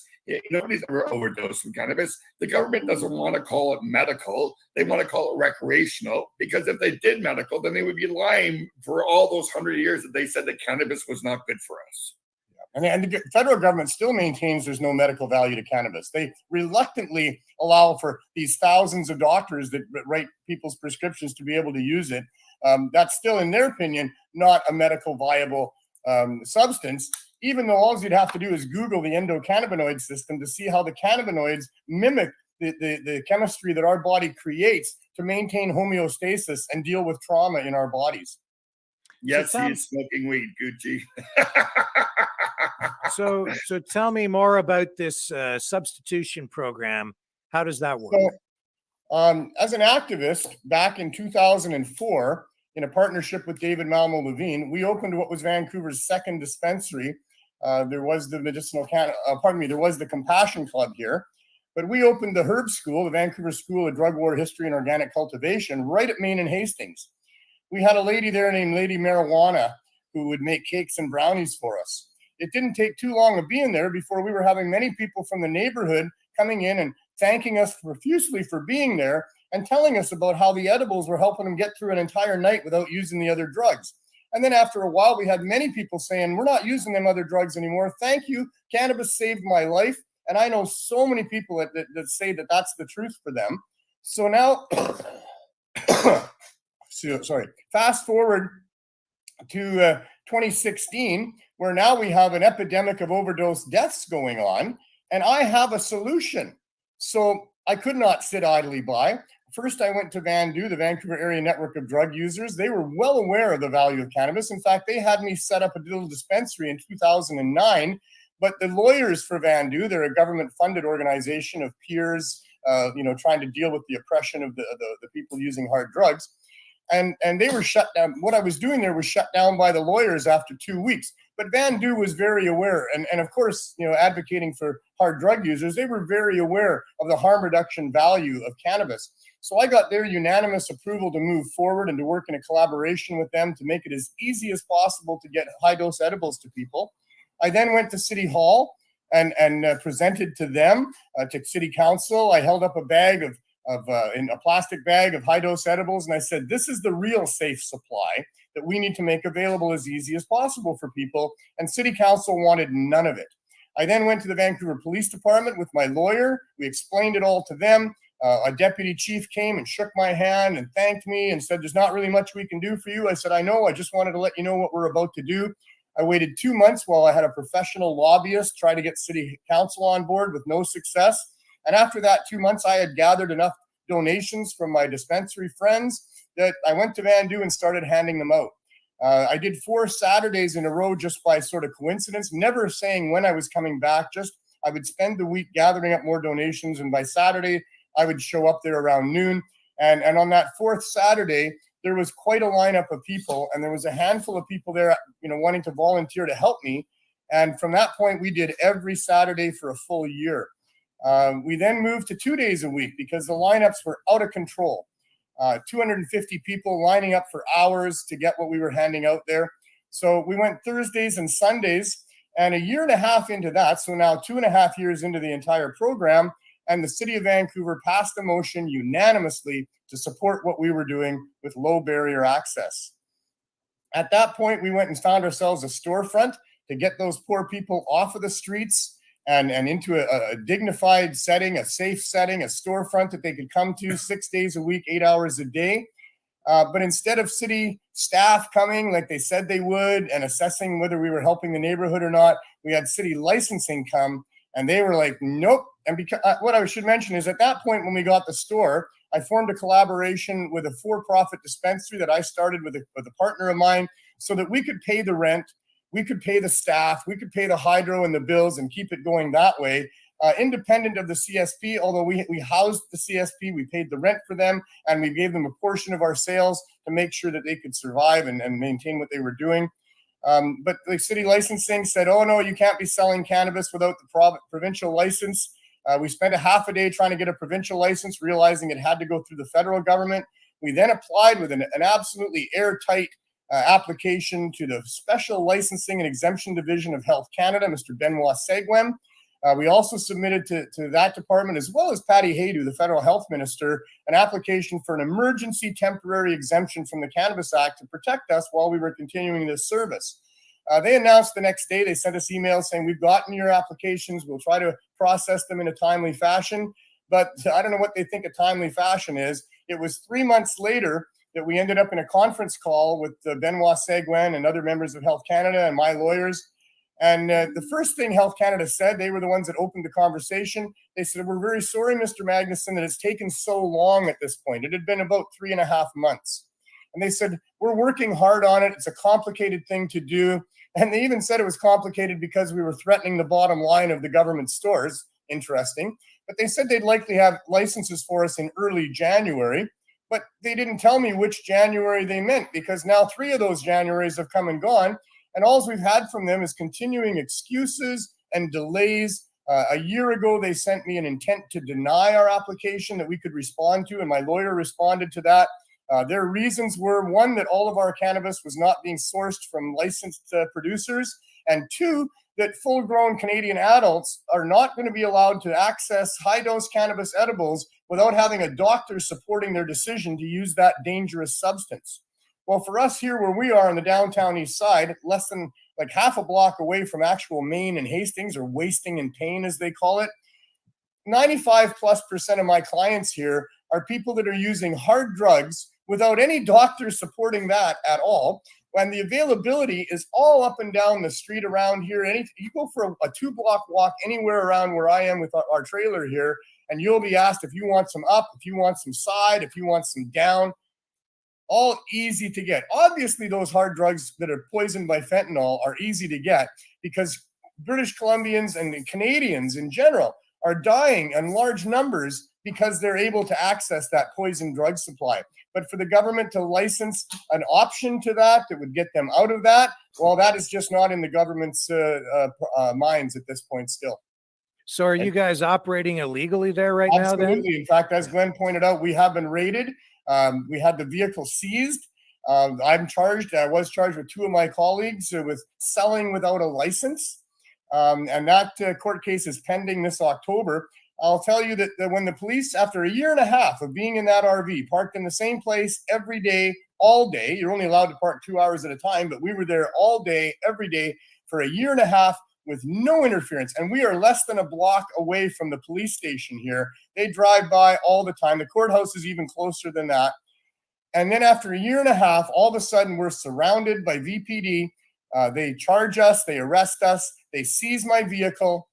Nobody's ever overdosed from cannabis. The government doesn't want to call it medical. They want to call it recreational, because if they did medical, then they would be lying for all those 100 years that they said that cannabis was not good for us. And the federal government still maintains there's no medical value to cannabis. They reluctantly allow for these thousands of doctors that write people's prescriptions to be able to use it. That's still, in their opinion, not a medical viable substance, even though all you'd have to do is Google the endocannabinoid system to see how the cannabinoids mimic the chemistry that our body creates to maintain homeostasis and deal with trauma in our bodies. Yes, he's smoking weed, Gucci. So tell me more about this substitution program. How does that work? So, as an activist back in 2004, in a partnership with David Malmo Levine, we opened what was Vancouver's second dispensary there was the there was the Compassion Club here. But we opened the Herb School, the Vancouver School of Drug War History and Organic Cultivation, right at Main and Hastings. We had a lady there named Lady Marijuana who would make cakes and brownies for us. It didn't take too long of being there before we were having many people from the neighborhood coming in and thanking us profusely for being there and telling us about how the edibles were helping them get through an entire night without using the other drugs. And then after a while, we had many people saying, we're not using them other drugs anymore. Thank you. Cannabis saved my life. And I know so many people that say that that's the truth for them. So now, sorry, fast forward to 2016, where now we have an epidemic of overdose deaths going on, and I have a solution. So I could not sit idly by. First, I went to VANDU, the Vancouver Area Network of Drug Users. They were well aware of the value of cannabis. In fact, they had me set up a little dispensary in 2009. But the lawyers for VANDU, they're a government-funded organization of peers, trying to deal with the oppression of the people using hard drugs. And they were shut down. What I was doing there was shut down by the lawyers after 2 weeks. But VANDU was very aware. And of course, advocating for hard drug users, they were very aware of the harm reduction value of cannabis. So I got their unanimous approval to move forward and to work in a collaboration with them to make it as easy as possible to get high-dose edibles to people. I then went to City Hall and presented to them, to City Council. I held up a bag in a plastic bag of high-dose edibles, and I said, this is the real safe supply that we need to make available as easy as possible for people, and City Council wanted none of it. I then went to the Vancouver Police Department with my lawyer. We explained it all to them. A deputy chief came and shook my hand and thanked me and said, there's not really much we can do for you. I said, I know, I just wanted to let you know what we're about to do. I waited 2 months while I had a professional lobbyist try to get City Council on board with no success. And after that 2 months, I had gathered enough donations from my dispensary friends that I went to VANDU and started handing them out. I did 4 Saturdays in a row just by sort of coincidence, never saying when I was coming back. Just I would spend the week gathering up more donations, and by Saturday, I would show up there around noon. And on that 4th Saturday, there was quite a lineup of people, and there was a handful of people there, wanting to volunteer to help me. And from that point, we did every Saturday for a full year. We then moved to 2 days a week because the lineups were out of control. 250 people lining up for hours to get what we were handing out there. So we went Thursdays and Sundays, and a year and a half into that, so now 2.5 years into the entire program, and the City of Vancouver passed a motion unanimously to support what we were doing with low barrier access. At that point, we went and found ourselves a storefront to get those poor people off of the streets and into a dignified setting, a safe setting, a storefront that they could come to 6 days a week, 8 hours a day. But instead of city staff coming like they said they would and assessing whether we were helping the neighborhood or not, we had city licensing come, and they were like, nope. And because what I should mention is at that point when we got the store, I formed a collaboration with a for-profit dispensary that I started with a partner of mine so that we could pay the rent, we could pay the staff, we could pay the hydro and the bills and keep it going that way, independent of the CSP. Although we housed the CSP, we paid the rent for them, and we gave them a portion of our sales to make sure that they could survive and maintain what they were doing. But the city licensing said, oh no, you can't be selling cannabis without the provincial license. We spent a half a day trying to get a provincial license, realizing it had to go through the federal government. We then applied with an absolutely airtight application to the Special Licensing and Exemption Division of Health Canada, Mr. Benoit Segwem. We also submitted to that department, as well as Patty Haydu, the federal health minister, an application for an emergency temporary exemption from the Cannabis Act to protect us while we were continuing this service. They announced the next day, they sent us emails saying, we've gotten your applications, we'll try to process them in a timely fashion. But I don't know what they think a timely fashion is. It was 3 months later that we ended up in a conference call with Benoit Segwin and other members of Health Canada and my lawyers. And the first thing Health Canada said, they were the ones that opened the conversation. They said, we're very sorry, Mr. Magnuson, that it's taken so long at this point. It had been about 3.5 months. And they said, we're working hard on it. It's a complicated thing to do. And they even said it was complicated because we were threatening the bottom line of the government stores. Interesting. But they said they'd likely have licenses for us in early January. But they didn't tell me which January they meant, because now 3 of those Januaries have come and gone. And all we've had from them is continuing excuses and delays. A year ago, they sent me an intent to deny our application that we could respond to, and my lawyer responded to that. Their reasons were, one, that all of our cannabis was not being sourced from licensed producers, and two, that full-grown Canadian adults are not going to be allowed to access high-dose cannabis edibles without having a doctor supporting their decision to use that dangerous substance. Well, for us here where we are on the downtown east side, less than like half a block away from actual Main and Hastings, or Wasting and Payne as they call it, 95+% of my clients here are people that are using hard drugs without any doctor supporting that at all. And the availability is all up and down the street around here. You go for a 2-block walk anywhere around where I am with our trailer here, and you'll be asked if you want some up, if you want some side, if you want some down. All easy to get. Obviously, those hard drugs that are poisoned by fentanyl are easy to get because British Columbians and Canadians in general are dying in large numbers because they're able to access that poison drug supply. But for the government to license an option to that would get them out of that, well, that is just not in the government's minds at this point still. So are you guys operating illegally there right now then? Absolutely. In fact, as Glenn pointed out, we have been raided. We had the vehicle seized. I was charged with 2 of my colleagues with selling without a license. And that court case is pending this October. I'll tell you that when the police, after a year and a half of being in that RV, parked in the same place every day, all day, you're only allowed to park 2 hours at a time, but we were there all day, every day for a year and a half with no interference. And we are less than a block away from the police station here. They drive by all the time. The courthouse is even closer than that. And then after a year and a half, all of a sudden we're surrounded by VPD. They charge us, they arrest us, they seize my vehicle.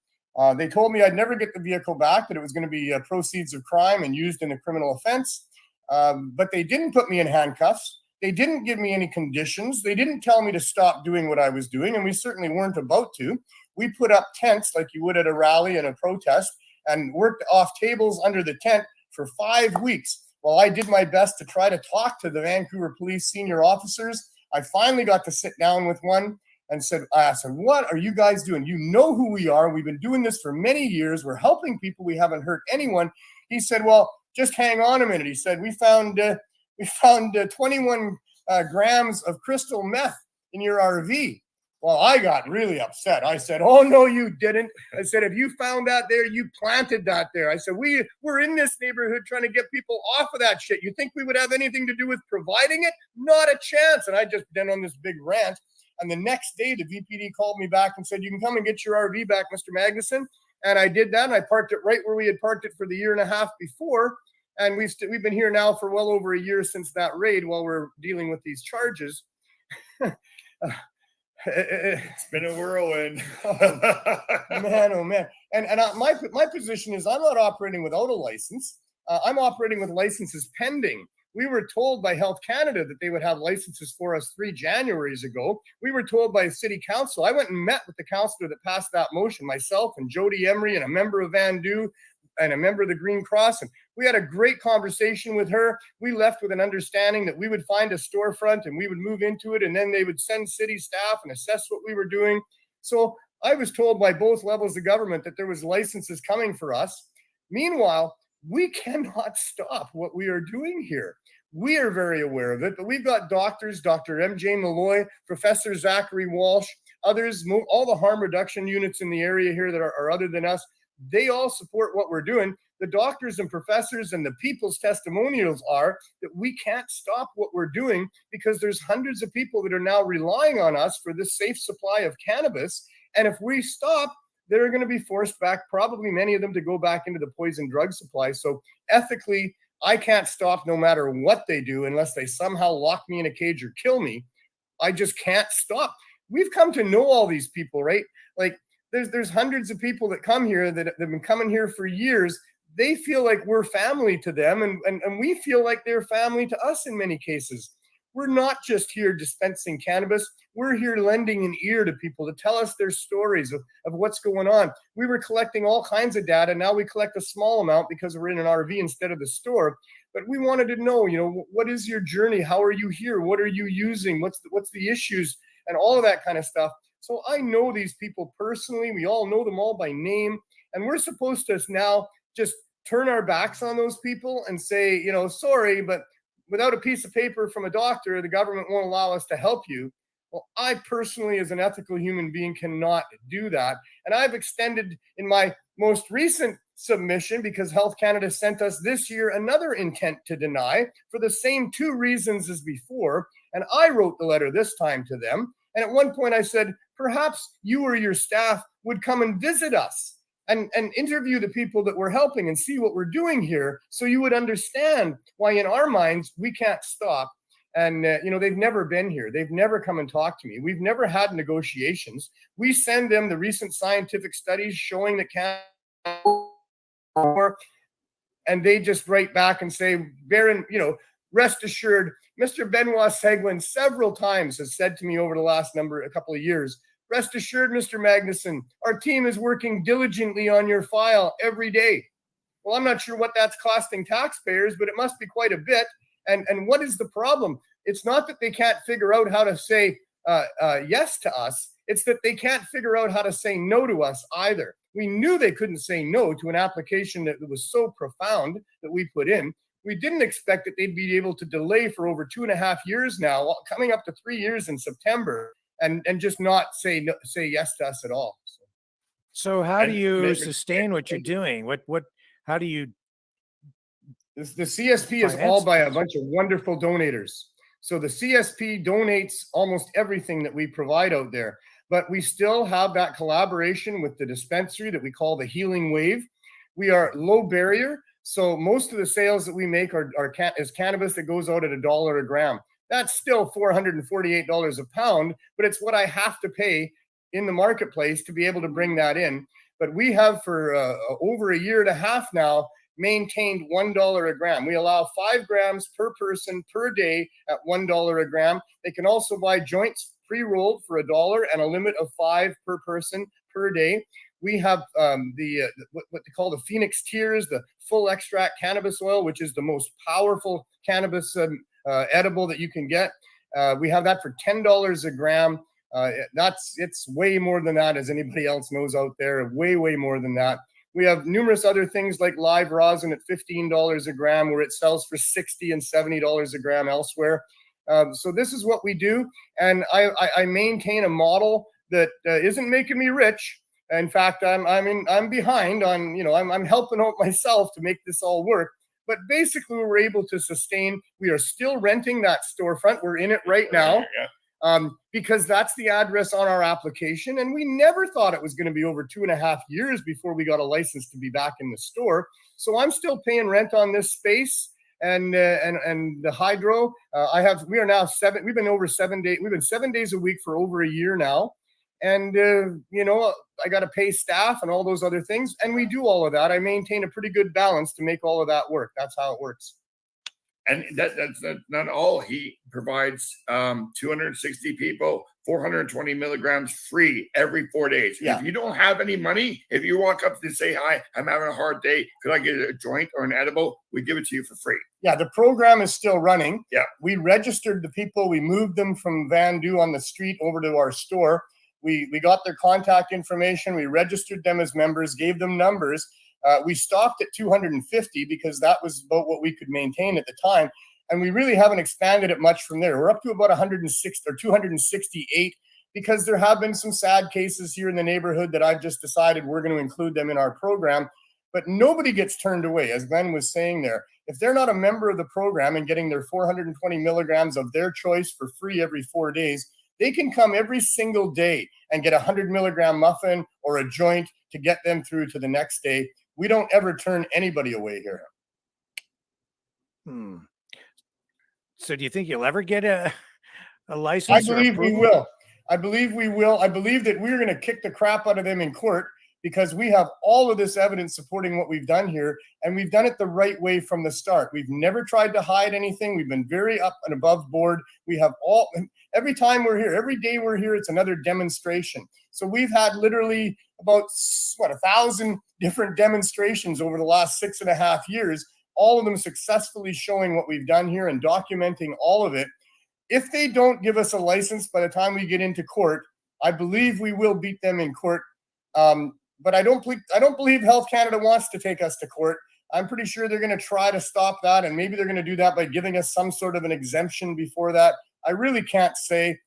They told me I'd never get the vehicle back, that it was going to be proceeds of crime and used in a criminal offense. But they didn't put me in handcuffs. They didn't give me any conditions. They didn't tell me to stop doing what I was doing, and we certainly weren't about to. We put up tents like you would at a rally and a protest and worked off tables under the tent for 5 weeks while I did my best to try to talk to the Vancouver Police senior officers. I finally got to sit down with one and I said, what are you guys doing? You know who we are. We've been doing this for many years. We're helping people. We haven't hurt anyone. He said, well, just hang on a minute. He said, we found 21 grams of crystal meth in your RV. Well, I got really upset. I said, oh, no, you didn't. I said, if you found that there, you planted that there. I said, we're in this neighborhood trying to get people off of that shit. You think we would have anything to do with providing it? Not a chance. And I just been on this big rant. And the next day, the VPD called me back and said, you can come and get your RV back, Mr. Magnuson. And I did that. And I parked it right where we had parked it for the year and a half before. And we've been here now for well over a year since that raid while we're dealing with these charges. It's been a whirlwind. Man, oh man. And my position is I'm not operating without a license. I'm operating with licenses pending. We were told by Health Canada that they would have licenses for us 3 Januaries ago. We were told by City Council. I went and met with the councillor that passed that motion, myself and Jody Emery and a member of Van Du and a member of the Green Cross. And we had a great conversation with her. We left with an understanding that we would find a storefront and we would move into it, and then they would send city staff and assess what we were doing. So I was told by both levels of government that there was licenses coming for us. Meanwhile, we cannot stop what we are doing here. We are very aware of it, but we've got doctors, Dr. M.J. Malloy, Professor Zachary Walsh, others, all the harm reduction units in the area here that are other than us. They all support what we're doing. The doctors and professors and the people's testimonials are that we can't stop what we're doing because there's hundreds of people that are now relying on us for this safe supply of cannabis. And if we stop, they're going to be forced back, probably many of them, to go back into the poison drug supply. So ethically, I can't stop no matter what they do unless they somehow lock me in a cage or kill me. I just can't stop. We've come to know all these people, right? Like there's hundreds of people that come here that have been coming here for years. They feel like we're family to them, and we feel like they're family to us in many cases. We're not just here dispensing cannabis. We're here lending an ear to people to tell us their stories of what's going on. We were collecting all kinds of data. Now we collect a small amount because we're in an RV instead of the store. But we wanted to know, what is your journey? How are you here? What are you using? What's the issues? and all of that kind of stuff. So I know these people personally. We all know them all by name. And we're supposed to now just turn our backs on those people and say, you know, sorry, but without a piece of paper from a doctor, the government won't allow us to help you. Well, I personally, as an ethical human being, cannot do that. And I've extended in my most recent submission, because Health Canada sent us this year another intent to deny for the same two reasons as before. And I wrote the letter this time to them. And at one point I said, perhaps you or your staff would come and visit us and interview the people that we're helping and see what we're doing here, so you would understand why in our minds we can't stop. And, you know, they've never been here. They've never come and talked to me. We've never had negotiations. We send them the recent scientific studies showing that cannabis, and they just write back and say, Baron, you know, rest assured, Mr. Benoit Seguin several times has said to me over the last a couple of years, rest assured, Mr. Magnuson, our team is working diligently on your file every day. Well, I'm not sure what that's costing taxpayers, but it must be quite a bit. And what is the problem? It's not that they can't figure out how to say yes to us. It's that they can't figure out how to say no to us either. We knew they couldn't say no to an application that was so profound that we put in. We didn't expect that they'd be able to delay for over 2.5 years now, coming up to 3 years in September, and just not say yes to us at all. So how do you sustain what you're doing? How do you? The CSP is all by a bunch of wonderful donators. So the CSP donates almost everything that we provide out there, but we still have that collaboration with the dispensary that we call the Healing Wave. We are low barrier. So most of the sales that we make is cannabis that goes out at $1 a gram. That's still $448 a pound, but it's what I have to pay in the marketplace to be able to bring that in. But we have for over a year and a half now maintained $1 a gram. We allow 5 grams per person per day at $1 a gram. They can also buy joints pre-rolled for $1 and a limit of 5 per person per day. We have what they call the Phoenix Tears, the full extract cannabis oil, which is the most powerful cannabis edible that you can get. We have that for $10 a gram. It's way more than that, as anybody else knows out there, way more than that. We have numerous other things like live rosin at $15 a gram, where it sells for $60 and $70 a gram elsewhere. So this is what we do. And I maintain a model that isn't making me rich. In fact, I'm behind on, you know, I'm helping out myself to make this all work. But basically, we're able to sustain. We are still renting that storefront. We're in it right now. Because that's the address on our application. And we never thought it was going to be over 2.5 years before we got a license to be back in the store. So I'm still paying rent on this space and the hydro. We are now we've been over 7 days. We've been 7 days a week for over a year now. And, you know, I got to pay staff and all those other things. And we do all of that. I maintain a pretty good balance to make all of that work. That's how it works. And that's not all. He provides 260 people 420 milligrams free every 4 days. Yeah. If you don't have any money, if you walk up to say, hi, I'm having a hard day, could I get a joint or an edible? We give it to you for free. Yeah, the program is still running. Yeah. We registered the people. We moved them from Vandu on the street over to our store. We got their contact information. We registered them as members, gave them numbers. We stopped at 250 because that was about what we could maintain at the time. And we really haven't expanded it much from there. We're up to about 106 or 268 because there have been some sad cases here in the neighborhood that I've just decided we're going to include them in our program. But nobody gets turned away, as Glenn was saying there. If they're not a member of the program and getting their 420 milligrams of their choice for free every 4 days, they can come every single day and get a 100 milligram muffin or a joint to get them through to the next day. We don't ever turn anybody away here. So do you think you'll ever get a license? I believe we will. I believe we will. I believe that we're going to kick the crap out of them in court because we have all of this evidence supporting what we've done here, and we've done it the right way from the start. We've never tried to hide anything. We've been very up and above board. We have every time we're here, every day we're here, it's another demonstration. So we've had literally about 1,000 different demonstrations over the last 6.5 years, all of them successfully showing what we've done here and documenting all of it. if they don't give us a license by the time we get into court, I believe we will beat them in court. But I don't believe Health Canada wants to take us to court. I'm pretty sure they're going to try to stop that, and maybe they're going to do that by giving us some sort of an exemption before that. I really can't say.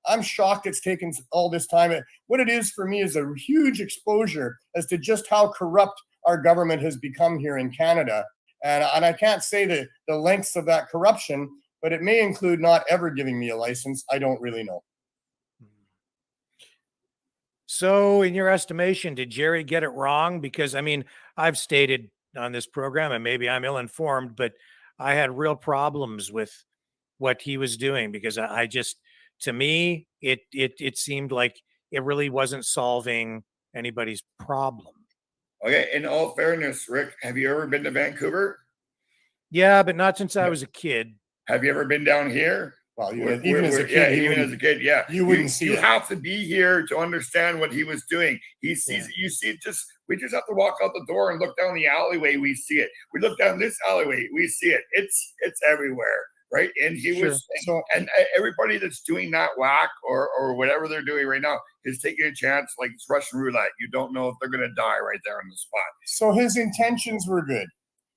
I'm shocked it's taken all this time. What it is for me is a huge exposure as to just how corrupt our government has become here in Canada. And I can't say the lengths of that corruption, but it may include not ever giving me a license. I don't really know. So in your estimation, did Jerry get it wrong? Because I mean, I've stated on this program, and maybe I'm ill-informed, but I had real problems with what he was doing because I just, to me, it seemed like it really wasn't solving anybody's problem. Okay, in all fairness, Rick, have you ever been to Vancouver? Yeah, but not since I was a kid. Have you ever been down here? Well, even as a kid, yeah, you wouldn't see you it. have to be here to understand what he was doing. He sees it. You see it. We just have to walk out the door and look down the alleyway. We see it. We look down this alleyway. We see it. It's everywhere, right? And he was and everybody that's doing that whack or whatever they're doing right now is taking a chance, like it's Russian roulette. You don't know if they're going to die right there on the spot. So his intentions were good.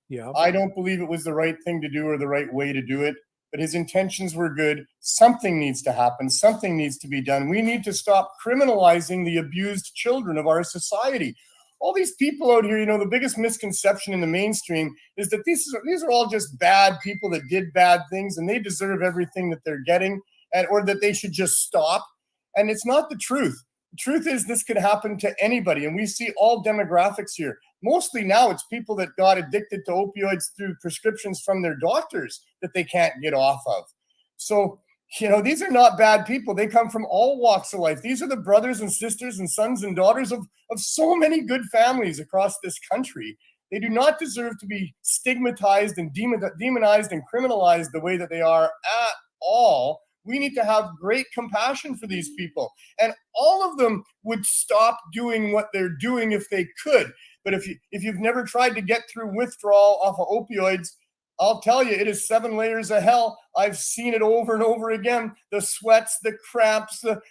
Yeah, I don't believe it was the right thing to do or the right way to do it. But his intentions were good. Something needs to happen. Something needs to be done. We need to stop criminalizing the abused children of our society. All these people out here, the biggest misconception in the mainstream is that these are all just bad people that did bad things and they deserve everything that they're getting, or that they should just stop. And it's not the truth. The truth is this could happen to anybody. And we see all demographics here. Mostly now it's people that got addicted to opioids through prescriptions from their doctors that they can't get off of. So, these are not bad people. They come from all walks of life. These are the brothers and sisters and sons and daughters of so many good families across this country. They do not deserve to be stigmatized and demonized and criminalized the way that they are at all. We need to have great compassion for these people. And all of them would stop doing what they're doing if they could. But if you've never tried to get through withdrawal off of opioids, I'll tell you, it is 7 layers of hell. I've seen it over and over again. The sweats, the cramps, the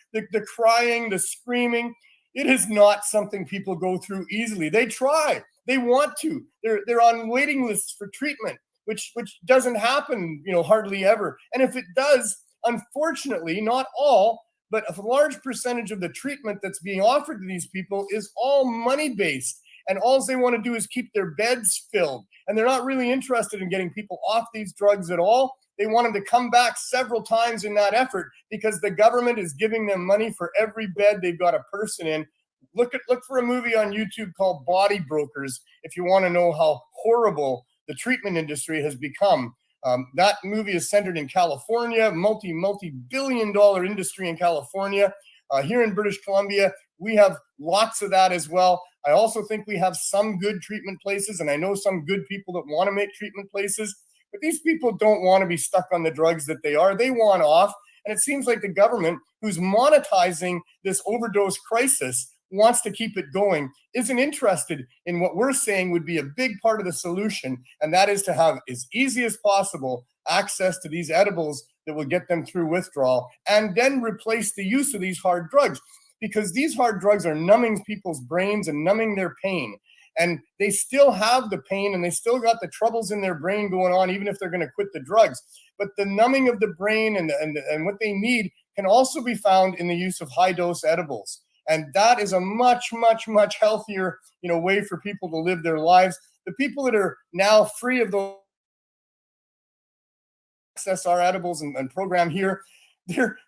crying, the screaming. It is not something people go through easily. They try. They want to. They're on waiting lists for treatment, which doesn't happen, hardly ever. And if it does, unfortunately, not all, but a large percentage of the treatment that's being offered to these people is all money-based. And all they want to do is keep their beds filled. And they're not really interested in getting people off these drugs at all. They want them to come back several times in that effort because the government is giving them money for every bed they've got a person in. Look for a movie on YouTube called Body Brokers if you want to know how horrible the treatment industry has become. That movie is centered in California, multi-billion-dollar industry in California. Here in British Columbia, we have lots of that as well. I also think we have some good treatment places, and I know some good people that want to make treatment places, but these people don't want to be stuck on the drugs that they are. They want off, and it seems like the government, who's monetizing this overdose crisis, wants to keep it going, isn't interested in what we're saying would be a big part of the solution, and that is to have as easy as possible access to these edibles that will get them through withdrawal, and then replace the use of these hard drugs. Because these hard drugs are numbing people's brains and numbing their pain. And they still have the pain and they still got the troubles in their brain going on, even if they're going to quit the drugs. But the numbing of the brain and what they need can also be found in the use of high-dose edibles. And that is a much, much, much healthier, way for people to live their lives. The people that are now free of those access our edibles and program here,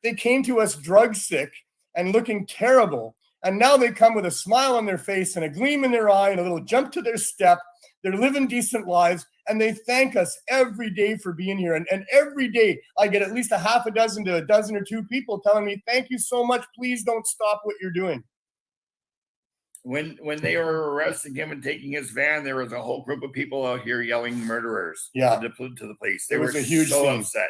they came to us drug sick and looking terrible. And now they come with a smile on their face and a gleam in their eye and a little jump to their step. They're living decent lives and they thank us every day for being here. And every day I get at least a half a dozen to a dozen or two people telling me, thank you so much. Please don't stop what you're doing. When they were arresting him and taking his van, there was a whole group of people out here yelling murderers to the police. They were so upset.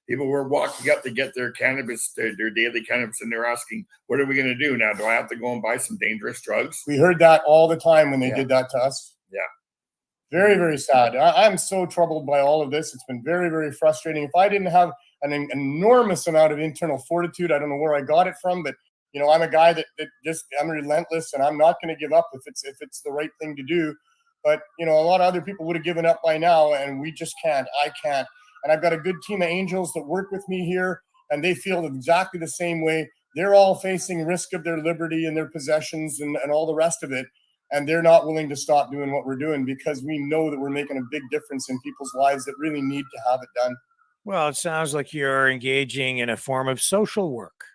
People were walking up to get their cannabis, their daily cannabis, and they're asking, what are we going to do now? Do I have to go and buy some dangerous drugs? We heard that all the time when they did that to us. Yeah. Very, very sad. I'm so troubled by all of this. It's been very, very frustrating. If I didn't have an enormous amount of internal fortitude. I don't know where I got it from, but I'm a guy that just, I'm relentless, and I'm not going to give up if it's the right thing to do. But a lot of other people would have given up by now, and we just can't. I can't. And I've got a good team of angels that work with me here, and they feel exactly the same way. They're all facing risk of their liberty and their possessions and all the rest of it. And they're not willing to stop doing what we're doing because we know that we're making a big difference in people's lives that really need to have it done. Well, it sounds like you're engaging in a form of social work.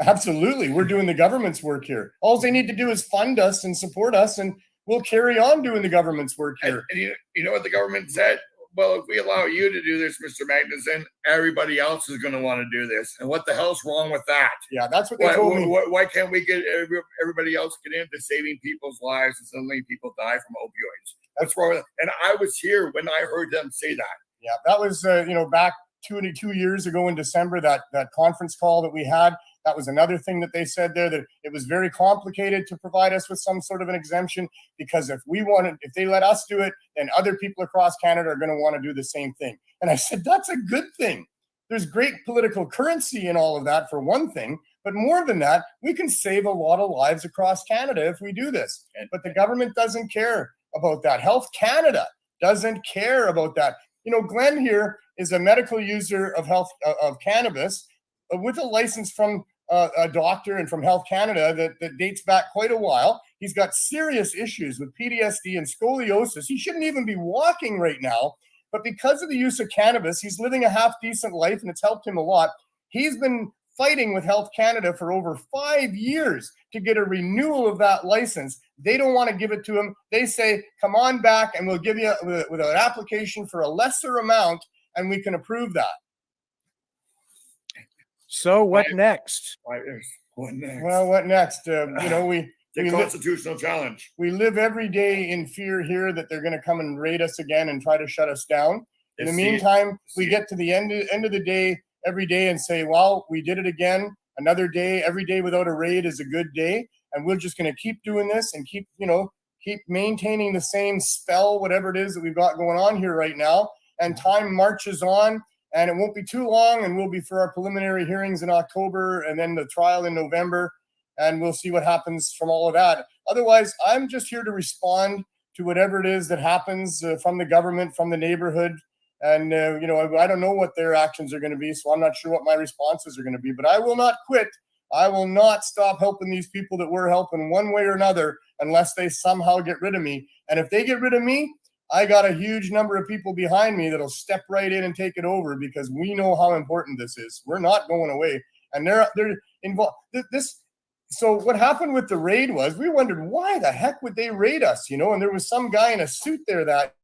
Absolutely. We're doing the government's work here. All they need to do is fund us and support us, and we'll carry on doing the government's work here. And you know what the government said? Well, if we allow you to do this, Mr. Magnuson, everybody else is going to want to do this. And what the hell's wrong with that? Yeah, that's what they told me. Why can't we get everybody else get into saving people's lives and suddenly people die from opioids? What's wrong with it? And I was here when I heard them say that. Yeah, that was, back 2 years ago in December, that conference call that we had. That was another thing that they said there, that it was very complicated to provide us with some sort of an exemption, because if they let us do it, then other people across Canada are going to want to do the same thing. And I said, that's a good thing. There's great political currency in all of that, for one thing, but more than that, we can save a lot of lives across Canada if we do this. But the government doesn't care about that. Health Canada doesn't care about that. Glenn here is a medical user of cannabis with a license from a doctor and from Health Canada that dates back quite a while. He's got serious issues with PTSD and scoliosis. He shouldn't even be walking right now, but because of the use of cannabis, he's living a half-decent life, and it's helped him a lot. He's been fighting with Health Canada for over 5 years to get a renewal of that license. They don't want to give it to him. They say, come on back and we'll give you with an application for a lesser amount, and we can approve that. So what next? What next? Well, what next? The constitutional challenge. We live every day in fear here that they're going to come and raid us again and try to shut us down. In the meantime, we get to the end of the day every day and say, well, we did it again. Another day, every day without a raid is a good day. And we're just going to keep doing this and keep maintaining the same spell, whatever it is that we've got going on here right now. And time marches on. And it won't be too long, and we'll be for our preliminary hearings in October and then the trial in November, and we'll see what happens from all of that. Otherwise, I'm just here to respond to whatever it is that happens from the government, from the neighborhood. And, I don't know what their actions are going to be, so I'm not sure what my responses are going to be. But I will not quit. I will not stop helping these people that we're helping one way or another unless they somehow get rid of me. And if they get rid of me, I got a huge number of people behind me that'll step right in and take it over, because we know how important this is. We're not going away, and they're involved. So what happened with the raid was, we wondered, why the heck would they raid us? And there was some guy in a suit there that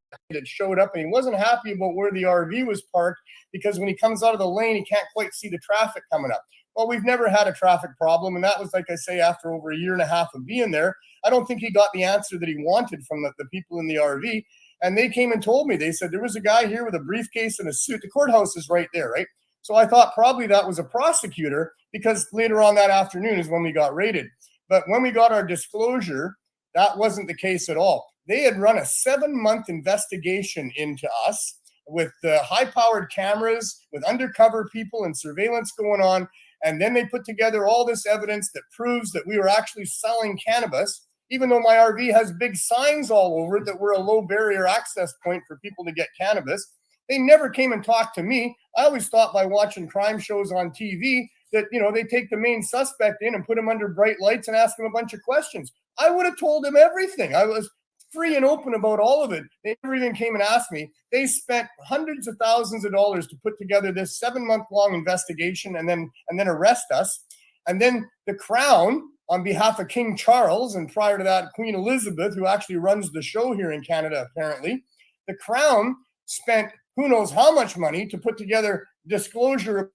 showed up, and he wasn't happy about where the RV was parked, because when he comes out of the lane, he can't quite see the traffic coming up. Well, we've never had a traffic problem, and that was, like I say, after over 1.5 years of being there. I don't think he got the answer that he wanted from the people in the RV. And they came and told me, they said, there was a guy here with a briefcase and a suit. The courthouse is right there, right? So I thought probably that was a prosecutor, because later on that afternoon is when we got raided. But when we got our disclosure, that wasn't the case at all. They had run a 7-month investigation into us with high-powered cameras, with undercover people and surveillance going on. And then they put together all this evidence that proves that we were actually selling cannabis, even though my RV has big signs all over it that we're a low barrier access point for people to get cannabis. They never came and talked to me. I always thought by watching crime shows on TV that, they take the main suspect in and put him under bright lights and ask him a bunch of questions. I would have told him everything. I was free and open about all of it. They never even came and asked me. They spent hundreds of thousands of dollars to put together this 7-month-long investigation and then arrest us. And then the Crown, on behalf of King Charles, and prior to that, Queen Elizabeth, who actually runs the show here in Canada, apparently, the Crown spent who knows how much money to put together disclosure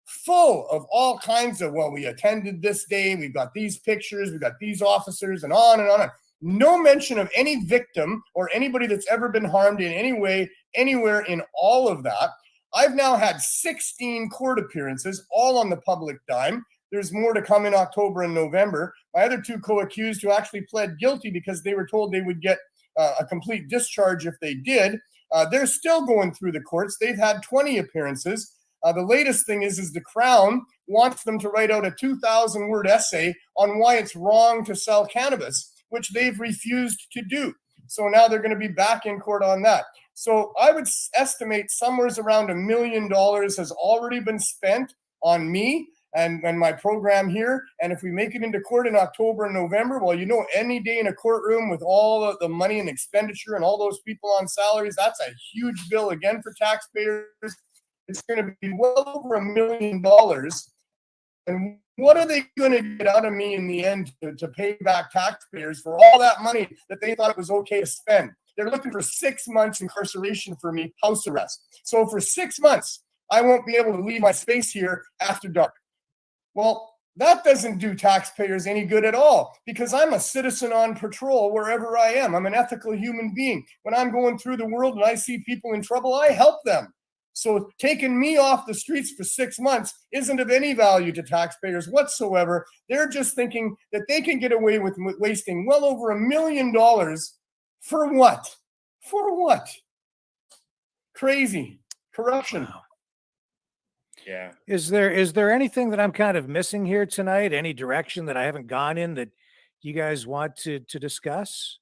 full of all kinds of, well, we attended this day, we've got these pictures, we've got these officers, and on and on. And no mention of any victim or anybody that's ever been harmed in any way, anywhere in all of that. I've now had 16 court appearances, all on the public dime. There's more to come in October and November. My other 2 co-accused, who actually pled guilty because they were told they would get a complete discharge if they did, they're still going through the courts. They've had 20 appearances. The latest thing is the Crown wants them to write out a 2,000-word essay on why it's wrong to sell cannabis, which they've refused to do. So now they're going to be back in court on that. So I would estimate somewhere around $1 million has already been spent on me and my program here. And if we make it into court in October and November, well, you know, any day in a courtroom with all of the money and expenditure and all those people on salaries, that's a huge bill again for taxpayers. It's going to be well over $1 million. And what are they going to get out of me in the end to pay back taxpayers for all that money that they thought it was okay to spend? They're looking for 6 months incarceration for me, house arrest. So for 6 months, I won't be able to leave my space here after dark. Well, that doesn't do taxpayers any good at all because I'm a citizen on patrol wherever I am. I'm an ethical human being. When I'm going through the world and I see people in trouble, I help them. So taking me off the streets for 6 months isn't of any value to taxpayers whatsoever. They're just thinking that they can get away with wasting well over $1 million for what? For what? Crazy. Corruption. Wow. Yeah. Is there anything that I'm kind of missing here tonight? Any direction that I haven't gone in that you guys want to discuss?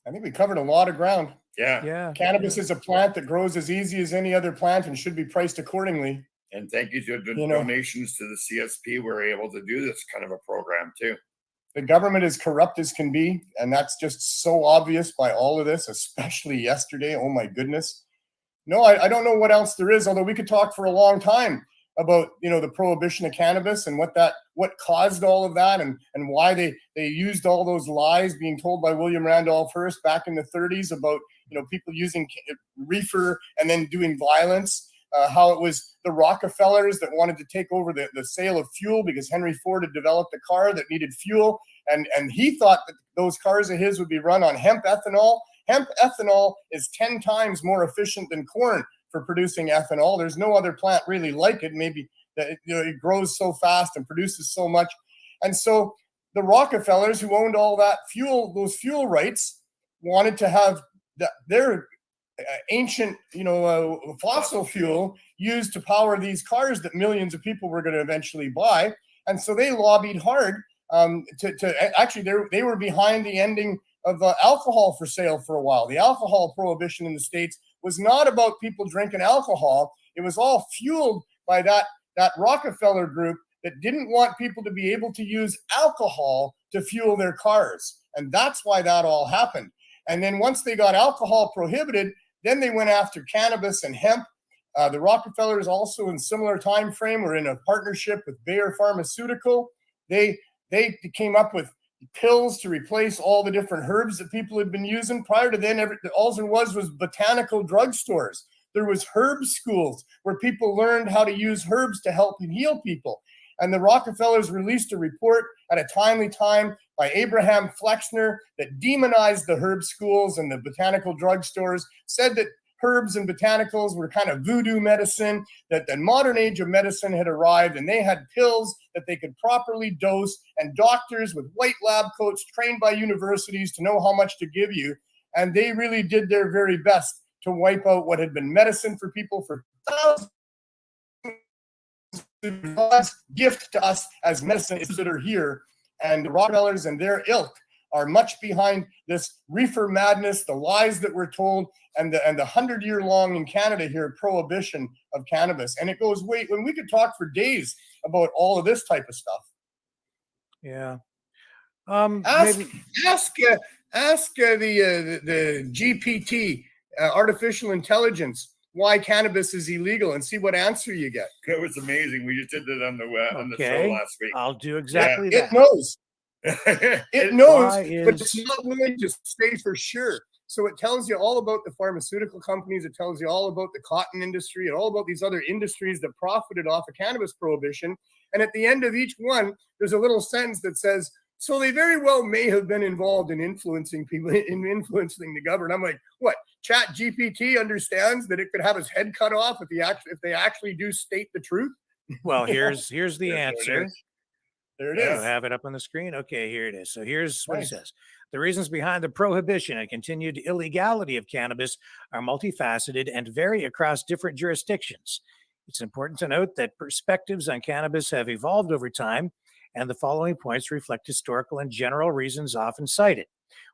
I think we covered a lot of ground. Yeah. Cannabis is a plant that grows as easy as any other plant and should be priced accordingly. And thank you to the donations to the CSP, we're able to do this kind of a program too. The government is corrupt as can be, and that's just so obvious by all of this, especially yesterday. Oh my goodness. No, I don't know what else there is, although we could talk for a long time about, you know, the prohibition of cannabis and what caused all of that and why they used all those lies being told by William Randolph Hearst back in the 30s about, you know, people using reefer and then doing violence. How it was the Rockefellers that wanted to take over the sale of fuel because Henry Ford had developed a car that needed fuel. And he thought that those cars of his would be run on hemp ethanol. Hemp ethanol is 10 times more efficient than corn for producing ethanol. There's no other plant really like it. Maybe that it grows so fast and produces so much. And so the Rockefellers who owned all that fuel, those fuel rights, wanted to have their ancient, fossil fuel used to power these cars that millions of people were going to eventually buy. And so they lobbied hard they were behind the ending of alcohol for sale for a while. The alcohol prohibition in the States was not about people drinking alcohol. It was all fueled by that Rockefeller group that didn't want people to be able to use alcohol to fuel their cars. And that's why that all happened. And then once they got alcohol prohibited, then they went after cannabis and hemp. The Rockefellers also in similar time frame were in a partnership with Bayer Pharmaceutical. They came up with pills to replace all the different herbs that people had been using. Prior to then, all there was botanical drugstores. There was herb schools where people learned how to use herbs to help and heal people. And the Rockefellers released a report at a timely time by Abraham Flexner that demonized the herb schools and the botanical drugstores, said that herbs and botanicals were kind of voodoo medicine, that the modern age of medicine had arrived and they had pills that they could properly dose and doctors with white lab coats trained by universities to know how much to give you. And they really did their very best to wipe out what had been medicine for people for thousands. God's gift to us as medicine is that are here, and the Rockefellers and their ilk are much behind this reefer madness, the lies that we're told, and the 100-year-long in Canada here prohibition of cannabis. And it goes when we could talk for days about all of this type of stuff. Yeah. Ask the GPT, artificial intelligence, why cannabis is illegal, and see what answer you get. It was amazing. We just did that on the show last week. I'll do exactly that. It knows. It knows, but it's not willing to say for sure. So it tells you all about the pharmaceutical companies. It tells you all about the cotton industry and all about these other industries that profited off of cannabis prohibition. And at the end of each one, there's a little sentence that says, so they very well may have been involved in influencing people, in influencing the government. I'm like, what? Chat GPT understands that it could have his head cut off if they actually do state the truth? Well, here's the answer. There it I don't is. have it up on the screen. Okay, here it is. So here's what Nice. it says. The reasons behind the prohibition and continued illegality of cannabis are multifaceted and vary across different jurisdictions. It's important to note that perspectives on cannabis have evolved over time, and the following points reflect historical and general reasons often cited.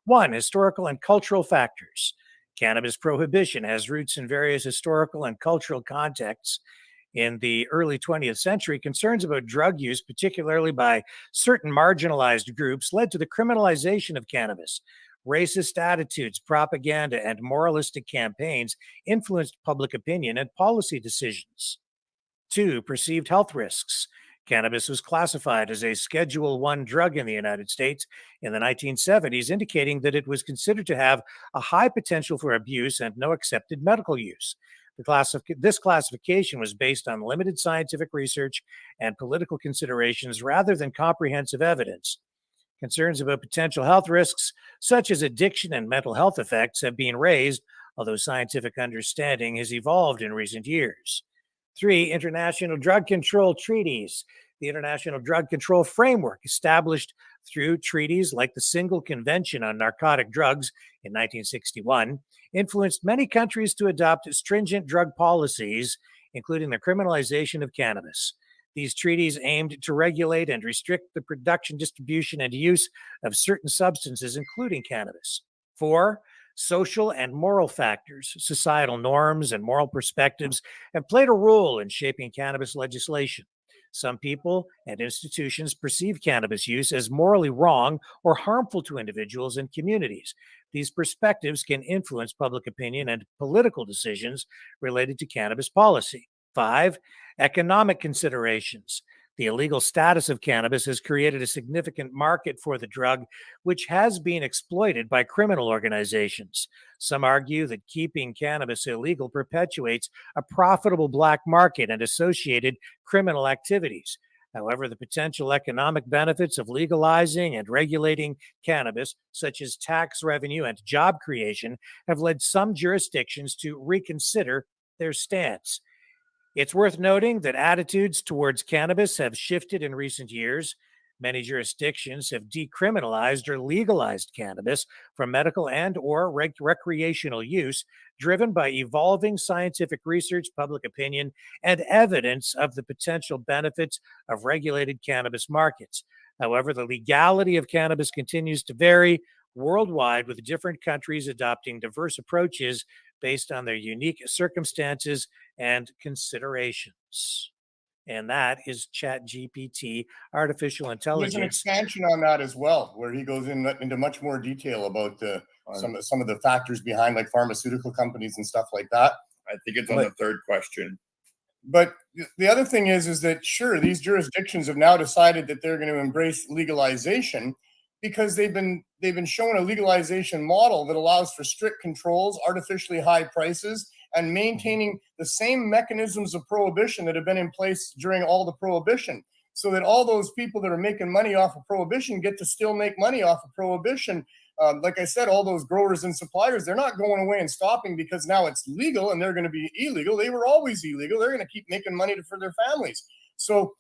1. Historical and cultural factors. Cannabis prohibition has roots in various historical and cultural contexts. In the early 20th century, concerns about drug use, particularly by certain marginalized groups, led to the criminalization of cannabis. Racist attitudes, propaganda, and moralistic campaigns influenced public opinion and policy decisions. 2. Perceived health risks. Cannabis was classified as a Schedule I drug in the United States in the 1970s, indicating that it was considered to have a high potential for abuse and no accepted medical use. This classification was based on limited scientific research and political considerations rather than comprehensive evidence. Concerns about potential health risks, such as addiction and mental health effects, have been raised, although scientific understanding has evolved in recent years. 3. International drug control treaties. The International Drug Control Framework, established through treaties like the Single Convention on Narcotic Drugs in 1961, influenced many countries to adopt stringent drug policies, including the criminalization of cannabis. These treaties aimed to regulate and restrict the production, distribution, and use of certain substances, including cannabis. 4. Social and moral factors. Societal norms and moral perspectives have played a role in shaping cannabis legislation. Some people and institutions perceive cannabis use as morally wrong or harmful to individuals and communities. These perspectives can influence public opinion and political decisions related to cannabis policy. 5. Economic considerations. The illegal status of cannabis has created a significant market for the drug, which has been exploited by criminal organizations. Some argue that keeping cannabis illegal perpetuates a profitable black market and associated criminal activities. However, the potential economic benefits of legalizing and regulating cannabis, such as tax revenue and job creation, have led some jurisdictions to reconsider their stance. It's worth noting that attitudes towards cannabis have shifted in recent years. Many jurisdictions have decriminalized or legalized cannabis for medical and or recreational use, driven by evolving scientific research, public opinion, and evidence of the potential benefits of regulated cannabis markets. However, the legality of cannabis continues to vary worldwide, with different countries adopting diverse approaches based on their unique circumstances and considerations. And that is ChatGPT, artificial There's an intelligence. expansion on that as well, where he goes into much more detail about some of the factors behind, like pharmaceutical companies and stuff like that. I think it's on the third question. But the other thing is that sure, these jurisdictions have now decided that they're going to embrace legalization because they've been shown a legalization model that allows for strict controls, artificially high prices, and maintaining the same mechanisms of prohibition that have been in place during all the prohibition, so that all those people that are making money off of prohibition get to still make money off of prohibition. Like I said, all those growers and suppliers, they're not going away and stopping because now it's legal and they're going to be illegal. They were always illegal. They're going to keep making money for their families. So,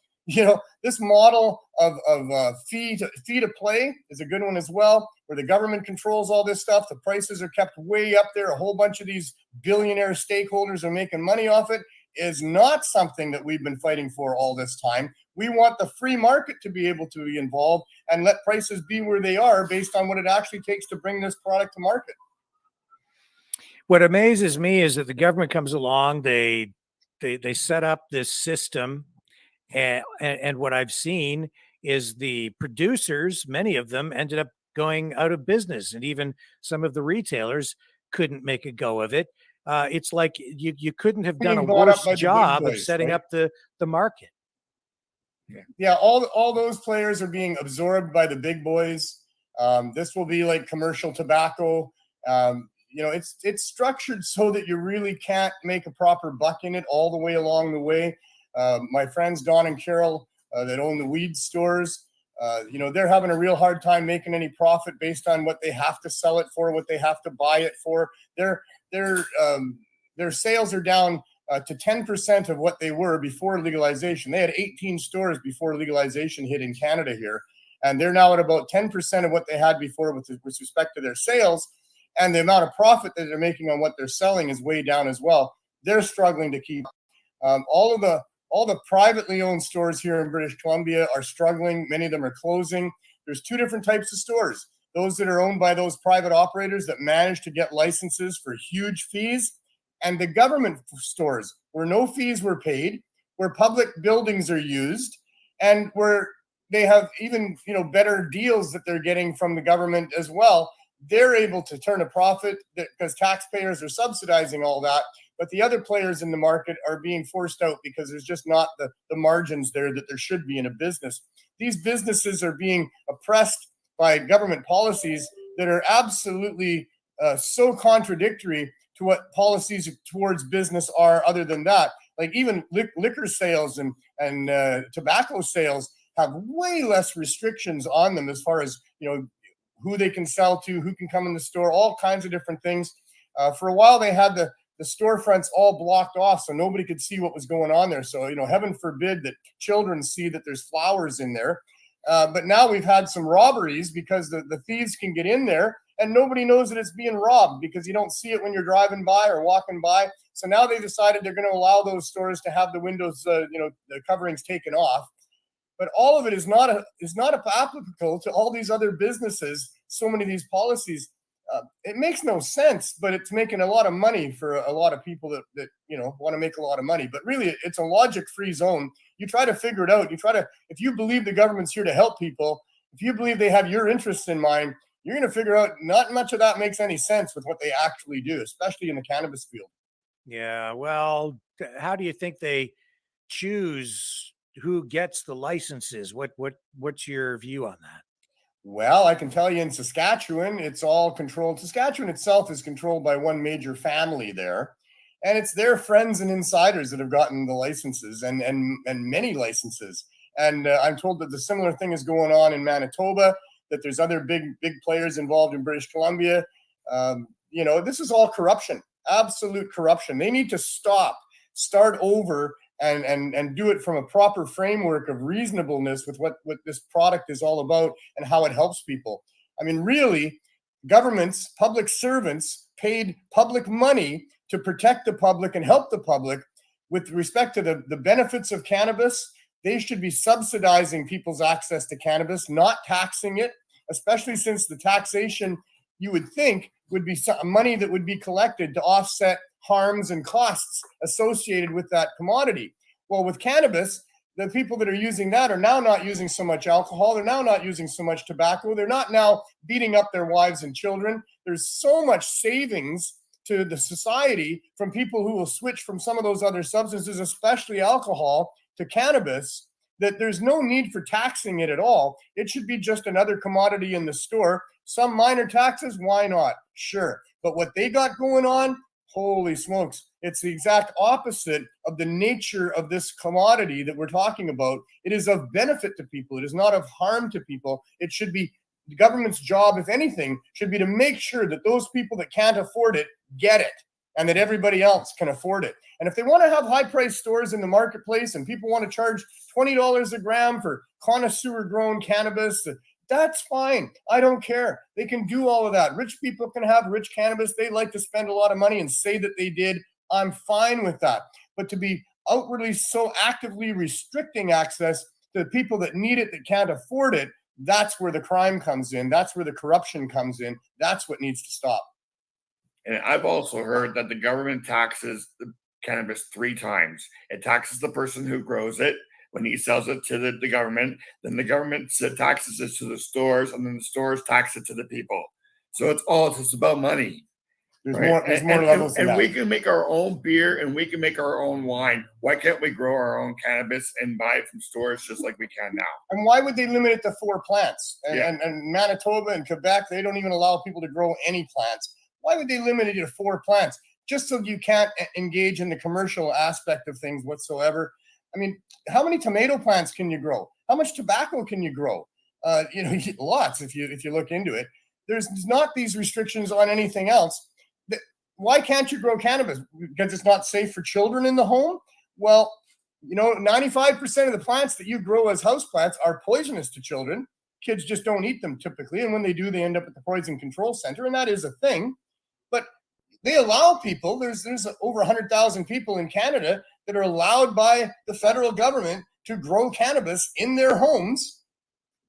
this model of fee to play is a good one as well, where the government controls all this stuff. The prices are kept way up there. A whole bunch of these billionaire stakeholders are making money off it. Is not something that we've been fighting for all this time. We want the free market to be able to be involved and let prices be where they are based on what it actually takes to bring this product to market. What amazes me is that the government comes along, they set up this system, and what I've seen is the producers, many of them ended up going out of business, and even some of the retailers couldn't make a go of it. It's like you couldn't have done a worse job of setting up the market. Yeah, all those players are being absorbed by the big boys. This will be like commercial tobacco. It's structured so that you really can't make a proper buck in it all the way along the way. My friends Don and Carol that own the weed stores, they're having a real hard time making any profit based on what they have to sell it for, what they have to buy it for. Their sales are down to 10% of what they were before legalization. They had 18 stores before legalization hit in Canada here, and they're now at about 10% of what they had before with respect to their sales, and the amount of profit that they're making on what they're selling is way down as well. They're struggling to keep. All the privately owned stores here in British Columbia are struggling. Many of them are closing. There's two different types of stores. Those that are owned by those private operators that manage to get licenses for huge fees, and the government stores where no fees were paid, where public buildings are used, and where they have even better deals that they're getting from the government as well. They're able to turn a profit because taxpayers are subsidizing all that. But the other players in the market are being forced out because there's just not the margins there that there should be in a business. These businesses are being oppressed by government policies that are absolutely so contradictory to what policies towards business are other than that. Like even liquor sales and tobacco sales have way less restrictions on them as far as, who they can sell to, who can come in the store, all kinds of different things. For a while, they had the storefronts all blocked off so nobody could see what was going on there. So, heaven forbid that children see that there's flowers in there. But now we've had some robberies because the thieves can get in there and nobody knows that it's being robbed because you don't see it when you're driving by or walking by. So now they decided they're going to allow those stores to have the windows, the coverings taken off. But all of it is not applicable to all these other businesses. So many of these policies, it makes no sense, but it's making a lot of money for a lot of people that want to make a lot of money. But really, it's a logic-free zone. You try to figure it out. If you believe the government's here to help people, if you believe they have your interests in mind, you're going to figure out not much of that makes any sense with what they actually do, especially in the cannabis field. Yeah. Well, how do you think they choose who gets the licenses? What's your view on that? Well, I can tell you in Saskatchewan, it's all controlled. Saskatchewan itself is controlled by one major family there. And it's their friends and insiders that have gotten the licenses and many licenses. And I'm told that the similar thing is going on in Manitoba, that there's other big players involved in British Columbia. This is all corruption, absolute corruption. They need to start over and do it from a proper framework of reasonableness with what this product is all about and how it helps people. I mean, really, governments, public servants paid public money to protect the public and help the public with respect to the benefits of cannabis. They should be subsidizing people's access to cannabis, not taxing it, especially since the taxation, you would think, would be money that would be collected to offset harms and costs associated with that commodity. Well, with cannabis, the people that are using that are now not using so much alcohol. They're now not using so much tobacco. They're not now beating up their wives and children. There's so much savings to the society from people who will switch from some of those other substances, especially alcohol, to cannabis, that there's no need for taxing it at all. It should be just another commodity in the store. Some minor taxes, why not? Sure. But what they got going on, holy smokes, it's the exact opposite of the nature of this commodity that we're talking about. It is of benefit to people. It is not of harm to people. It should be the government's job, if anything, should be to make sure that those people that can't afford it get it and that everybody else can afford it. And if they want to have high-priced stores in the marketplace and people want to charge $20 a gram for connoisseur-grown cannabis, that's fine. I don't care. They can do all of that. Rich people can have rich cannabis. They like to spend a lot of money and say that they did. I'm fine with that. But to be outwardly so actively restricting access to the people that need it, that can't afford it, that's where the crime comes in. That's where the corruption comes in. That's what needs to stop. And I've also heard that the government taxes the cannabis 3 times. It taxes the person who grows it when he sells it to the government. Then the government taxes it to the stores, and then the stores tax it to the people. So it's about money. There's right? more levels than and that. we can make our own beer and we can make our own wine. Why can't we grow our own cannabis and buy it from stores just like we can now? And why would they limit it to 4 plants? Yeah. And Manitoba and Quebec, they don't even allow people to grow any plants. Why would they limit it to 4 plants? Just so you can't engage in the commercial aspect of things whatsoever. I mean, how many tomato plants can you grow? How much tobacco can you grow? Lots if you look into it. There's not these restrictions on anything else. why can't you grow cannabis? Because it's not safe for children in the home? Well, 95% of the plants that you grow as houseplants are poisonous to children. Kids just don't eat them typically. And when they do, they end up at the poison control center. And that is a thing. But they allow people, there's over 100,000 people in Canada that are allowed by the federal government to grow cannabis in their homes.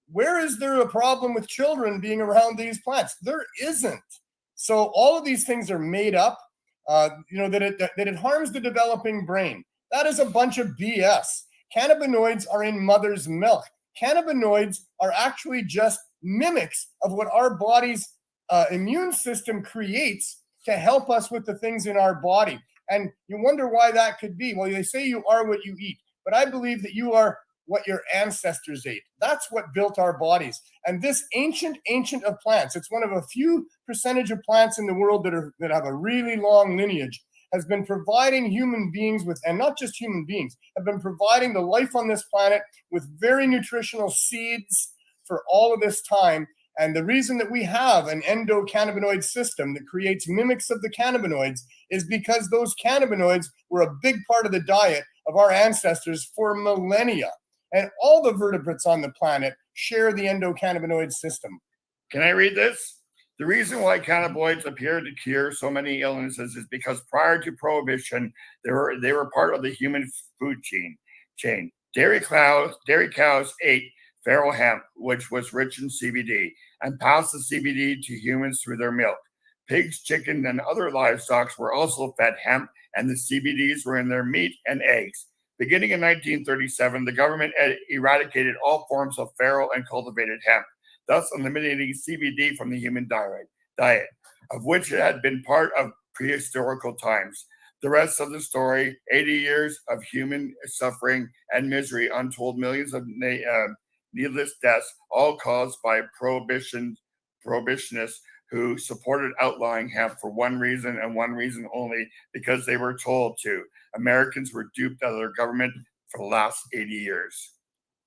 Where is there a problem with children being around these plants? There isn't. So all of these things are made up, that it harms the developing brain. That is a bunch of BS. Cannabinoids are in mother's milk. Cannabinoids are actually just mimics of what our body's immune system creates to help us with the things in our body. And you wonder why that could be. Well, they say you are what you eat, but I believe that you are what your ancestors ate. That's what built our bodies. And this ancient of plants, it's one of a few percentage of plants in the world that have a really long lineage, has been providing human beings with, and not just human beings, have been providing the life on this planet with very nutritional seeds for all of this time. And the reason that we have an endocannabinoid system that creates mimics of the cannabinoids is because those cannabinoids were a big part of the diet of our ancestors for millennia. And all the vertebrates on the planet share the endocannabinoid system. Can I read this? The reason why cannabinoids appear to cure so many illnesses is because prior to prohibition, they were part of the human food chain. Dairy cows ate feral hemp, which was rich in CBD, and passed the CBD to humans through their milk. Pigs, chicken, and other livestock were also fed hemp, and the CBDs were in their meat and eggs. Beginning in 1937, the government eradicated all forms of feral and cultivated hemp, thus eliminating CBD from the human diet, of which it had been part of prehistorical times. The rest of the story, 80 years of human suffering and misery, untold millions of needless deaths, all caused by prohibitionists who supported outlawing hemp for one reason and one reason only, because they were told to. Americans were duped out of their government for the last 80 years.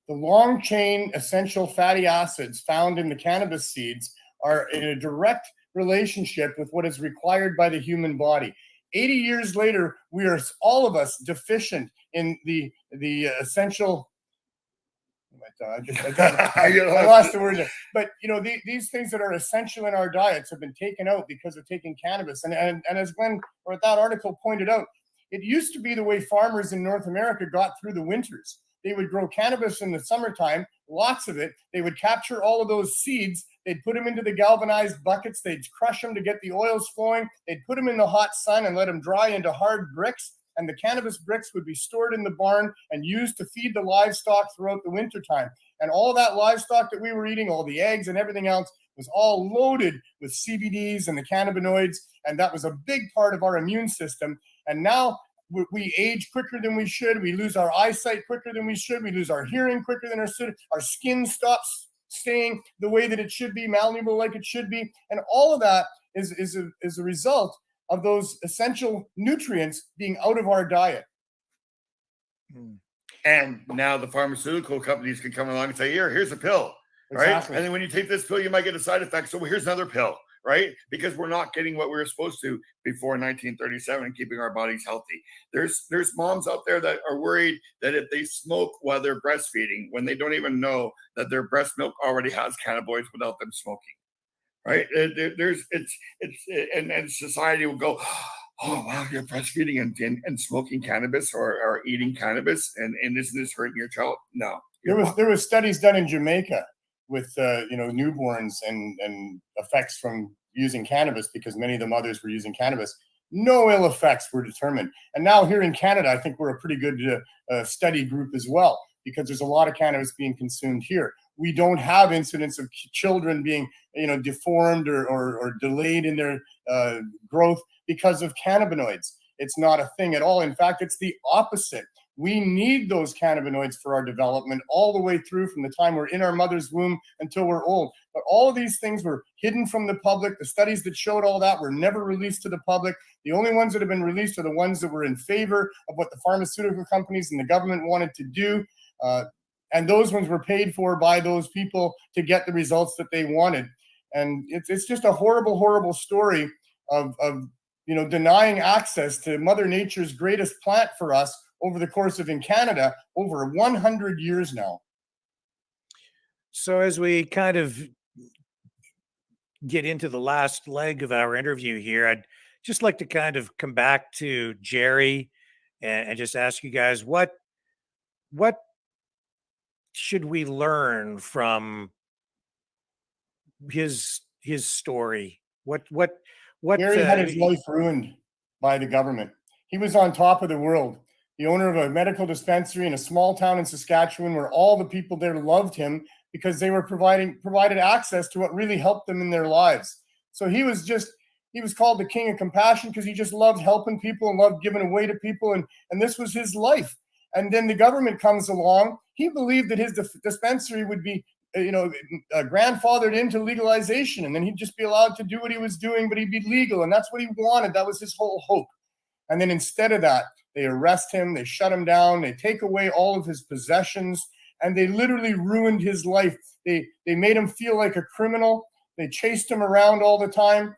The long chain essential fatty acids found in the cannabis seeds are in a direct relationship with what is required by the human body. 80 years later, we are all of us deficient in the essential. I lost the word there. But these things that are essential in our diets have been taken out because of taking cannabis. And as Glenn or that article pointed out, it used to be the way farmers in North America got through the winters. They would grow cannabis in the summertime, lots of it. They would capture all of those seeds. They'd put them into the galvanized buckets. They'd crush them to get the oils flowing. They'd put them in the hot sun and let them dry into hard bricks. And the cannabis bricks would be stored in the barn and used to feed the livestock throughout the wintertime. And all that livestock that we were eating, all the eggs and everything else, was all loaded with CBDs and the cannabinoids. And that was a big part of our immune system. And now we age quicker than we should. We lose our eyesight quicker than we should. We lose our hearing quicker than our should. Our skin stops staying the way that it should be, malleable like it should be. And all of that is a result of those essential nutrients being out of our diet. And now the pharmaceutical companies can come along and say, here's a pill, right? Exactly. And then when you take this pill, you might get a side effect. So here's another pill, right? Because we're not getting what we were supposed to before 1937 and keeping our bodies healthy. There's moms out there that are worried that if they smoke while they're breastfeeding, when they don't even know that their breast milk already has cannabinoids without them smoking. Right? And society will go, oh wow, you're breastfeeding and smoking cannabis or eating cannabis, and isn't this hurting your child? No. There was studies done in Jamaica with newborns and effects from using cannabis, because many of the mothers were using cannabis. No ill effects were determined. And now here in Canada, I think we're a pretty good study group as well, because there's a lot of cannabis being consumed here. We don't have incidents of children being, deformed or delayed in their growth because of cannabinoids. It's not a thing at all. In fact, it's the opposite. We need those cannabinoids for our development all the way through, from the time we're in our mother's womb until we're old. But all of these things were hidden from the public. The studies that showed all that were never released to the public. The only ones that have been released are the ones that were in favor of what the pharmaceutical companies and the government wanted to do. And those ones were paid for by those people to get the results that they wanted. And it's just a horrible, horrible story of denying access to Mother Nature's greatest plant for us over the course of, in Canada, over 100 years now. So as we kind of get into the last leg of our interview here, I'd just like to kind of come back to Jerry and just ask you guys what should we learn from his story? What Gary had his life ruined by the government. He was on top of the world, the owner of a medical dispensary in a small town in Saskatchewan where all the people there loved him because they were provided access to what really helped them in their lives. So he was called the king of compassion because he just loved helping people and loved giving away to people, and this was his life. And then the government comes along. He believed that his dispensary would be grandfathered into legalization, and then he'd just be allowed to do what he was doing, but he'd be legal, and that's what he wanted. That was his whole hope. And then instead of that, they arrest him, they shut him down, they take away all of his possessions, and they literally ruined his life. They made him feel like a criminal. They chased him around all the time.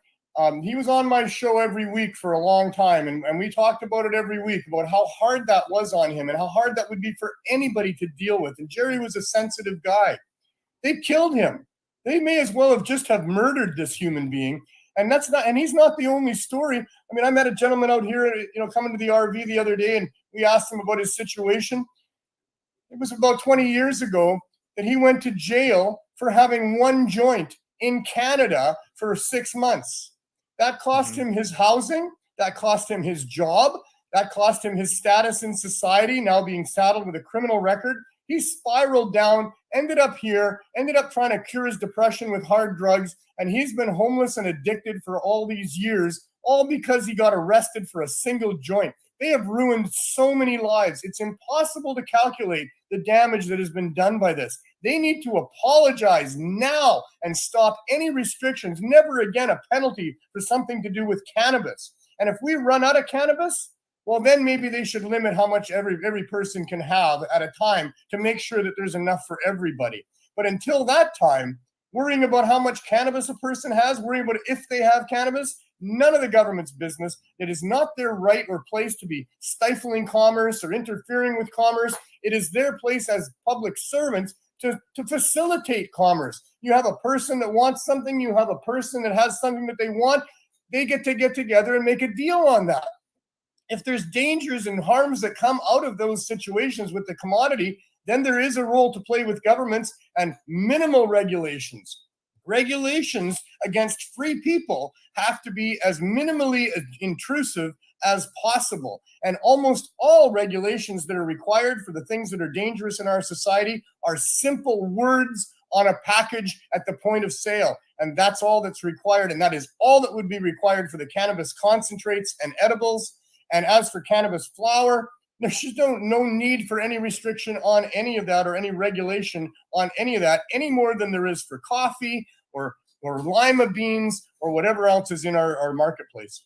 He was on my show every week for a long time, and we talked about it every week, about how hard that was on him and how hard that would be for anybody to deal with. And Jerry was a sensitive guy. They killed him. They may as well have just have murdered this human being. And he's not the only story. I mean, I met a gentleman out here, coming to the RV the other day, and we asked him about his situation. It was about 20 years ago that he went to jail for having one joint in Canada for 6 months. That cost him his housing. That cost him his job. That cost him his status in society, now being saddled with a criminal record. He spiraled down, ended up here, ended up trying to cure his depression with hard drugs, and he's been homeless and addicted for all these years, all because he got arrested for a single joint. They have ruined so many lives. It's impossible to calculate the damage that has been done by this. They need to apologize now and stop any restrictions, never again a penalty for something to do with cannabis. And if we run out of cannabis, well, then maybe they should limit how much every person can have at a time to make sure that there's enough for everybody. But until that time, worrying about how much cannabis a person has, worrying about if they have cannabis, none of the government's business. It is not their right or place to be stifling commerce or interfering with commerce. It is their place as public servants to facilitate commerce. You have a person that wants something, you have a person that has something that they want, they get together and make a deal on that. If there's dangers and harms that come out of those situations with the commodity, then there is a role to play with governments and minimal regulations. Regulations against free people have to be as minimally intrusive as possible. And almost all regulations that are required for the things that are dangerous in our society are simple words on a package at the point of sale. And that's all that's required. And that is all that would be required for the cannabis concentrates and edibles. And as for cannabis flower, there's just no need for any restriction on any of that or any regulation on any of that, any more than there is for coffee or lima beans or whatever else is in our marketplace.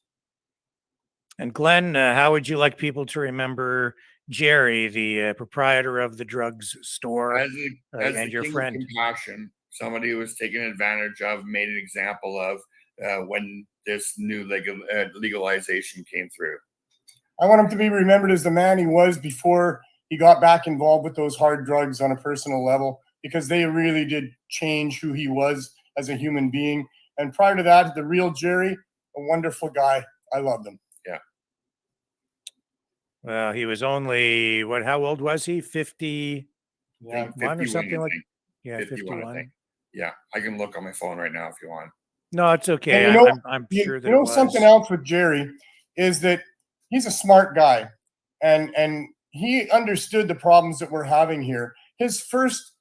And Glenn, how would you like people to remember Jerry, the proprietor of the drugs store, as and your friend? Compassion, somebody who was taken advantage of, made an example of when this new legalization came through. I want him to be remembered as the man he was before he got back involved with those hard drugs on a personal level, because they really did change who he was as a human being. And prior to that, the real Jerry, a wonderful guy. I loved him. Yeah. Well, he was only, how old was he? 50? Yeah, 51 or something like. Yeah, 51. I think. Yeah, I can look on my phone right now if you want. No, it's okay. I'm sure that you know something else with Jerry is that he's a smart guy, and he understood the problems that we're having here. His first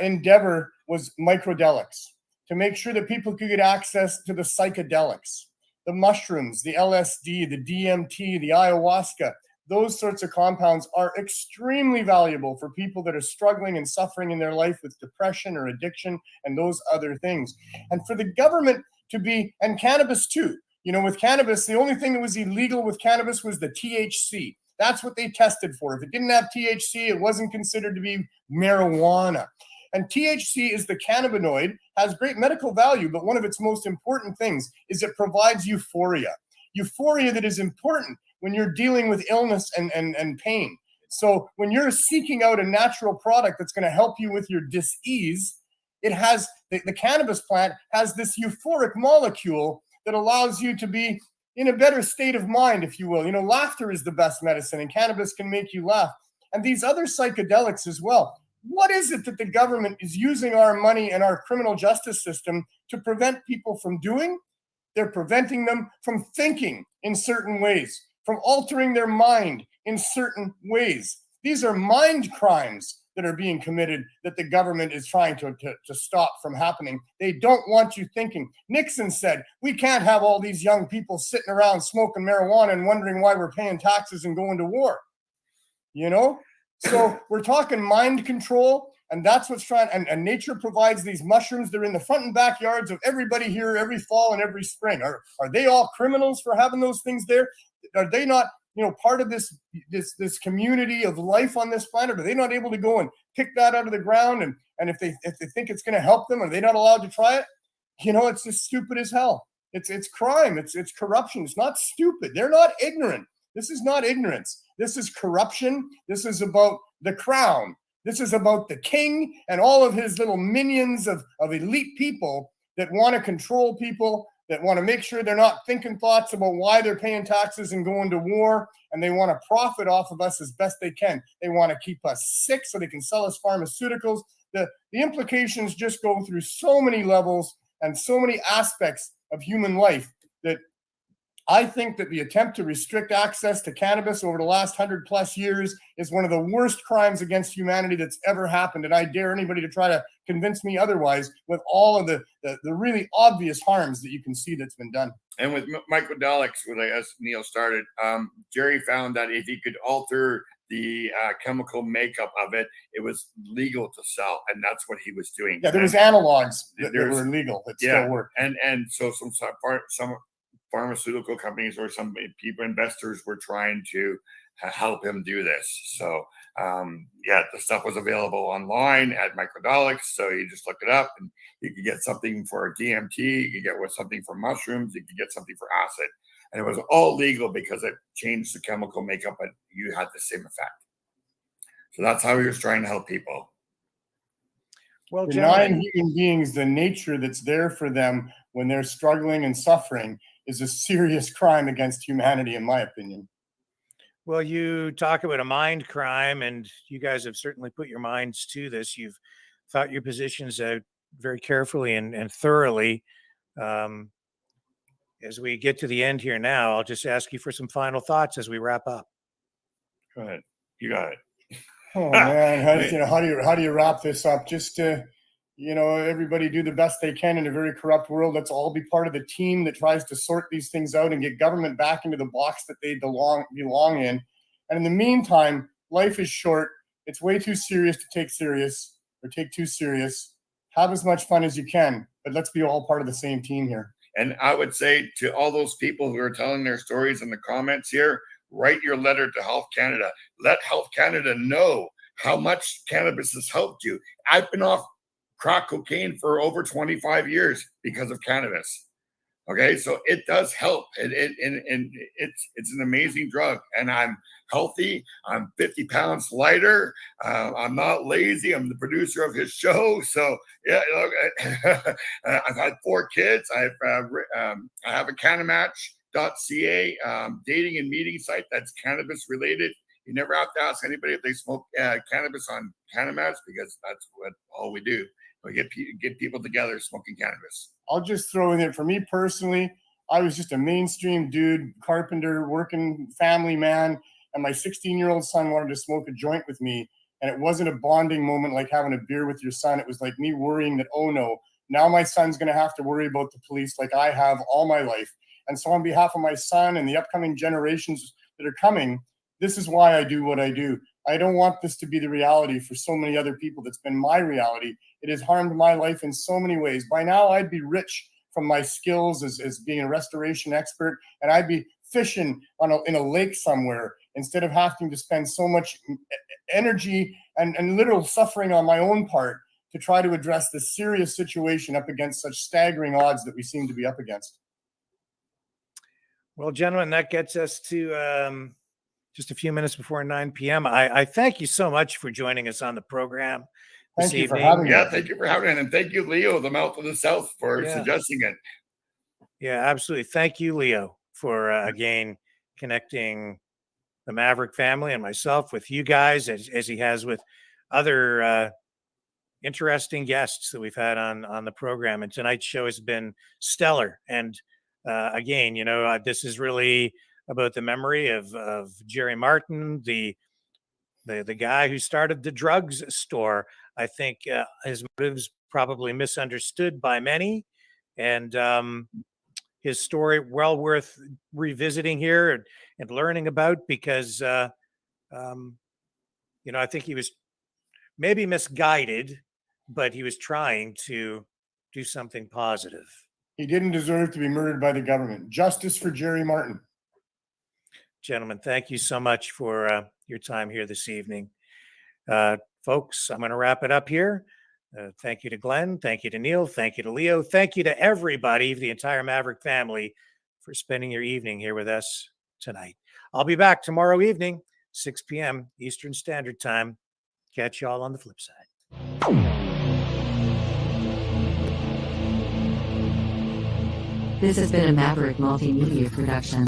endeavor was microdelics, to make sure that people could get access to the psychedelics, the mushrooms, the LSD, the DMT, the ayahuasca. Those sorts of compounds are extremely valuable for people that are struggling and suffering in their life with depression or addiction and those other things. And for the government to be, and cannabis too, with cannabis, the only thing that was illegal with cannabis was the THC. That's what they tested for. If it didn't have THC, it wasn't considered to be marijuana. And THC is the cannabinoid, has great medical value, but one of its most important things is it provides euphoria. euphoria that is important when you're dealing with illness and pain. So when you're seeking out a natural product that's going to help you with your dis-ease, it has the cannabis plant has this euphoric molecule that allows you to be in a better state of mind, if you will. You know, laughter is the best medicine, and cannabis can make you laugh. And these other psychedelics as well. What is it that the government is using our money and our criminal justice system to prevent people from doing? They're preventing them from thinking in certain ways, from altering their mind in certain ways. These are mind crimes that are being committed that the government is trying to stop from happening. They don't want you thinking. Nixon said, we can't have all these young people sitting around smoking marijuana and wondering why we're paying taxes and going to war. You know? So we're talking mind control, and that's what's trying, and nature provides these mushrooms. They're in the front and backyards of everybody here every fall and every spring. Are they all criminals for having those things there? Are they not, you know, part of this community of life on this planet? Are they not able to go and pick that out of the ground? And if they think it's going to help them, are they not allowed to try it? You know, it's just stupid as hell. It's crime. It's corruption. It's not stupid. They're not ignorant. This is not ignorance. This is corruption. This is about the crown. This is about the king and all of his little minions of elite people that want to control people, that want to make sure they're not thinking thoughts about why they're paying taxes and going to war, and they want to profit off of us as best they can. They want to keep us sick so they can sell us pharmaceuticals. The implications just go through so many levels and so many aspects of human life that I think that the attempt to restrict access to cannabis over the last 100+ years is one of the worst crimes against humanity that's ever happened. And I dare anybody to try to convince me otherwise with all of the really obvious harms that you can see that's been done. And with mycodelics, as Neil started, Jerry found that if he could alter the chemical makeup of it, it was legal to sell, and that's what he was doing. Yeah, there was analogs that were legal that still work. And so some pharmaceutical companies or some people, investors, were trying to help him do this. So the stuff was available online at Mycodelics. So you just look it up, and you could get something for DMT, you could get something for mushrooms, you could get something for acid. And it was all legal because it changed the chemical makeup, but you had the same effect. So that's how he was trying to help people. Well, denying human beings the nature that's there for them when they're struggling and suffering is a serious crime against humanity, in my opinion. Well, you talk about a mind crime, and you guys have certainly put your minds to this. You've thought your positions out very carefully and thoroughly. As we get to the end here now, I'll just ask you for some final thoughts as we wrap up. Go ahead. You got it. Oh man, how do you wrap this up? Just to, everybody do the best they can in a very corrupt world. Let's all be part of the team that tries to sort these things out and get government back into the box that they belong in. And in the meantime, life is short. It's way too serious to take too serious. Have as much fun as you can, but let's be all part of the same team here. And I would say to all those people who are telling their stories in the comments here, write your letter to Health Canada. Let Health Canada know how much cannabis has helped you. I've been off crack cocaine for over 25 years because of cannabis. Okay, so it does help. It's an amazing drug, and I'm healthy. I'm 50 pounds lighter. I'm not lazy. I'm the producer of his show. So yeah, I've had 4 kids. I have a Cannamatch.ca dating and meeting site that's cannabis related. You never have to ask anybody if they smoke cannabis on Cannamatch, because that's all we do. We get people together smoking cannabis. I'll just throw in there, for me personally, I was just a mainstream dude, carpenter, working family man, and my 16-year-old son wanted to smoke a joint with me, and it wasn't a bonding moment like having a beer with your son. It was like me worrying that, oh no, now my son's going to have to worry about the police like I have all my life. And so on behalf of my son and the upcoming generations that are coming, this is why I do what I do. I don't want this to be the reality for so many other people. That's been my reality. It has harmed my life in so many ways. By now, I'd be rich from my skills as being a restoration expert, and I'd be fishing in a lake somewhere instead of having to spend so much energy and literal suffering on my own part to try to address this serious situation up against such staggering odds that we seem to be up against. Well, gentlemen, that gets us to just a few minutes before 9 p.m. I thank you so much for joining us on the program this Thank you for evening. having me. Yeah, thank you for having it. And thank you, Leo, the mouth of the South, for Yeah. suggesting it. Yeah, absolutely. Thank you, Leo, for again connecting the Maverick family and myself with you guys, as he has with other interesting guests that we've had on the program. And tonight's show has been stellar. And again, this is really about the memory of Jerry Martin, the guy who started the drugs store. I think his motives probably misunderstood by many, and his story well worth revisiting here and learning about, because I think he was maybe misguided, but he was trying to do something positive. He didn't deserve to be murdered by the government. Justice for Jerry Martin. Gentlemen, thank you so much for your time here this evening. Folks, I'm going to wrap it up here. Thank you to Glenn. Thank you to Neil. Thank you to Leo. Thank you to everybody, the entire Maverick family, for spending your evening here with us tonight. I'll be back tomorrow evening, 6 p.m. Eastern Standard Time. Catch y'all on the flip side. This has been a Maverick Multimedia production.